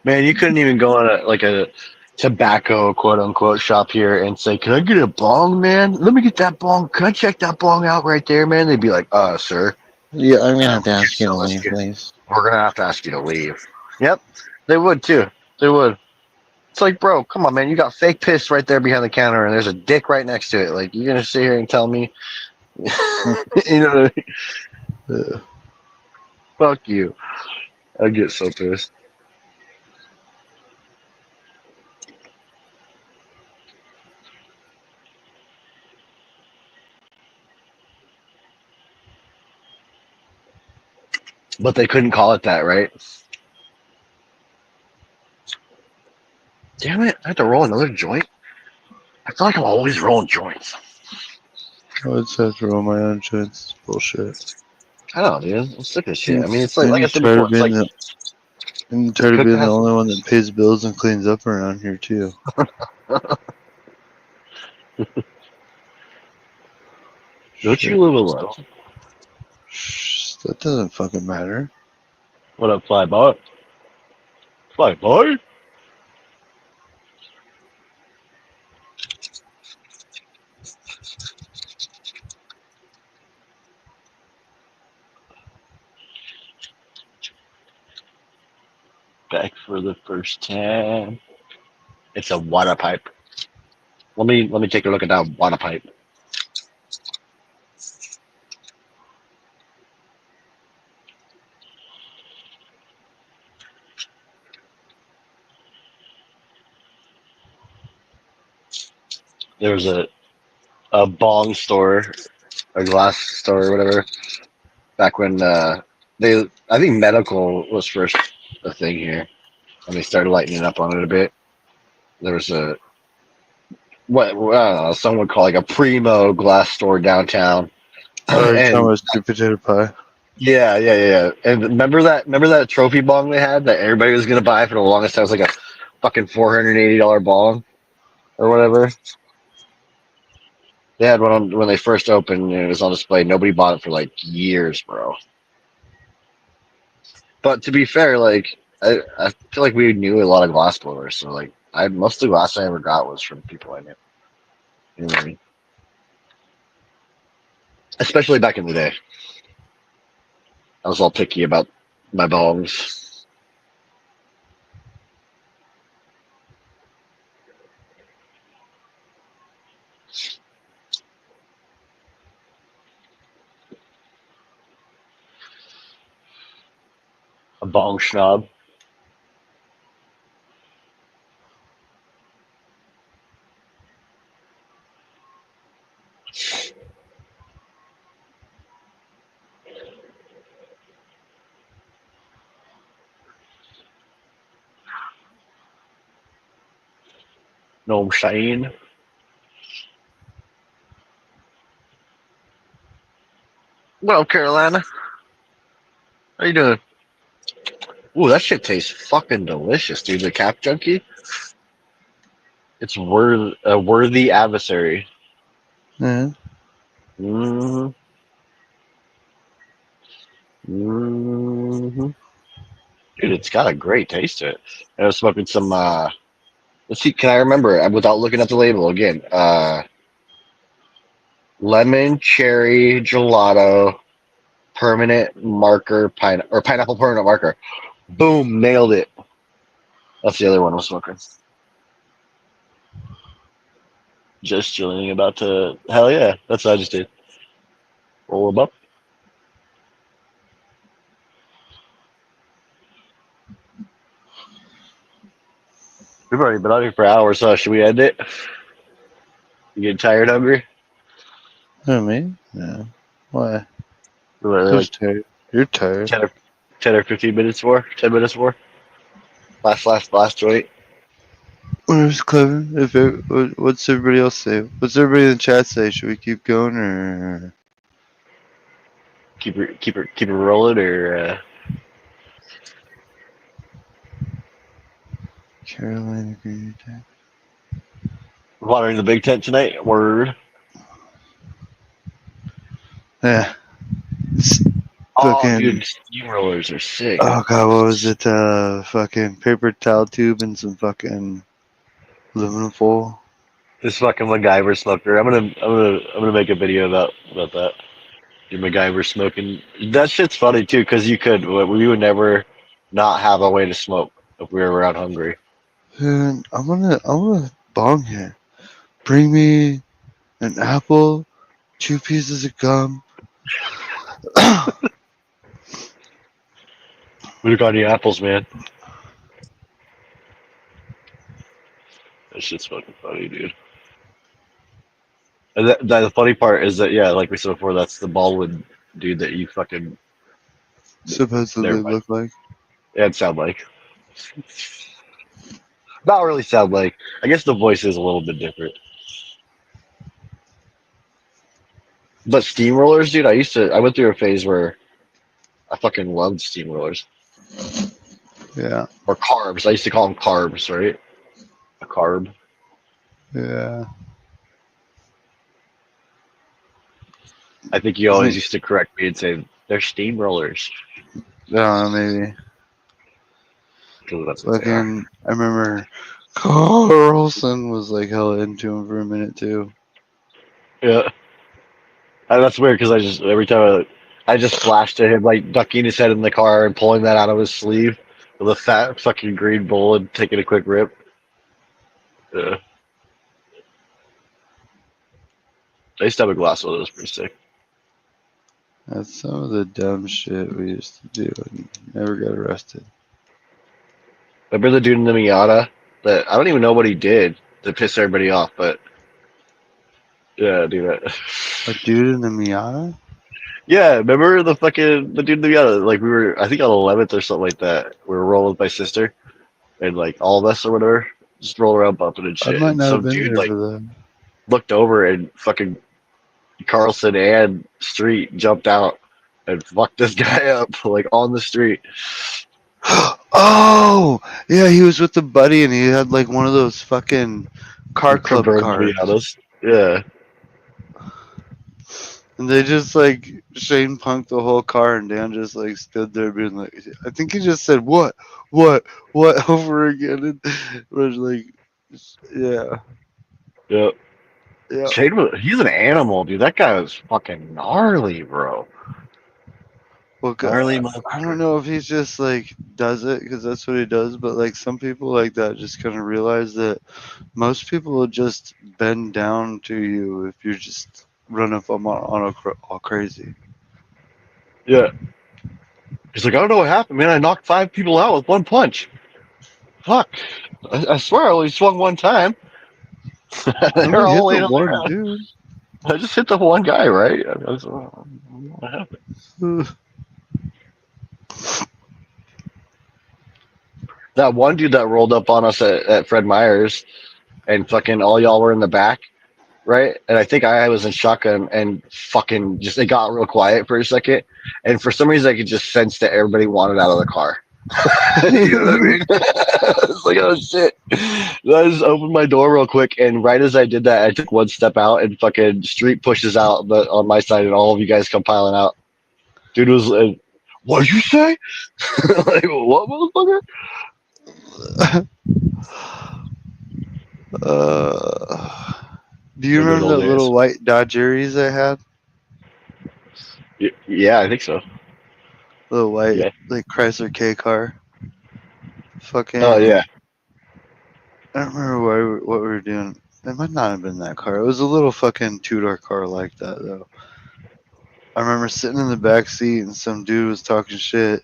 Man, you couldn't even go in a tobacco quote unquote shop here and say, "Can I get a bong, man? Let me get that bong. Can I check that bong out right there, man?" They'd be like, sir, Yeah, I'm gonna have to we're ask you to selling leave, you. please. We're gonna have to ask you to leave." Yep, they would too. They would. It's like, bro, come on, man. You got fake piss right there behind the counter, and there's a dick right next to it. Like, you're gonna sit here and tell me, you know what I mean? Fuck you. I get so pissed. But they couldn't call it that, right? Damn it! I have to roll another joint. I feel like I'm always rolling joints. I would say to roll my own joints. It's bullshit. I don't know, dude. I'm sick of shit. I mean, it's And like I you said tired before. of It's being like and tired of cook being the has- only one that pays bills and cleans up around here too. don't Shit. you live alone? Shh, that doesn't fucking matter. What up, fly boy? Fly boy? Back for the first time. It's a water pipe. Let me take a look at that water pipe. There was a bong store, a glass store, or whatever. Back when I think medical was first a thing here, and they started lightening up on it a bit. There was what I don't know, some would call like a primo glass store downtown, Oh, you're talking and about sweet potato pie? yeah. And remember that trophy bong they had that everybody was gonna buy for the longest time? It was like a fucking $480 bong or whatever. They had one on when they first opened, and it was on display. Nobody bought it for like years, bro. But to be fair, like I feel like we knew a lot of glass blowers, so like most of the glass I ever got was from people I knew. You know what I mean? Especially back in the day, I was all picky about my bongs. A bong schnob. No Shane. What up, Carolina? How you doing? Ooh, that shit tastes fucking delicious, dude. The Cap Junkie. It's a worthy adversary. Yeah. Mm-hmm. Mm-hmm. Dude, it's got a great taste to it. I was smoking some. Let's see. Can I remember without looking at the label again? Lemon cherry gelato permanent marker pineapple permanent marker. Boom, nailed it. That's the other one I was smoking. Just chilling, about to. Hell yeah, that's what I just did. Roll them up. We've already been out here for hours, so should we end it? You getting tired, hungry? Oh, me? No. Why? We're Who's like tired? You're tired. 10 or 15 minutes more. 10 minutes more. Last joint. Where's Clever? What's everybody else say? What's everybody in the chat say? Should we keep going or? Keep it rolling, or Carolina Green Attack. watering the big tent tonight. Word. Yeah. It's Oh, fucking. dude, steamrollers are sick. Oh god, what was it? Fucking paper towel tube and some fucking aluminum foil. This fucking MacGyver smoker. I'm gonna make a video about that. Your MacGyver smoking. That shit's funny too, because we would never not have a way to smoke if we were around hungry. And I'm gonna bong here. Bring me an apple, 2 pieces of gum. We got any apples, man? That shit's fucking funny, dude. And the funny part is that, yeah, like we said before, that's the Baldwin dude that you fucking. Supposedly Never mind. look like. Yeah, it sound like. Not really sound like. I guess the voice is a little bit different. But steamrollers, dude, I went through a phase where I fucking loved steamrollers. Yeah. Or carbs. I used to call them carbs, right? A carb. Yeah. I think you I always think, used to correct me and say, they're steamrollers. I don't know, maybe. Because that's what they are. Fucking, I remember Carlson was like hella into him for a minute too. Yeah. And that's weird because every time I just flashed to him, like ducking his head in the car and pulling that out of his sleeve with a fat fucking green bowl and taking a quick rip. Yeah. I used to have a glass of those pretty sick. That's some of the dumb shit we used to do and never got arrested. Remember the dude in the Miata that I don't even know what he did to piss everybody off, but yeah, dude. A dude in the Miata? Yeah, remember the dude in the Miata? Like we were, I think on 11th or something like that. We were rolling with my sister, and like all of us or whatever, just roll around bumping and I shit. might And not have some been dude there like for that. looked over and fucking Carlson and Street jumped out and fucked this guy up like on the street. Oh, yeah, he was with the buddy and he had like one of those fucking car club Convertible cars. Miatas. Yeah. And they just like Shane punked the whole car and Dan just like stood there being like, I think he just said, what over again. And was like, yeah, Yeah. yeah. Shade was, he's an animal, dude. That guy was fucking gnarly, bro. Well, Gnarly I don't motherfucker. know if he's just like does it because that's what he does, but like some people like that just kind of realize that most people will just bend down to you if you're just run up all crazy. Yeah. He's like, I don't know what happened, man. I knocked 5 people out with one punch. Fuck. I swear I only swung one time. I They're only all hit the laying on the one ground. dude. I just hit the one guy, right? I was, what happened? That one dude that rolled up on us at Fred Meyer's and fucking all y'all were in the back, right? And I think I was in shotgun and fucking just, it got real quiet for a second. And for some reason, I could just sense that everybody wanted out of the car. You know what I mean? It's like, oh shit. I just opened my door real quick, and right as I did that, I took one step out, and fucking Street pushes out on my side, and all of you guys come piling out. Dude was like, what'd you say? Like, what, motherfucker? Do you Remember remember those that days? little white Dodge Aries I had? Yeah, I think so. Little white, Yeah. like Chrysler K car. Fucking. Oh yeah. I don't remember what we were doing. It might not have been that car. It was a little fucking two-door car like that though. I remember sitting in the back seat and some dude was talking shit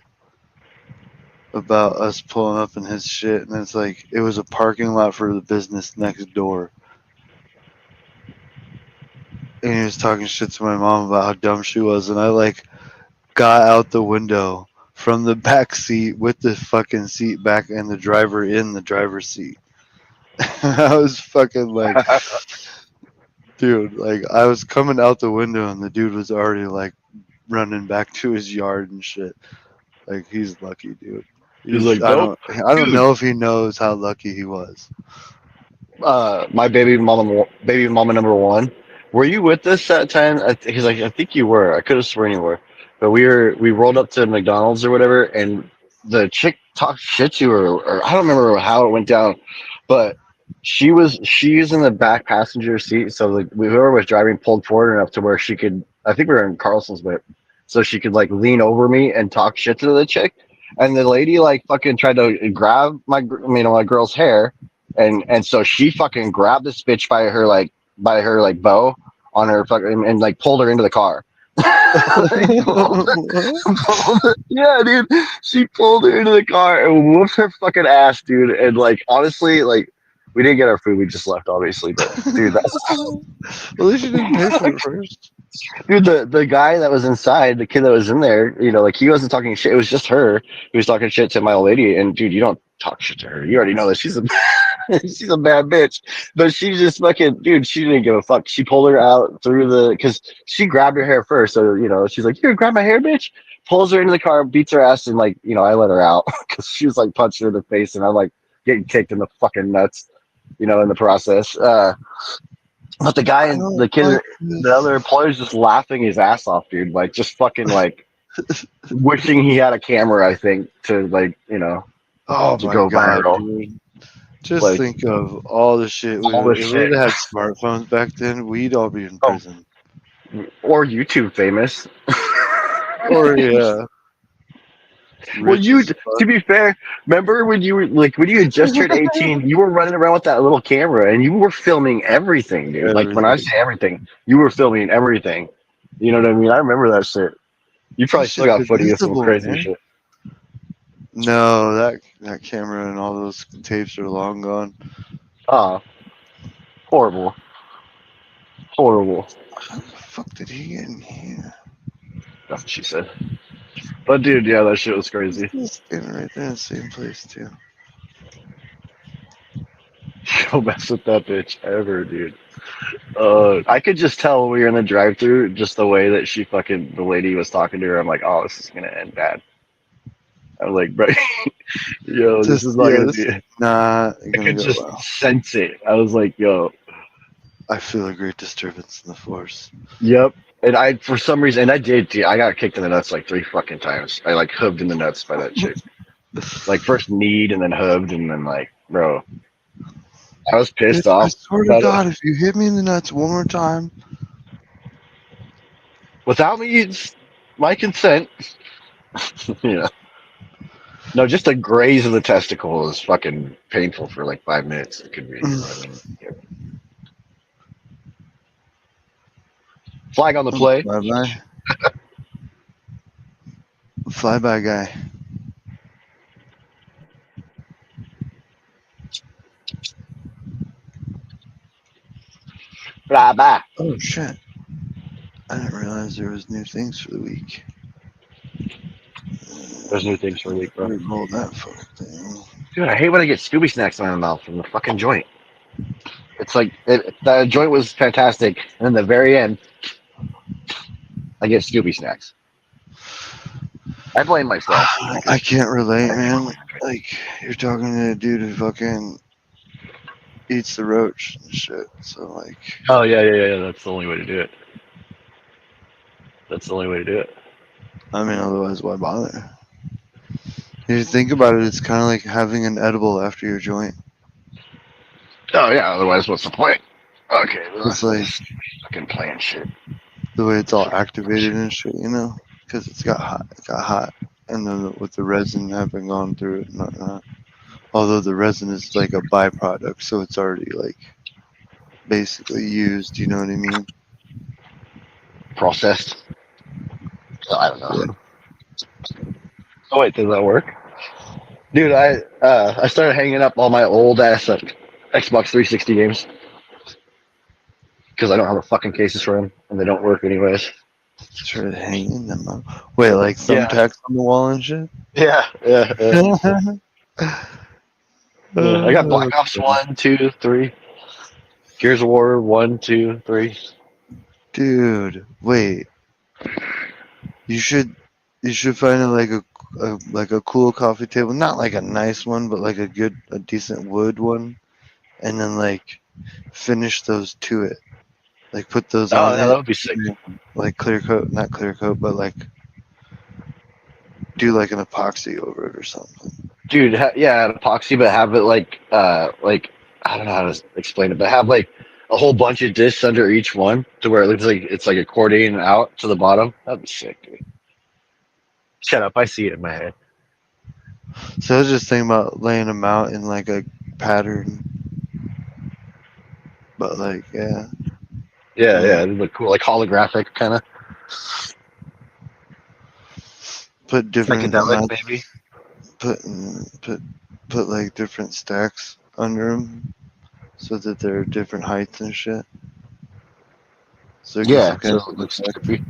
about us pulling up in his shit, and it's like it was a parking lot for the business next door. And he was talking shit to my mom about how dumb she was, and I like got out the window from the back seat with the fucking seat back and the driver in the driver's seat. I was fucking like, dude, like I was coming out the window and the dude was already like running back to his yard and shit. Like he's lucky, dude. He's like, I nope. don't know if he knows how lucky he was. My baby mama number one. Were you with us that time? He's like, I think you were. I could have sworn you were. But we rolled up to McDonald's or whatever, and the chick talked shit to her, or I don't remember how it went down, but she's in the back passenger seat, so like whoever was driving pulled forward enough to where she could. I think we were in Carlson's whip, so she could like lean over me and talk shit to the chick, and the lady like fucking tried to grab my girl's hair, and so she fucking grabbed this bitch by her bow on her fucking and like pulled her into the car. Yeah, dude. She pulled her into the car and whooped her fucking ass, dude. And like honestly, like we didn't get our food, we just left, obviously. But dude, that's Well, at least you didn't pay for it first. dude, the guy that was inside, the kid that was in there, like he wasn't talking shit. It was just her. He was talking shit to my old lady, and dude, you don't talk shit to her. You already know that she's a She's a bad bitch, but she just fucking, dude. She didn't give a fuck. She pulled her out through because she grabbed her hair first. So she's like, "Here, grab my hair, bitch." Pulls her into the car, beats her ass, and like, I let her out because she was like punching her in the face, and I'm like getting kicked in the fucking nuts, in the process. But the guy I and don't the kid, like the this. other employer's just laughing his ass off, dude. Like just fucking like wishing he had a camera. I think to like, Oh to my go god, viral. dude. Just Like think of all the shit we all would, this if we shit. would have had smartphones back then, we'd all be in Oh, prison. or YouTube famous. Or yeah, Well, rich as to be fair, remember when you were like when you had just turned fuck. 18, you were running around with that little camera and you were filming everything, dude. Like when I Everything. say everything, you were filming everything. You know what I mean? I remember that shit. You That probably still shit's got footage of some invisible, crazy man. shit. No, that camera and all those tapes are long gone. Ah, horrible, horrible. How the fuck did he get in here? That's what she said. But dude, yeah, that shit was He's crazy. still standing right there in the same place too. Don't mess with that bitch ever, dude. I could just tell when we were in the drive-through, just the way that the lady was talking to her. I'm like, oh, this is gonna end bad. I'm like, bro, yo, this Just is not yeah, gonna this be. is not I gonna could go just well. sense it. I was like, yo, I feel a great disturbance in the force. yep. And for some reason, and I did, dude, I got kicked in the nuts like 3 fucking times. I like hooved in the nuts by that chick. Like first kneed and then hooved and then like, bro, I was pissed Bitch, I off swear to about it. God, if you hit me in the nuts one more time, Without my consent, yeah. No, just a graze of the testicle is fucking painful for like 5 minutes. It could be, I mean, yeah. Flag on the play. bye bye. Flyby guy. Blah, blah. Oh shit! I didn't realize there was new things for the week. There's new things for the week, bro. Roll that fucking thing. Dude, I hate when I get Scooby snacks in my mouth from the fucking joint. It's like the joint was fantastic, and then the very end, I get Scooby snacks. I blame myself. I can't relate, man. Like you're talking to a dude who fucking eats the roach and shit. So like, Oh yeah. That's the only way to do it. That's the only way to do it. I mean, otherwise, why bother? If you think about it, it's kind of like having an edible after your joint. Oh yeah. Otherwise, what's the point? Okay, well, It's like fucking playing shit. the way it's all activated and shit, you know, because it got hot, and then with the resin having gone through it and whatnot. Although the resin is like a byproduct, so it's already like basically used. You know what I mean? Processed. So, I don't know. Yeah. Oh wait, does that work? Dude, I started hanging up all my old ass Xbox 360 games because I don't have the fucking cases for them, and they don't work anyways. Started hanging them up. Wait, like Yeah. thumbtacks on the wall and shit. Yeah. I got Black Ops 1, 2, 3. Gears of War 1, 2, 3. Dude, wait. You should find a cool coffee table, not like a nice one, but like a decent wood one, and then like finish those to it. Like put those Oh, on yeah, it, that would be sick. like clear coat, not clear coat, but like do like an epoxy over it or something. Dude, yeah, epoxy, but have it like I don't know how to explain it, but have like a whole bunch of discs under each one to where it looks like it's like accordion out to the bottom. That'd be sick, dude. Shut up, I see it in my head. So I was just thinking about laying them out in like a pattern, but like yeah, Yeah, it'd look cool, like holographic kind of put different psychedelic, amounts, maybe. put like different stacks under them so that they're different heights and shit. So it gives Yeah, you kind so of it looks trippy.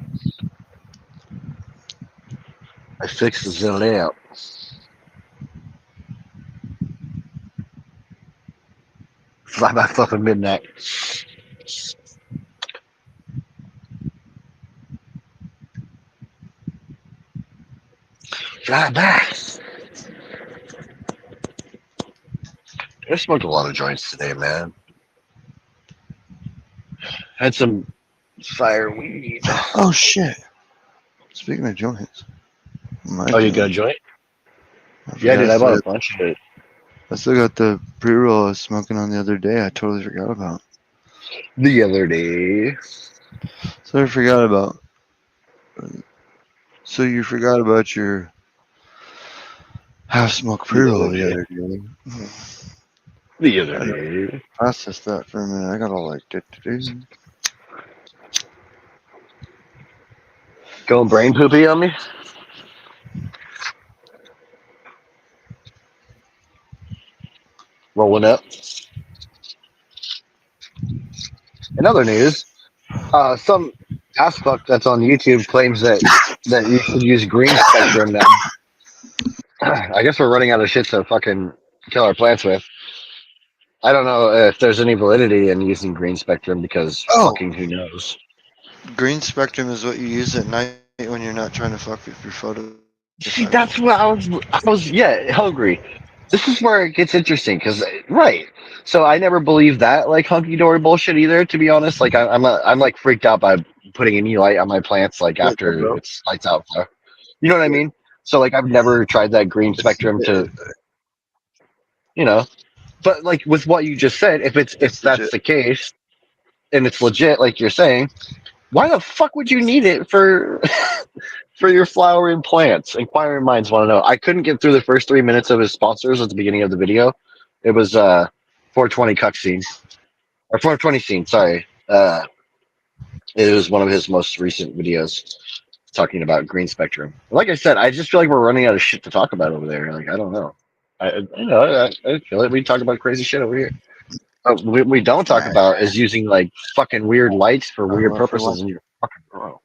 I fixed the layout. Fly by fucking midnight. Fly by. I smoked a lot of joints today, man. Had some fire weed. Oh shit! Speaking of joints, Oh, you got a joint? Yeah, dude, I bought a bunch of it. I still got the pre-roll I was smoking on the other day. I totally forgot about. The other day. So I forgot about. So you forgot about your half smoke pre-roll the other day. The other day. Process that for a minute. I got all like do. Going brain poopy on me? Rolling up. In other news, some ass fuck that's on YouTube claims that you should use green spectrum now. I guess we're running out of shit to fucking kill our plants with. I don't know if there's any validity in using green spectrum because fucking who knows. Green spectrum is what you use at night when you're not trying to fuck with your photo. See, that's what I was yeah, hungry. This is where it gets interesting because right. So I never believed that like hunky dory bullshit either. To be honest, like I'm like freaked out by putting any light on my plants like after it's lights out. You know what I mean? So like I've never tried that green spectrum to, you know. But like with what you just said, if that's legit. the case and it's legit, like you're saying, why the fuck would you need it for for your flowering plants? Inquiring minds want to know. I couldn't get through the first 3 minutes of his sponsors at the beginning of the video. It was 420 cuck scene or 420 scene. Sorry, it was one of his most recent videos talking about green spectrum. Like I said, I just feel like we're running out of shit to talk about over there. Like I don't know. I feel like we talk about crazy shit over here. What we don't talk about is using like fucking weird lights for weird purposes in your fucking grow.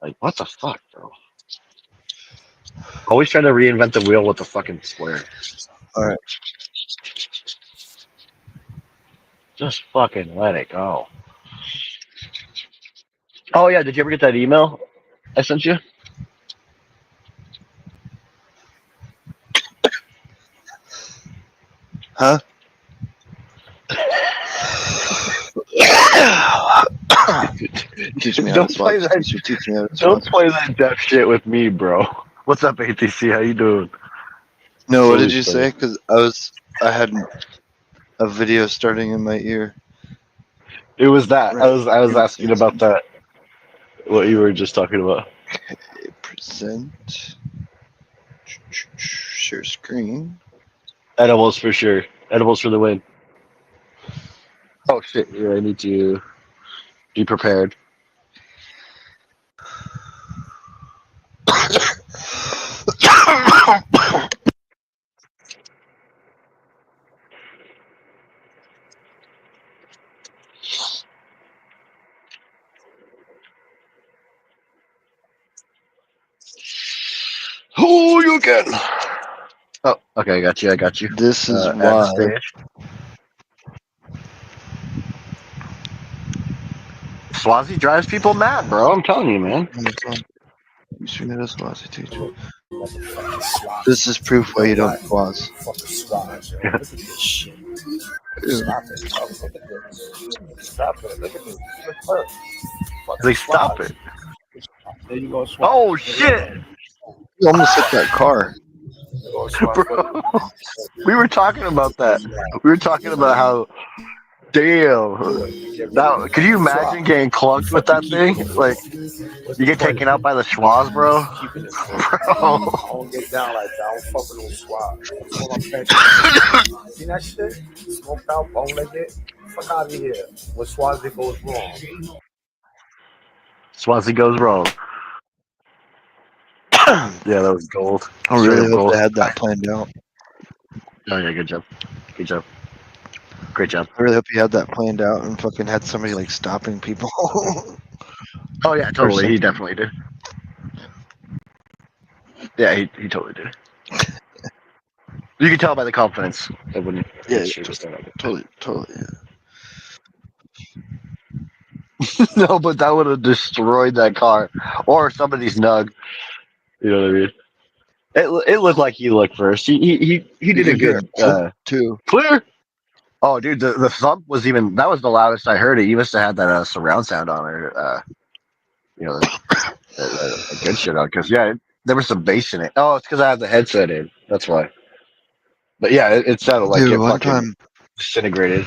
Like what the fuck, bro? Always trying to reinvent the wheel with the fucking square. All right. Just fucking let it go. Oh yeah, did you ever get that email I sent you? Huh? Teach me how Don't to play swap. that. Teach me how to Don't swap. play that deaf shit with me, bro. What's up, ATC? How you doing? No, what did you Always say? Because I had a video starting in my ear. It was that. Right. I was asking about that. What you were just talking about. Okay, present. Share screen. Edibles for sure. Edibles for the win. Oh shit! Yeah, I need to be prepared. Oh, you again. Oh, okay, I got you. I got you. This is At why. stage. Swazi drives people mad, bro. I'm telling you, man. This is proof why you don't pause. Like, stop it. Oh shit! You almost hit that car. Bro, we were talking about that. We were talking about how, damn. Now, could you imagine getting clunked with that thing? Like, you get taken out by the schwas, bro. Bro. Get down like that. I don't fuck with no swab. See that shit? Smoked out, bone like it. Fuck out of here. When Swazi goes wrong. Swazi goes wrong. Yeah, that was gold. I really Straight up hope gold. they had that planned out. Oh yeah, good job. Good job. Great job. I really hope he had that planned out and fucking had somebody like stopping people. Oh yeah, totally. He definitely did. Yeah, he totally did. You can tell by the confidence. It wouldn't. Yeah, She was done. totally. Yeah. No, but that would have destroyed that car or somebody's nug. You know what I mean? It looked like he looked first. He You did a could hear good it too. clear. Oh, dude, the thump was even that was the loudest I heard it. You must have had that surround sound on it. You know, a good shit on because there was some bass in it. Oh, it's because I have the headset in. That's why. But yeah, it sounded like Dude, it one fucking time disintegrated.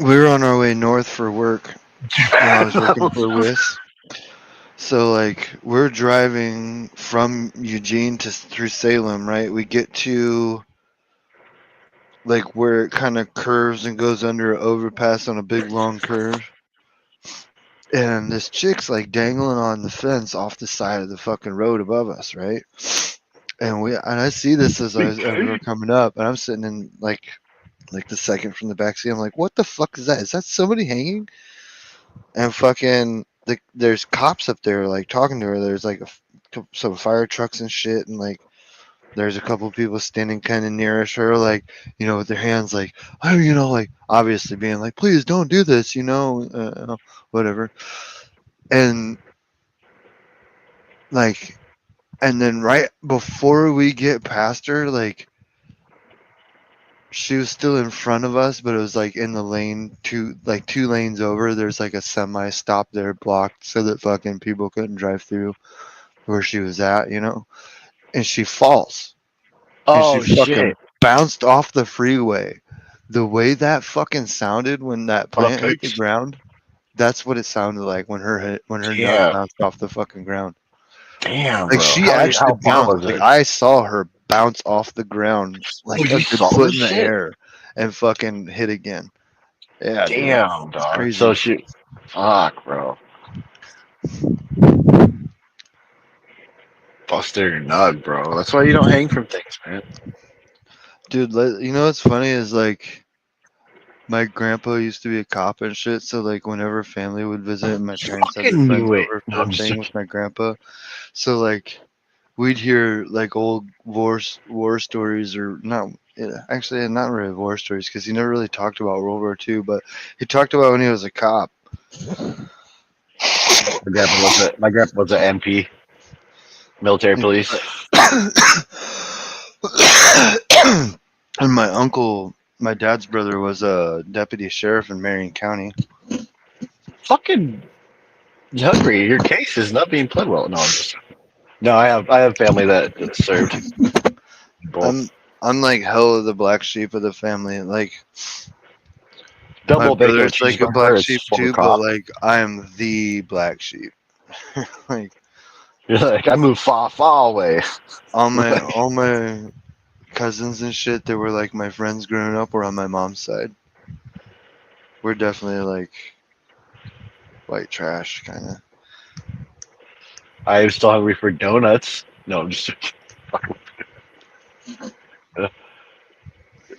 we were on our way north for work when I was working for WIS. So like we're driving from Eugene through Salem, right? We get to like where it kind of curves and goes under an overpass on a big long curve. And this chick's like dangling on the fence off the side of the fucking road above us, right? And I see this as we're coming up, and I'm sitting in like the second from the back seat. I'm like, what the fuck is that? Is that somebody hanging? And fucking there's cops up there like talking to her. There's like some fire trucks and shit, and like there's a couple people standing kind of nearish her, like, you know, with their hands like, oh, you know, like obviously being like, please don't do this, you know, whatever. And like, and then right before we get past her, like she was still in front of us, but it was like in the lane two lanes over. There's like a semi stop there blocked so that fucking people couldn't drive through where she was at, you know. And she falls. Oh And she fucking shit! bounced off the freeway. The way that fucking sounded when that plant hit the ground, that's what it sounded like when her nut bounced off the fucking ground. Damn, Like bro. she How actually far bounced. was Like it? I saw her bounce off the ground like Oh, a you good saw foot this in the shit? air and fucking hit again. Yeah, dude. Damn, It's dog. crazy. So she, fuck, bro. Busted your nut, bro. That's why you don't hang from things, man. Dude, you know what's funny is like my grandpa used to be a cop and shit, so like whenever family would visit, my parents had their Fucking friends knew it. over No, for I'm a just thing with my grandpa. So like we'd hear like old war stories or not. Actually, not really war stories because he never really talked about World War II, but he talked about when he was a cop. my grandpa was an MP, military police. And my uncle, my dad's brother, was a deputy sheriff in Marion County. Fucking hungry. Your case is not being played well. No, I have family that served. Both. I'm like hell of the black sheep of the family. Like Double my bacon brother's like a cheeseburger black is sheep full too, cop. but like I'm the black sheep. Like You're like, I moved far away. all my cousins and shit that were like my friends growing up were on my mom's side. We're definitely like white trash kind of. I'm still hungry for donuts. No, I'm just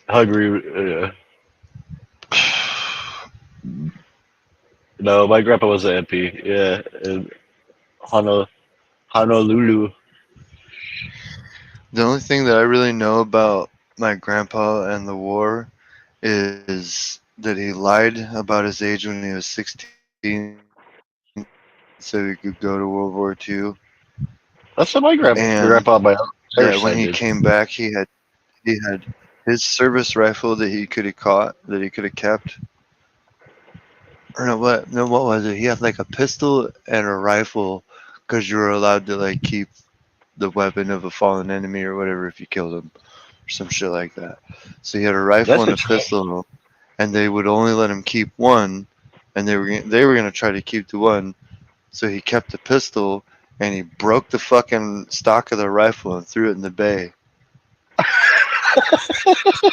hungry. No, my grandpa was an MP. Yeah, in Honolulu. The only thing that I really know about my grandpa and the war is that he lied about his age when he was 16 so he could go to World War II. That's what my And grandpa on my that Irish when side he did. came back, he had his service rifle that he could have caught, that he could have kept. Or no, what was it? He had like a pistol and a rifle because you were allowed to like keep the weapon of a fallen enemy or whatever if you killed him or some shit like that. So he had a rifle That's and a interesting. pistol, and they would only let him keep one, and they were gonna try to keep the one. So he kept the pistol and he broke the fucking stock of the rifle and threw it in the bay.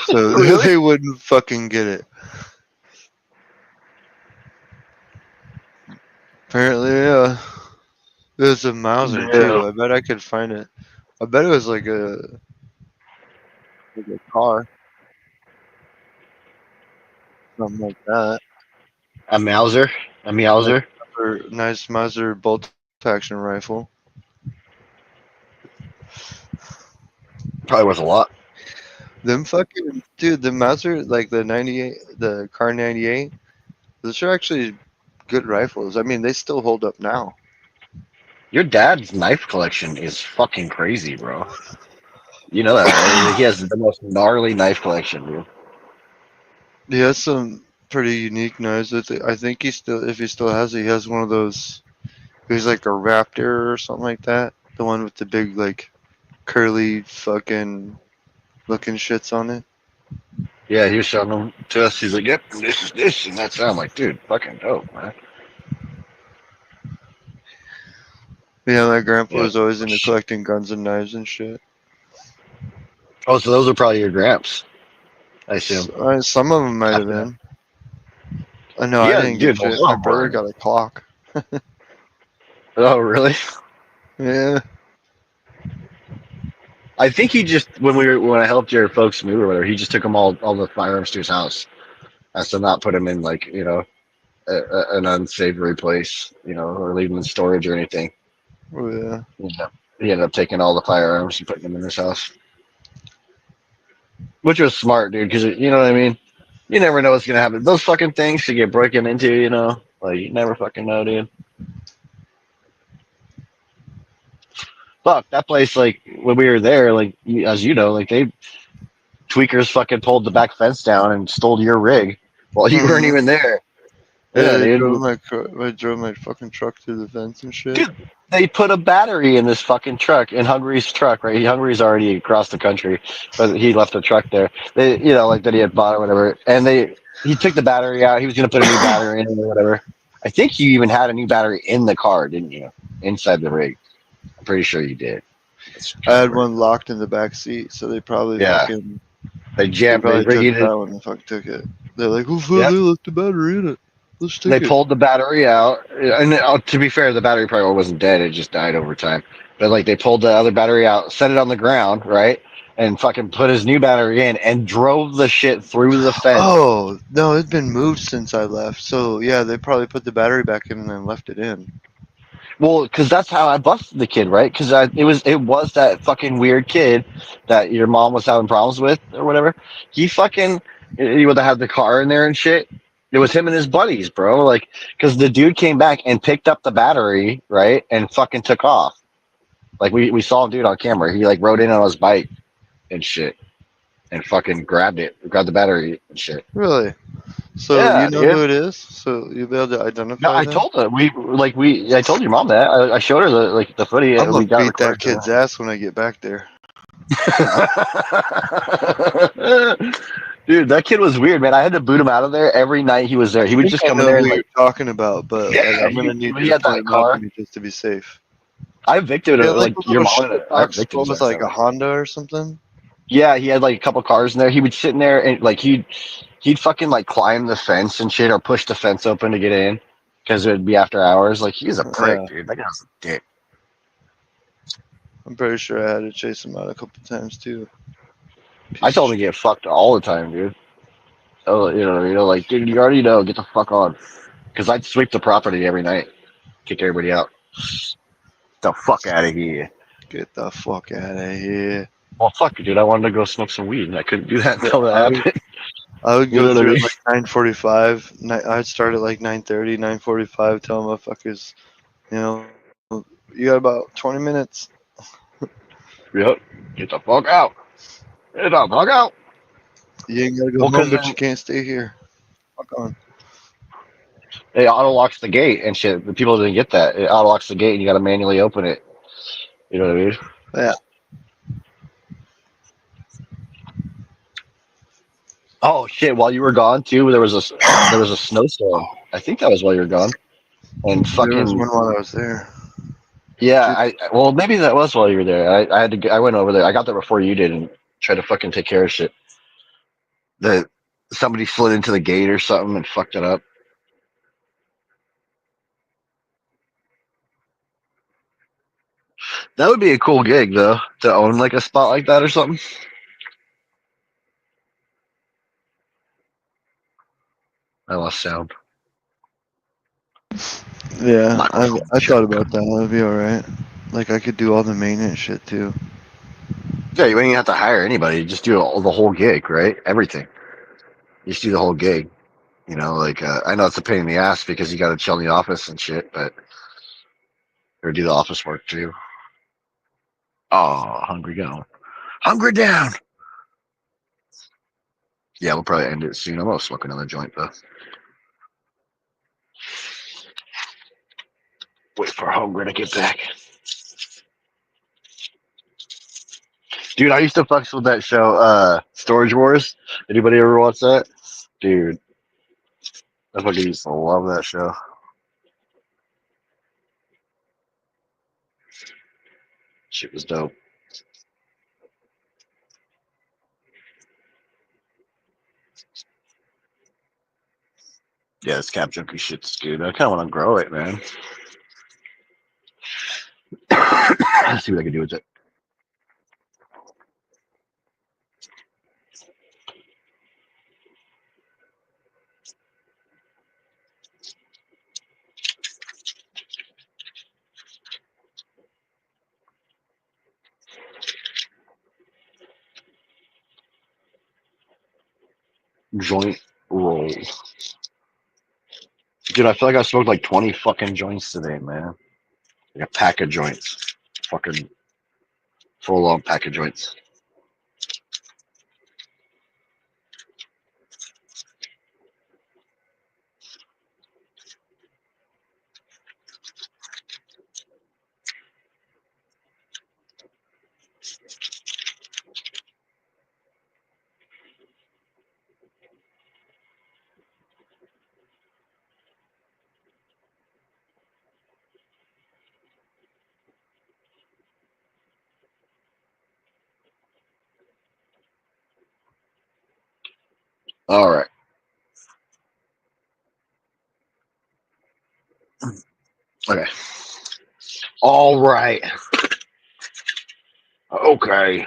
So Really? they wouldn't fucking get it. Apparently, yeah. It was a Mauser too. I bet I could find it. I bet it was like a car. Something like that. A Mauser. A Mauser. Or nice Mauser bolt action rifle. Probably worth a lot. Them fucking dude, the Mauser, like the 98, the Car 98. Those are actually good rifles. I mean, they still hold up now. Your dad's knife collection is fucking crazy, bro. You know that, right? He has the most gnarly knife collection, dude. He has some pretty unique knives. I think he still, if he still has it, he has one of those. He's like a Raptor or something like that. The one with the big like curly fucking looking shits on it. Yeah, he was showing them to us. He's like, "Yep, this is this," and that's that. I'm like, "Dude, fucking dope, man." Yeah, my grandpa Yeah. was always into collecting guns and knives and shit. Oh, so those are probably your gramps, I assume. Some of them might have After been. I know I Yeah, didn't get dude, a shit. My lot brother more. got a clock. Oh, really? Yeah. I think he just when I helped your folks move or whatever, he just took them all the firearms to his house, as to not put them in like an unsavory place, or leave them in storage or anything. Oh yeah. He ended up taking all the firearms and putting them in his house, which was smart, dude. Because you know what I mean. You never know what's gonna happen. Those fucking things to get broken into, like you never fucking know, dude. Fuck that place. Like when we were there, like as you know, like they tweakers fucking pulled the back fence down and stole your rig while you weren't Mhm. even there. Yeah, Yeah, they dude. drove my fucking truck through the fence and shit. Dude, they put a battery in this fucking truck, in Hungary's truck, right? Hungary's already across the country, but he left the truck there. They, like that he had bought or whatever. And he took the battery out. He was gonna put a new battery in or whatever. I think you even had a new battery in the car, didn't you? Inside the rig. I'm pretty sure you did. That's I kind had of weird. one locked in the back seat, so they probably Yeah, fucking they they jammed. They probably took rigged it. that one and fuck took it. They're like, oh fuck, Yep. they left the battery in it. Let's They take it. pulled the battery out, and to be fair, the battery probably wasn't dead; it just died over time. But like they pulled the other battery out, set it on the ground, right, and fucking put his new battery in, and drove the shit through the fence. Oh no, it's been moved since I left. So yeah, they probably put the battery back in and then left it in. Well, because that's how I busted the kid, right? Because it was that fucking weird kid that your mom was having problems with or whatever. He would have had the car in there and shit. It was him and his buddies, bro. Like, because the dude came back and picked up the battery, right, and fucking took off. Like we saw him do it on camera. He like rode in on his bike and shit, and fucking grabbed the battery and shit. Really? So you Yeah, know dude. who it is? So you'll be able to No, identify I them? told her I told your mom that. I showed her the footage. I'm We gonna got beat that recorded. kid's ass when I get back there. Dude, that kid was weird, man. I had to boot him out of there every night he was there. He I would think just I come in know there who and you're like, talking about, but like yeah, I'm gonna need you he to had point that him out to car. me just to be safe. I evicted Yeah, him, like like a your little mom. shit I box. evicted What his was ass like out. a Honda or something? Yeah, he had like a couple cars in there. He would sit in there and like he'd fucking like climb the fence and shit or push the fence open to get in because it would be after hours. Like he's a prick, Yeah, dude. That guy's a dick. I'm pretty sure I had to chase him out a couple times too. I Piece of told him to shit. get fucked all the time, dude. Oh, like dude, you already know. Get the fuck on. Because I'd sweep the property every night, kick everybody out. The fuck out of here. Get the fuck out of here. Well, fuck, dude. I wanted to go smoke some weed, and I couldn't do that until that I would, happened. I would You go know what I through mean? at like 9:45. I'd start at like 9:30, 9:45. Tell motherfuckers, you know, you got about 20 minutes. Yep. Get the fuck out. Get the fuck out. You ain't gotta go Well, home, because but you then can't stay here. Fuck on. it auto locks the gate and shit. The people didn't get that. It auto locks the gate, and you got to manually open it. You know what I mean? Yeah. Oh shit! While you were gone too, there was a snowstorm. I think that was while you were gone. And There was fucking one while I was there. yeah, Dude, well maybe that was while you were there. I had to. I went over there. I got there before you did and tried to fucking take care of shit. That somebody slid into the gate or something and fucked it up. That would be a cool gig though, to own like a spot like that or something. I lost sound. yeah, Microphone I check. thought about that. That'd be alright. Like I could do all the maintenance shit too. Yeah, you wouldn't even have to hire anybody. You just do the whole gig, right? Everything. You just do the whole gig. You know, like I know it's a pain in the ass because you got to chill in the office and shit, but or do the office work too. Oh, hungry down. Hungry down. Yeah, we'll probably end it soon. I'm gonna smoke another joint though. Wait for Hungry to get back. Dude, I used to fuck with that show, Storage Wars. Anybody ever watch that? Dude, I fucking used to love that show. Shit was dope. Yeah, this Cap Junkie shit's good. I kind of want to grow it, man. Let's see what I can do with it. Joint rolls. Dude, I feel like I smoked like 20 fucking joints today, man. Like a pack of joints. Fucking full on pack of joints. All right. Okay. All right. Okay.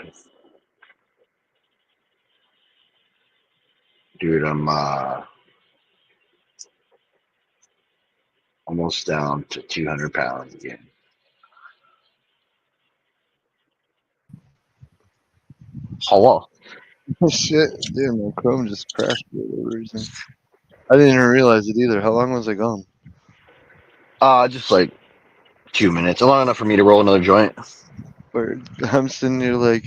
Dude, I'm almost down to 200 pounds again. Hello. Oh shit, dude, my Chrome just crashed for whatever reason. I didn't even realize it either. How long was I gone? Just like 2 minutes. Long enough for me to roll another joint. Where I'm sitting here like,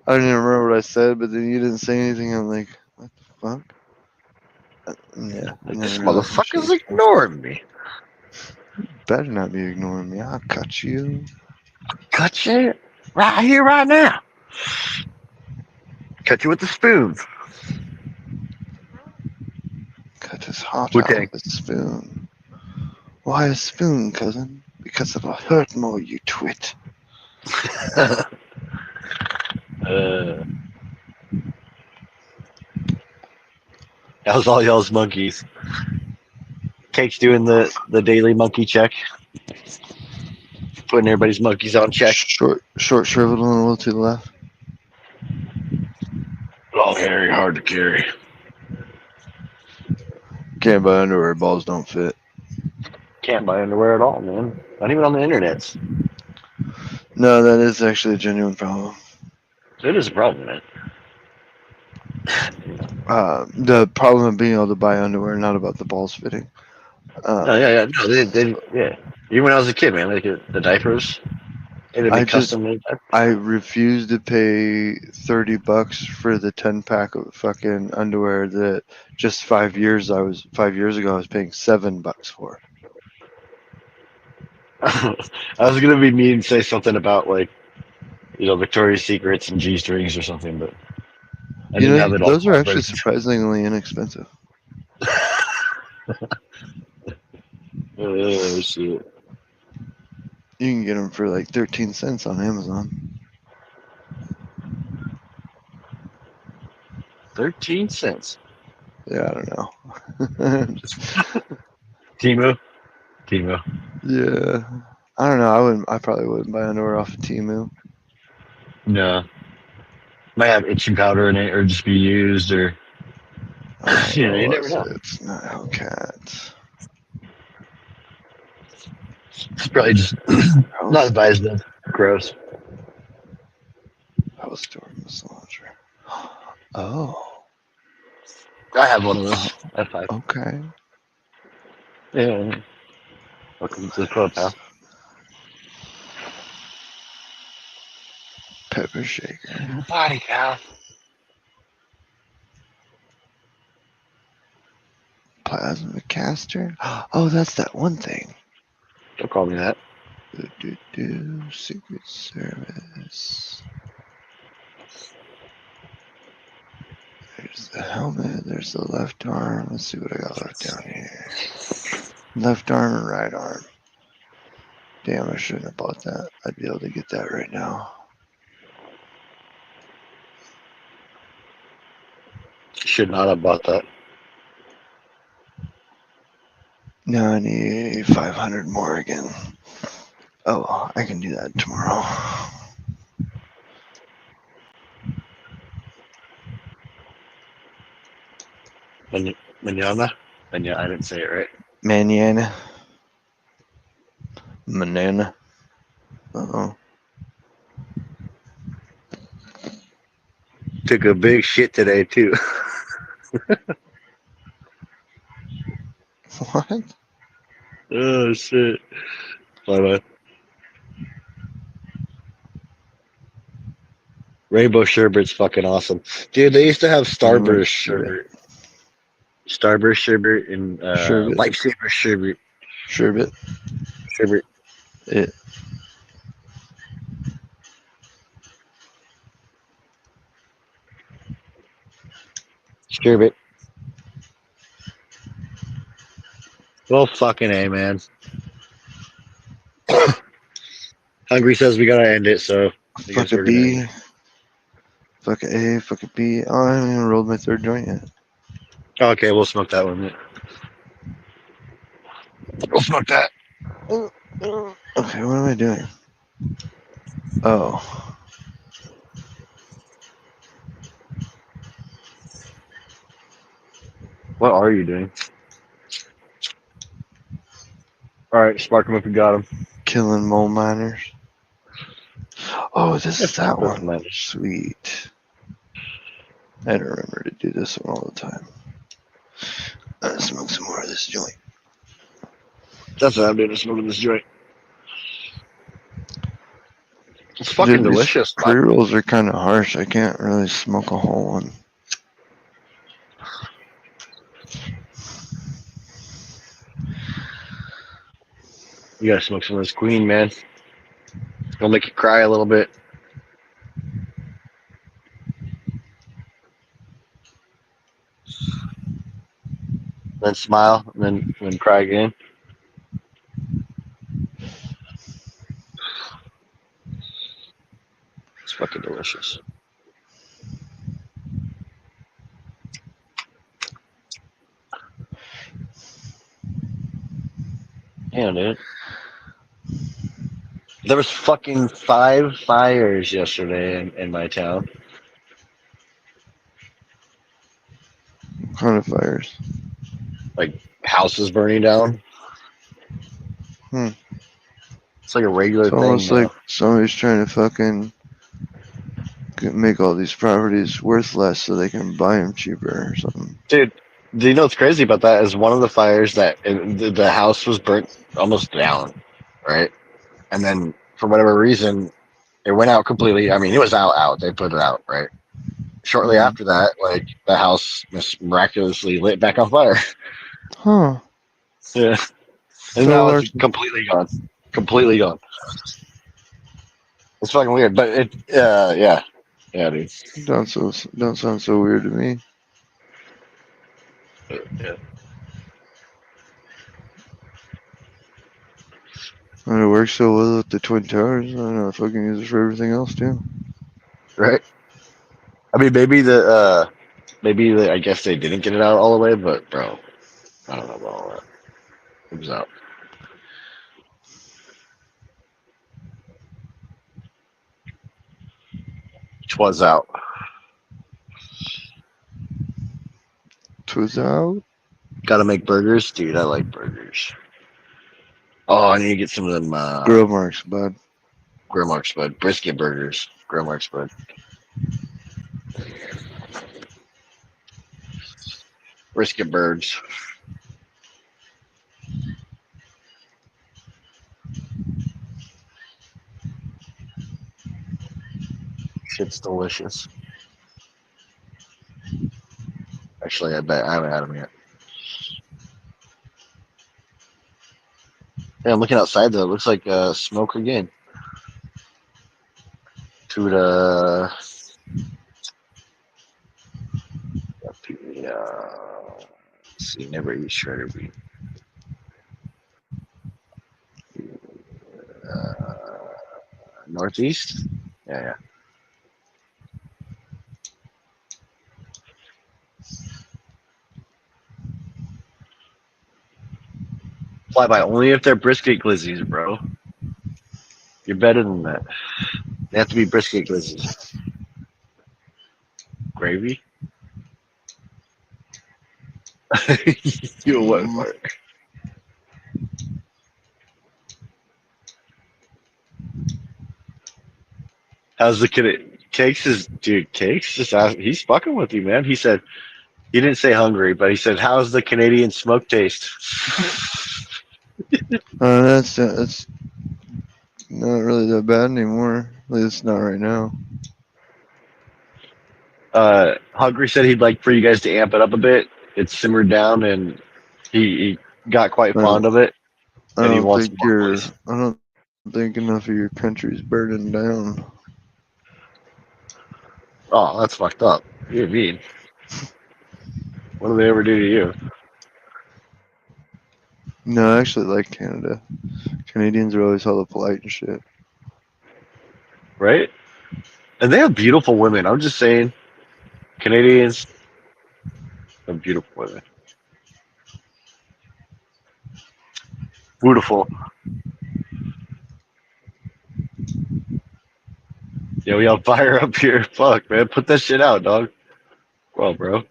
I don't even remember what I said, but then you didn't say anything. I'm like, what the fuck? Yeah, I Like, never this realized that shit motherfucker's was- ignoring me. better not be ignoring me. I'll cut you. Cut you right here, right now. Cut you with the spoon. Cut his heart Wu out Tang. with a spoon. Why a spoon, cousin? Because it'll hurt more, you twit. How's all y'all's monkeys? Cake's doing the daily monkey check. Putting everybody's monkeys on check. Short, shriveled, and a little to the left. Long hairy, hard to carry. Can't buy underwear. Balls don't fit. Can't buy underwear at all, man. Not even on the internet. No, that is actually a genuine problem. It is a problem, man. The problem of being able to buy underwear, not about the balls fitting. No, yeah. No, yeah. Even when I was a kid, man, like the diapers. It'd be I just- custom made diapers. I refuse to pay $30 for the 10-pack of fucking underwear that just 5 years ago I was paying $7 for. I was gonna be mean and say something about like, Victoria's Secrets and G strings or something, but I You didn't know, have it all. those are actually surprisingly inexpensive. Oh shit! You can get them for like 13 cents on Amazon. 13 cents. Yeah, I don't know. Timu. Yeah, I don't know. I probably wouldn't buy underwear off of Temu. No. Might have itching powder in it, or just be used, or you never know. It's not Hellcat. It's probably just not advised. Then gross. Oh, I have one of those. F5. okay. Yeah. Welcome to the club, pal. Pepper shaker. Body, pal. Plasma caster. Oh, that's that one thing. Don't call me that. Secret Service. There's the helmet. There's the left arm. Let's see what I got left down here. Left arm and right arm. Damn, I shouldn't have bought that. I'd be able to get that right now. Should not have bought that. Now I need 500 more again. Oh, I can do that tomorrow. Manana? I didn't say it right. Manana. Manana. Uh-oh. Took a big shit today, too. What? Oh, shit. Bye-bye. Rainbow Sherbet's fucking awesome. Dude, they used to have Starburst Sherbet. Starburst Sherbet and Sherbet. Lifesaver Sherbet. Sherbet. Sherbet. It. Sherbet. Well, fucking A, man. Hungry says we gotta end it, so I guess Fuck a we're gonna end B. it. Fuck a A. Fuck a B. Oh, I haven't even rolled my third joint yet. Okay, we'll smoke that one. We'll smoke that. Okay, what am I doing? Oh. What are you doing? Alright, spark him if you got him. Killing mole miners. Oh, this is that That's one. nice. Sweet. I don't remember to do this one all the time. I'm gonna smoke some more of this joint. That's what I'm doing, smoking this joint. It's fucking Dude, these delicious. pre-rolls are kind of harsh. I can't really smoke a whole one. You gotta smoke some of this Queen, man. It's gonna make you cry a little bit. Then smile, and then cry again. It's fucking delicious. Damn, dude. There was fucking 5 fires yesterday in my town. What kind of fires? Houses burning down. Hmm. It's like a regular It's thing. almost now. like somebody's trying to fucking make all these properties worth less so they can buy them cheaper or something. Dude, do you know what's crazy about that is one of the fires that the house was burnt almost down, right? And then for whatever reason, it went out completely. I mean, it was out. They put it out, right? Shortly Mhm. after that, like the house miraculously lit back on fire. Huh. Yeah, and So now it's large. completely gone. Completely gone. It's fucking weird, but it, yeah, dude. Don't sound so weird to me. Yeah. And it works so well with the Twin Towers. I don't know if I can use it for everything else too. Right. I mean, maybe I guess they didn't get it out all the way, but bro, I don't know about all that. It was out. It was out. Twas out. Got to make burgers, dude. I like burgers. Oh, I need to get some of them Grill marks, bud. Grill Marks, bud. Brisket burgers. Grill Marks, bud. Brisket birds. Shit's delicious. Actually, I bet I haven't had them yet. Yeah, I'm looking outside though. It looks like smoke again. To the let's see, never eat shredded wheat. Northeast? Yeah, yeah. Fly by only if they're brisket glizzies, bro. You're better than that. They have to be brisket glizzies. Gravy? You what, Mark? How's the kid? Cakes is dude. Cakes just asked, he's fucking with you, man. He said he didn't say hungry, but he said, "How's the Canadian smoke taste?" That's not really that bad anymore. At least not right now. Hungry said he'd like for you guys to amp it up a bit. It's simmered down, and he got quite I fond don't, of it, I and he don't wants think more, please. I don't think enough of your country's burning down. Oh, that's fucked up. You're mean. What do they ever do to you? No, I actually like Canada. Canadians are always hella polite and shit. Right? And they have beautiful women. I'm just saying, Canadians have beautiful women. Beautiful. Yeah, we all fire up here. Fuck, man. Put that shit out, dog. Well, bro.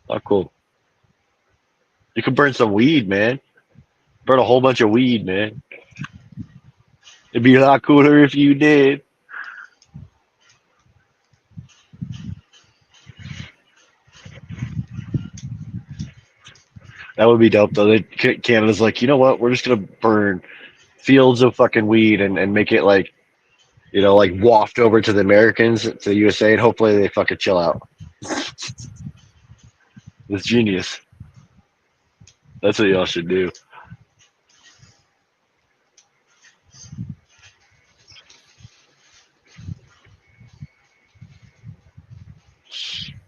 Not cool. You could burn some weed, man. Burn a whole bunch of weed, man. It'd be a lot cooler if you did. That would be dope, though. Canada's like, you know what? We're just gonna burn fields of fucking weed and make it like, like waft over to the Americans, to the USA, and hopefully they fucking chill out. It's genius. That's what y'all should do.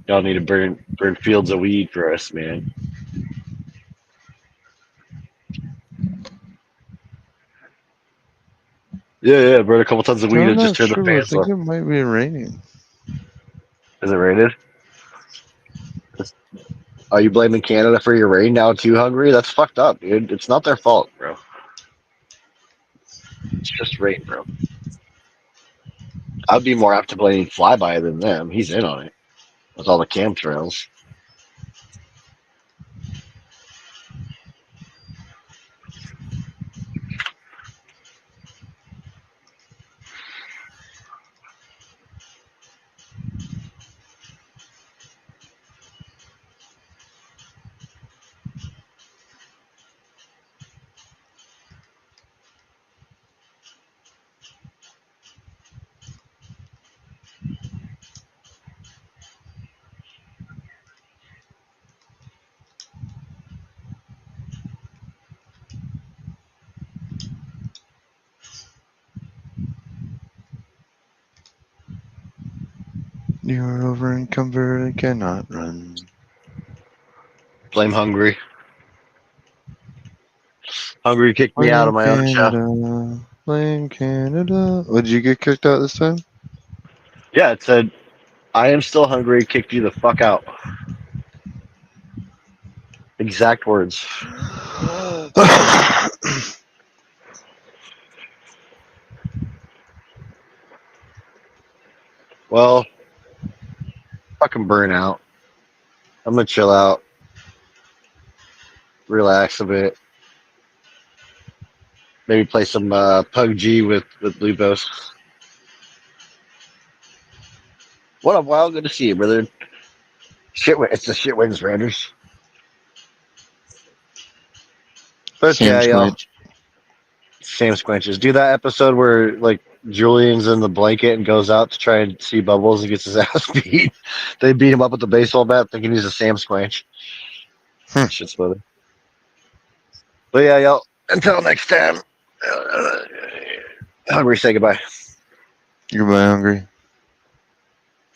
Y'all need to burn fields of weed for us, man. Yeah, burn a couple tons of weed I'm and just not turn the sure, but I fans think off. it might be raining. Is it rated? Are you blaming Canada for your rain now too, Hungry? That's fucked up, dude. It's not their fault, bro. It's just rain, bro. I'd be more apt to blame Flyby than them. He's in on it with all the chemtrails. You're over encumbered and cannot run. Blame Hungry. Hungry kicked me out of Blame my own show. Canada. Blame Canada. What, did you get kicked out this time? Yeah, it said, "I am still hungry." Kicked you the fuck out. Exact words. Well, fucking burn out. I'm gonna chill out, relax a bit, maybe play some PUBG with Lupos. What up, Wild? Good to see you, brother. Shit, it's the shit wins, Randers. But Sam yeah, y'all. Squinch. Sam Squinches. Do that episode where like Julian's in the blanket and goes out to try and see Bubbles and gets his ass beat. They beat him up with the baseball bat thinking he's a Sam Squinch. Shit's funny. But yeah, y'all. Until next time. Hungry, say goodbye. Goodbye, Hungry.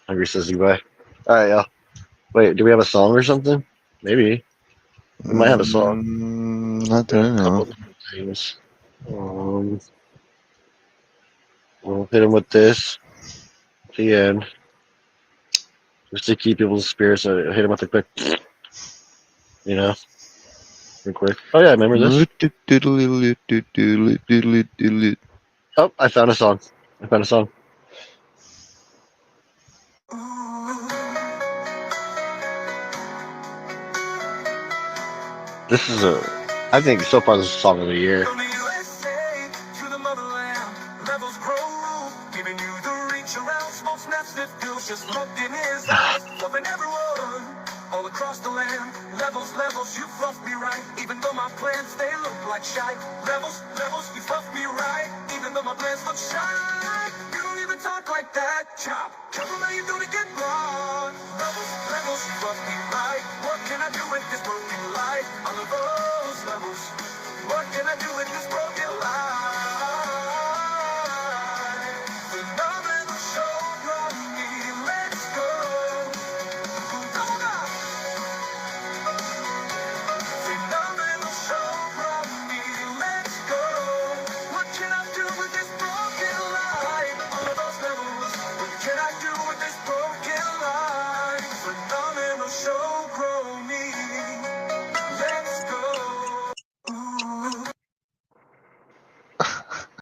Hungry says goodbye. All right, y'all. Wait, do we have a song or something? Maybe. We might have a song. Not that I know. Couple of. different things. We'll hit him with this at the end. Just to keep people's spirits. Hit him with a quick, you know, real quick. Oh, yeah, I remember this. Oh, I found a song. This is I think so far this is the song of the year. From the USA to the motherland, levels grow, giving you the reach around. Small snaps that feels just looked in his eyes, loving everyone all across the land. Levels, you fluffed me right, even though my plans they look like shite. Levels, you fluffed me right, even though my plans look shite. You don't even talk like that, chop. Careful how you do to get wrong. Levels, you fluffed me right. What can I do?